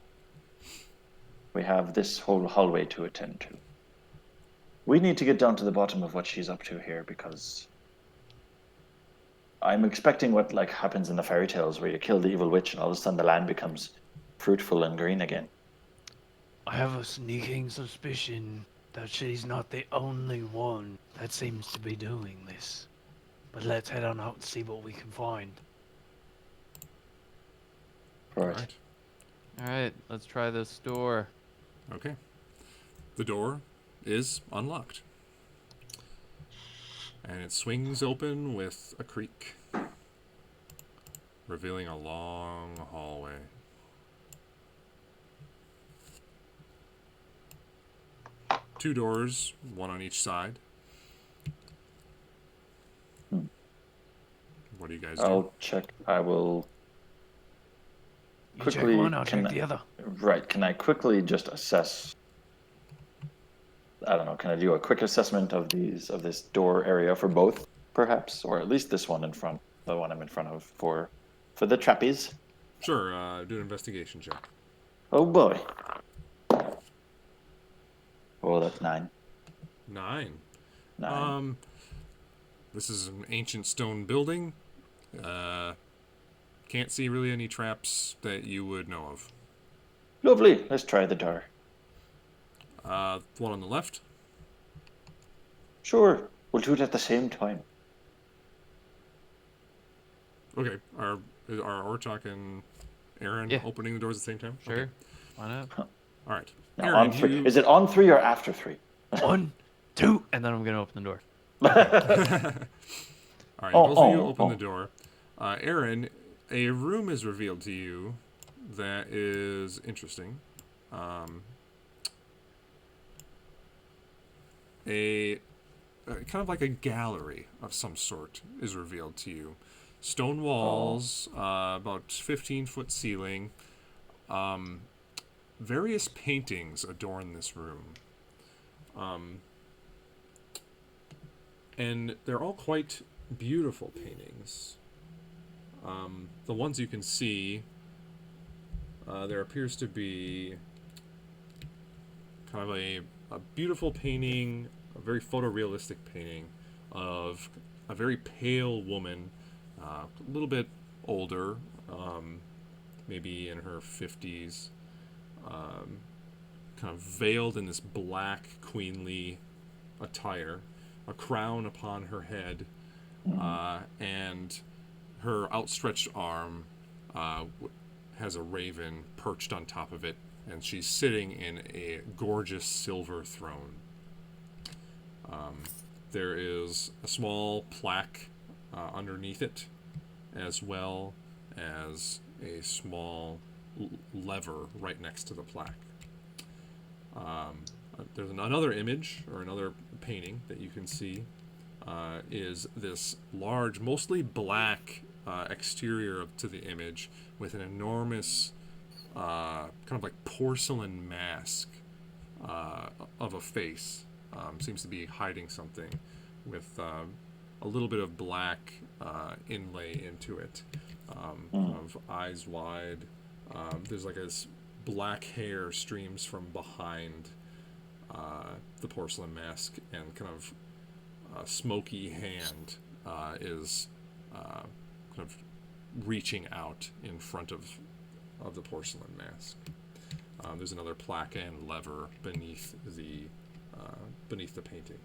we have this whole hallway to attend to. We need to get down to the bottom of what she's up to here, because I'm expecting what happens in the fairy tales where you kill the evil witch and all of a sudden the land becomes fruitful and green again. I have a sneaking suspicion that she's not the only one that seems to be doing this. But let's head on out and see what we can find. Right. All right. alright, let's try this door. Okay. The door is unlocked. And it swings open with a creak, revealing a long hallway. Two doors, one on each side. What do you guys do? I'll check. I will. You Quickly, check one, I'll can check I- the other. Right. Can I quickly just assess? I don't know. Can I do a quick assessment of this door area for both, perhaps, or at least this one in front, the one I'm in front of for the trapeze? Sure, do an investigation check. Oh boy. Oh, that's 9. 9. 9. This is an ancient stone building. Can't see really any traps that you would know of. Lovely. Let's try the door. The one on the left. Sure. We'll do it at the same time. Okay, are Orchok and Aaron Yeah. opening the doors at the same time? Sure. Okay. Why not? All right. No, Aaron, on 3. you... Is it on 3 or after 3? 1, 2, and then I'm gonna open the door. All right, both of you open the door. Aaron, a room is revealed to you that is interesting. A kind of like a gallery of some sort is revealed to you. Stone walls, about 15-foot ceiling. Various paintings adorn this room. And they're all quite beautiful paintings. The ones you can see, there appears to be kind of a beautiful painting, a very photorealistic painting of a very pale woman, a little bit older, maybe in her 50s, kind of veiled in this black queenly attire, a crown upon her head, and her outstretched arm has a raven perched on top of it, and she's sitting in a gorgeous silver throne. There is a small plaque underneath it, as well as a small lever right next to the plaque. There's another image, or another painting that you can see, is this large, mostly black exterior to the image with an enormous kind of like porcelain mask of a face. Seems to be hiding something with a little bit of black inlay into it. Kind of eyes wide. There's like this black hair streams from behind the porcelain mask, and kind of a smoky hand is kind of reaching out in front of the porcelain mask. There's another plaque and lever beneath the painting.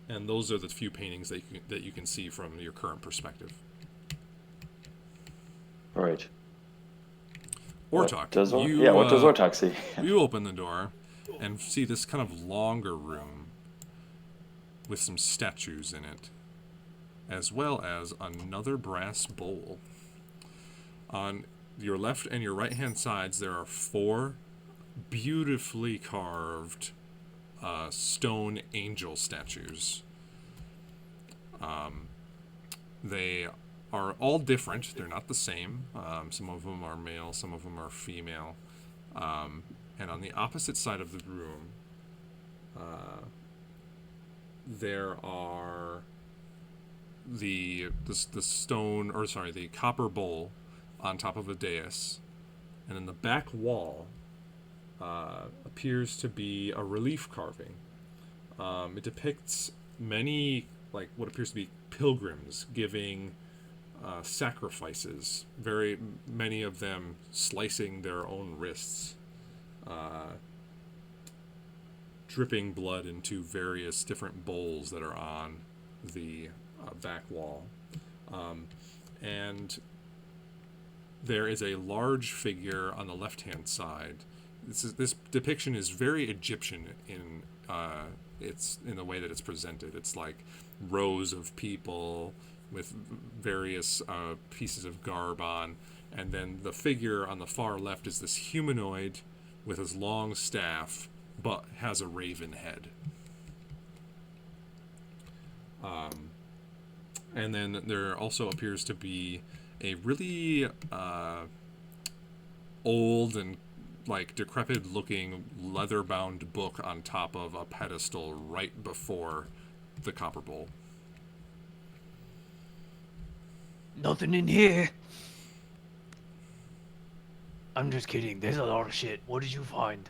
And those are the few paintings that you can see from your current perspective. Right. Ortok, what does Ortok see? You open the door and see this kind of longer room with some statues in it, as well as another brass bowl. On your left and your right hand sides, there are 4 beautifully carved stone angel statues. They are all different. They're not the same. Some of them are male, some of them are female. And on the opposite side of the room, there are the copper bowl on top of a dais, and in the back wall appears to be a relief carving. It depicts many, like, what appears to be pilgrims giving sacrifices, very many of them slicing their own wrists, dripping blood into various different bowls that are on the back wall. And there is a large figure on the left-hand side. This depiction is very Egyptian in the way that it's presented. It's like rows of people with various pieces of garb on, and then the figure on the far left is this humanoid with his long staff, but has a raven head. And then there also appears to be a really old and like decrepit looking leather bound book on top of a pedestal right before the copper bowl. Nothing in here. I'm just kidding. There's a lot of shit. What did you find?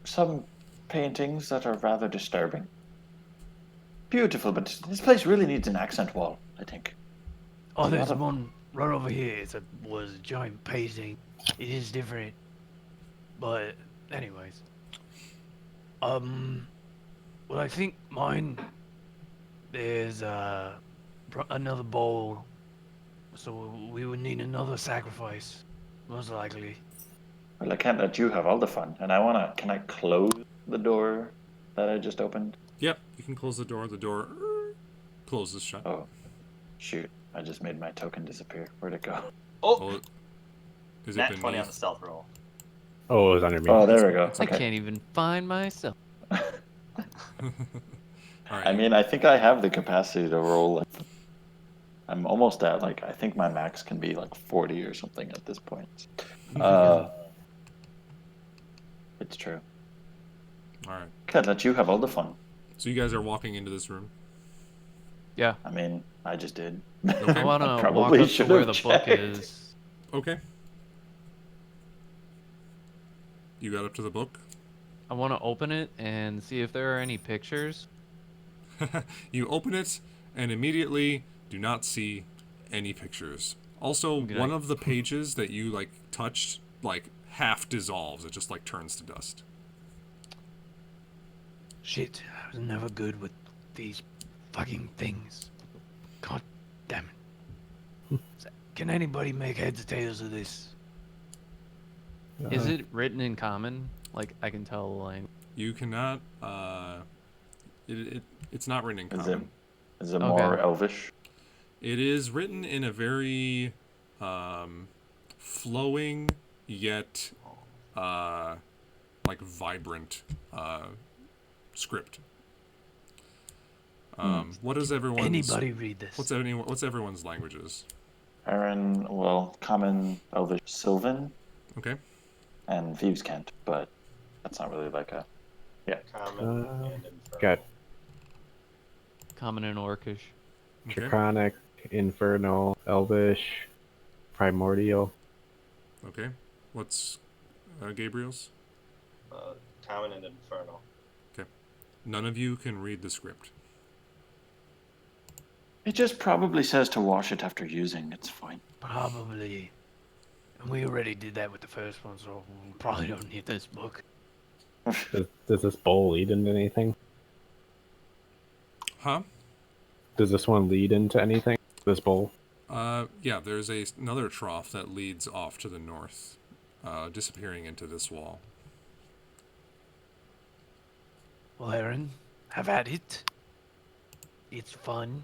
Some paintings that are rather disturbing. Beautiful, but this place really needs an accent wall, I think. Oh, there's one right over here. It was a giant painting. It is different. But, anyways. Well, I think mine, there's another bowl. So we would need another sacrifice. Most likely. Well, I can't let you have all the fun. And I wanna. Can I close the door that I just opened? Yep, you can close the door. The door closes shut. Oh, shoot! I just made my token disappear. Where'd it go? Oh, Well, is it nat 20 on the beneath? stealth roll. Oh, it was under me. Oh, there we go. it's I Okay. can't even find myself. All right. I mean, I think I have the capacity to roll. I'm almost at like I think my max can be like 40 or something at this point. It's true. all right. Can't let you have all the fun. So you guys are walking into this room. Yeah. I mean, I just did. I want to walk probably up to should where have the book checked. is. Okay. You got up to the book. I want to open it and see if there are any pictures. You open it and immediately do not see any pictures. Also, Good one night. of the pages that you like touched like half dissolves. It just like turns to dust. Shit, I was never good with these fucking things. God damn it. Can anybody make heads or tails of this? Is it written in common? Like I can tell the language. You cannot. It's not written in Is it common. Okay. more elvish? It is written in a very flowing yet like vibrant script. What is everyone's? Anybody read this? What's everyone's languages? Aaron, well, common, elvish, Sylvan, Okay. and Thieves' Cant, but that's not really like a. Common and infernal. Got Common and Orcish. Okay. Draconic, Infernal, Elvish, Primordial. Okay. What's Gabriel's? Common and infernal. None of you can read the script. It just probably says to wash it after using. It's fine. Probably. And we already did that with the first one, so we probably don't need this book. Does this bowl lead into anything? Huh? Does this one lead into anything? This bowl? Yeah, there's another trough that leads off to the north, disappearing into this wall. Well, Aaron, have at it. It's fun.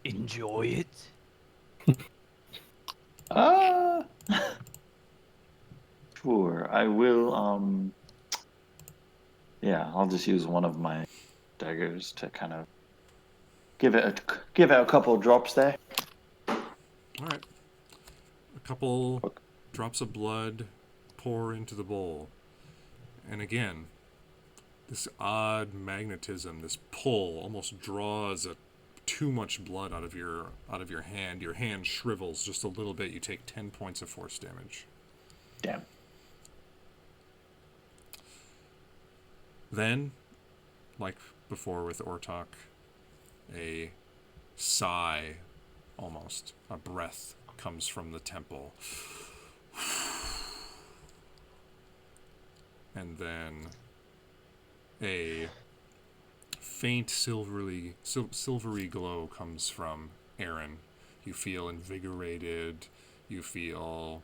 Enjoy it. Uh, sure. I will. Yeah, I'll just use one of my daggers to kind of give it a couple drops there. All right. A couple drops of blood pour into the bowl, and again, this odd magnetism, this pull, almost draws too much blood out of your hand. Your hand shrivels just a little bit. You take 10 points of force damage. Damn. Then, like before with Ortok, a sigh, almost a breath, comes from the temple. And then a faint silvery glow comes from Aaron. You feel invigorated. You feel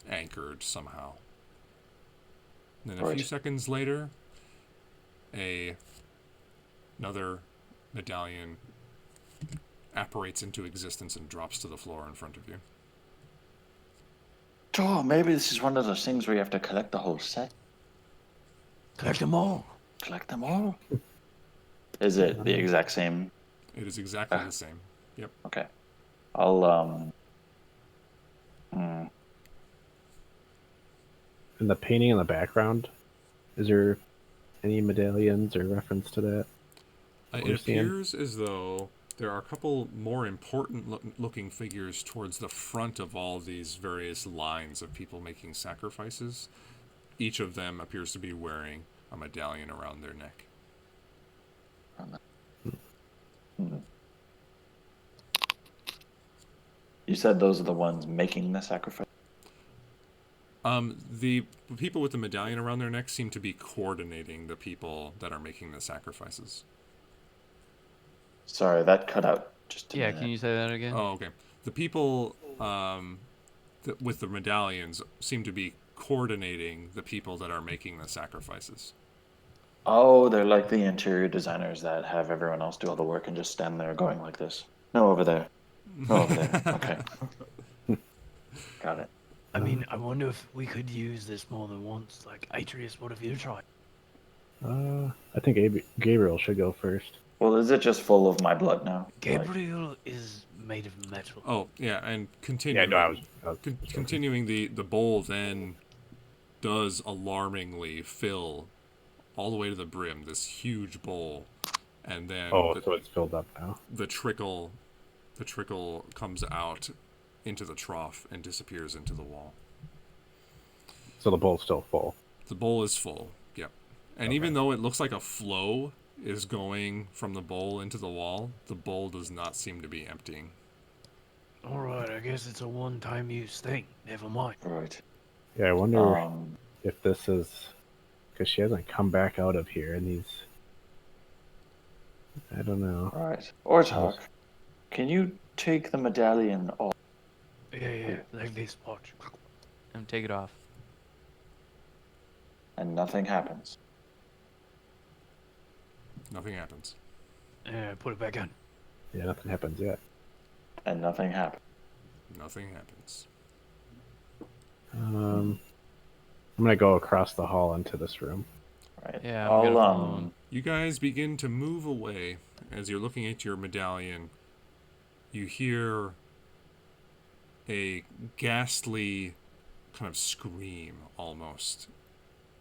anchored somehow. Then a few Right. seconds later, another medallion apparates into existence and drops to the floor in front of you. Oh, maybe this is one of those things where you have to collect the whole set. Collect them all. Collect them all. Is it the exact same? It is exactly the same. Yep. Okay. I'll And the painting in the background, is there any medallions or reference to that? It We're seeing- appears as though there are a couple more important looking figures towards the front of all these various lines of people making sacrifices. Each of them appears to be wearing a medallion around their neck. You said those are the ones making the sacrifice. The people with the medallion around their neck seem to be coordinating the people that are making the sacrifices. Sorry, that cut out just a Yeah, minute. can you say that again? Oh, okay. The people with the medallions seem to be coordinating the people that are making the sacrifices. Oh, they're like the interior designers that have everyone else do all the work and just stand there going like this. No, over there. No, over there. Okay. Got it. I mean, I wonder if we could use this more than once. Like, Atreus, what have you tried? I think Gabriel should go first. Well, is it just full of my blood now? Like, Gabriel is made of metal. Oh, yeah, and Yeah, continuing, no, I was continuing the bowl then does alarmingly fill all the way to the brim, this huge bowl, and then so it's filled up now. the trickle comes out into the trough and disappears into the wall. So the bowl's still full. The bowl is full, yep. And even though it looks like a flow is going from the bowl into the wall, the bowl does not seem to be emptying. Alright, I guess it's a one-time use thing. Never mind. right. Yeah, I wonder Um, if this is because she hasn't come back out of here in these. I don't know. right. Ortok, can you take the medallion off? Yeah, like this, watch. And take it off. And nothing happens. Nothing happens. Yeah, put it back on. Yeah, nothing happens yet. And nothing happens. Nothing happens. I'm gonna go across the hall into this room. Right. Yeah, I'm gonna follow him. You guys begin to move away. As you're looking at your medallion, you hear a ghastly kind of scream almost.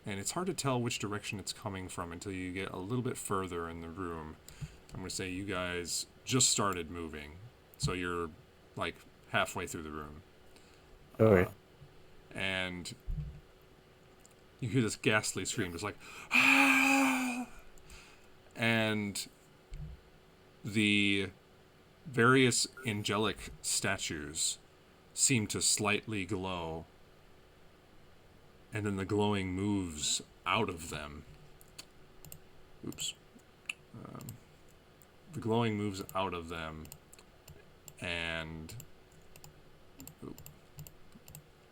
And it's hard to tell which direction it's coming from until you get a little bit further in the room. I'm going to say you guys just started moving. So you're like halfway through the room. Okay. And you hear this ghastly scream, just like, and the various angelic statues seem to slightly glow, and then the glowing moves out of them. Oops. The glowing moves out of them, and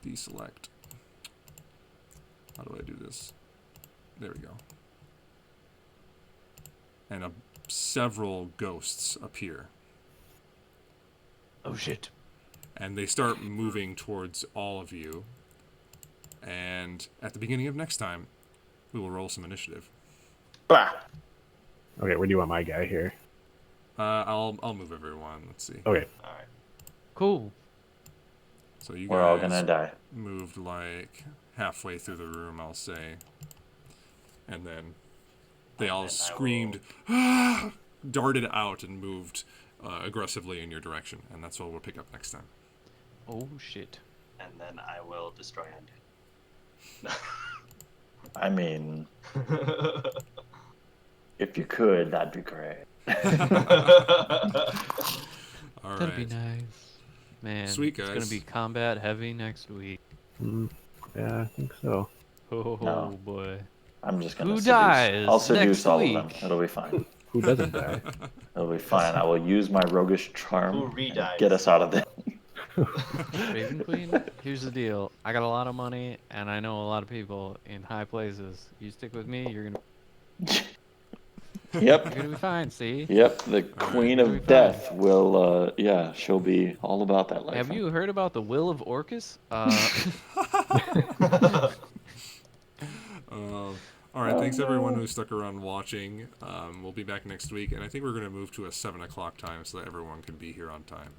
deselect. How do I do this? There we go. And several ghosts appear. Oh shit. And they start moving towards all of you. And at the beginning of next time, we will roll some initiative. Bah! Okay, where do you want my guy here? I'll move everyone. Let's see. Okay. Alright. Cool. So you We're all guys gonna die. moved like halfway through the room, I'll say. And then they all then I screamed, "Ah!" darted out and moved aggressively in your direction. And that's what we'll pick up next time. Oh shit. And then I will destroy Undead. I mean, if you could, that'd be great. All That'd be right. nice. Man, Sweet, it's gonna guys. be combat heavy next week. Yeah, I think so. Oh No. boy. I'm just gonna Who seduce. dies I'll seduce next all week? of them. It'll be fine. Who doesn't die? It'll be fine. I will use my roguish charm Who and re-dies? get us out of there. Raven Queen, here's the deal. I got a lot of money, and I know a lot of people in high places. You stick with me, you're Yep. gonna be fine. See? Yep. The Queen It'll be of fine. Death will. Yeah, she'll be all about that life. Have you heard about the Will of Orcus? All right, thanks everyone who stuck around watching. We'll be back next week, and I think we're going to move to a 7 o'clock time so that everyone can be here on time.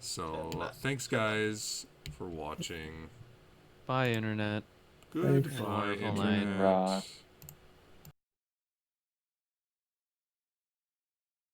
So, thanks guys for watching. Bye, internet. Goodbye, Wonderful night. Internet. Rock.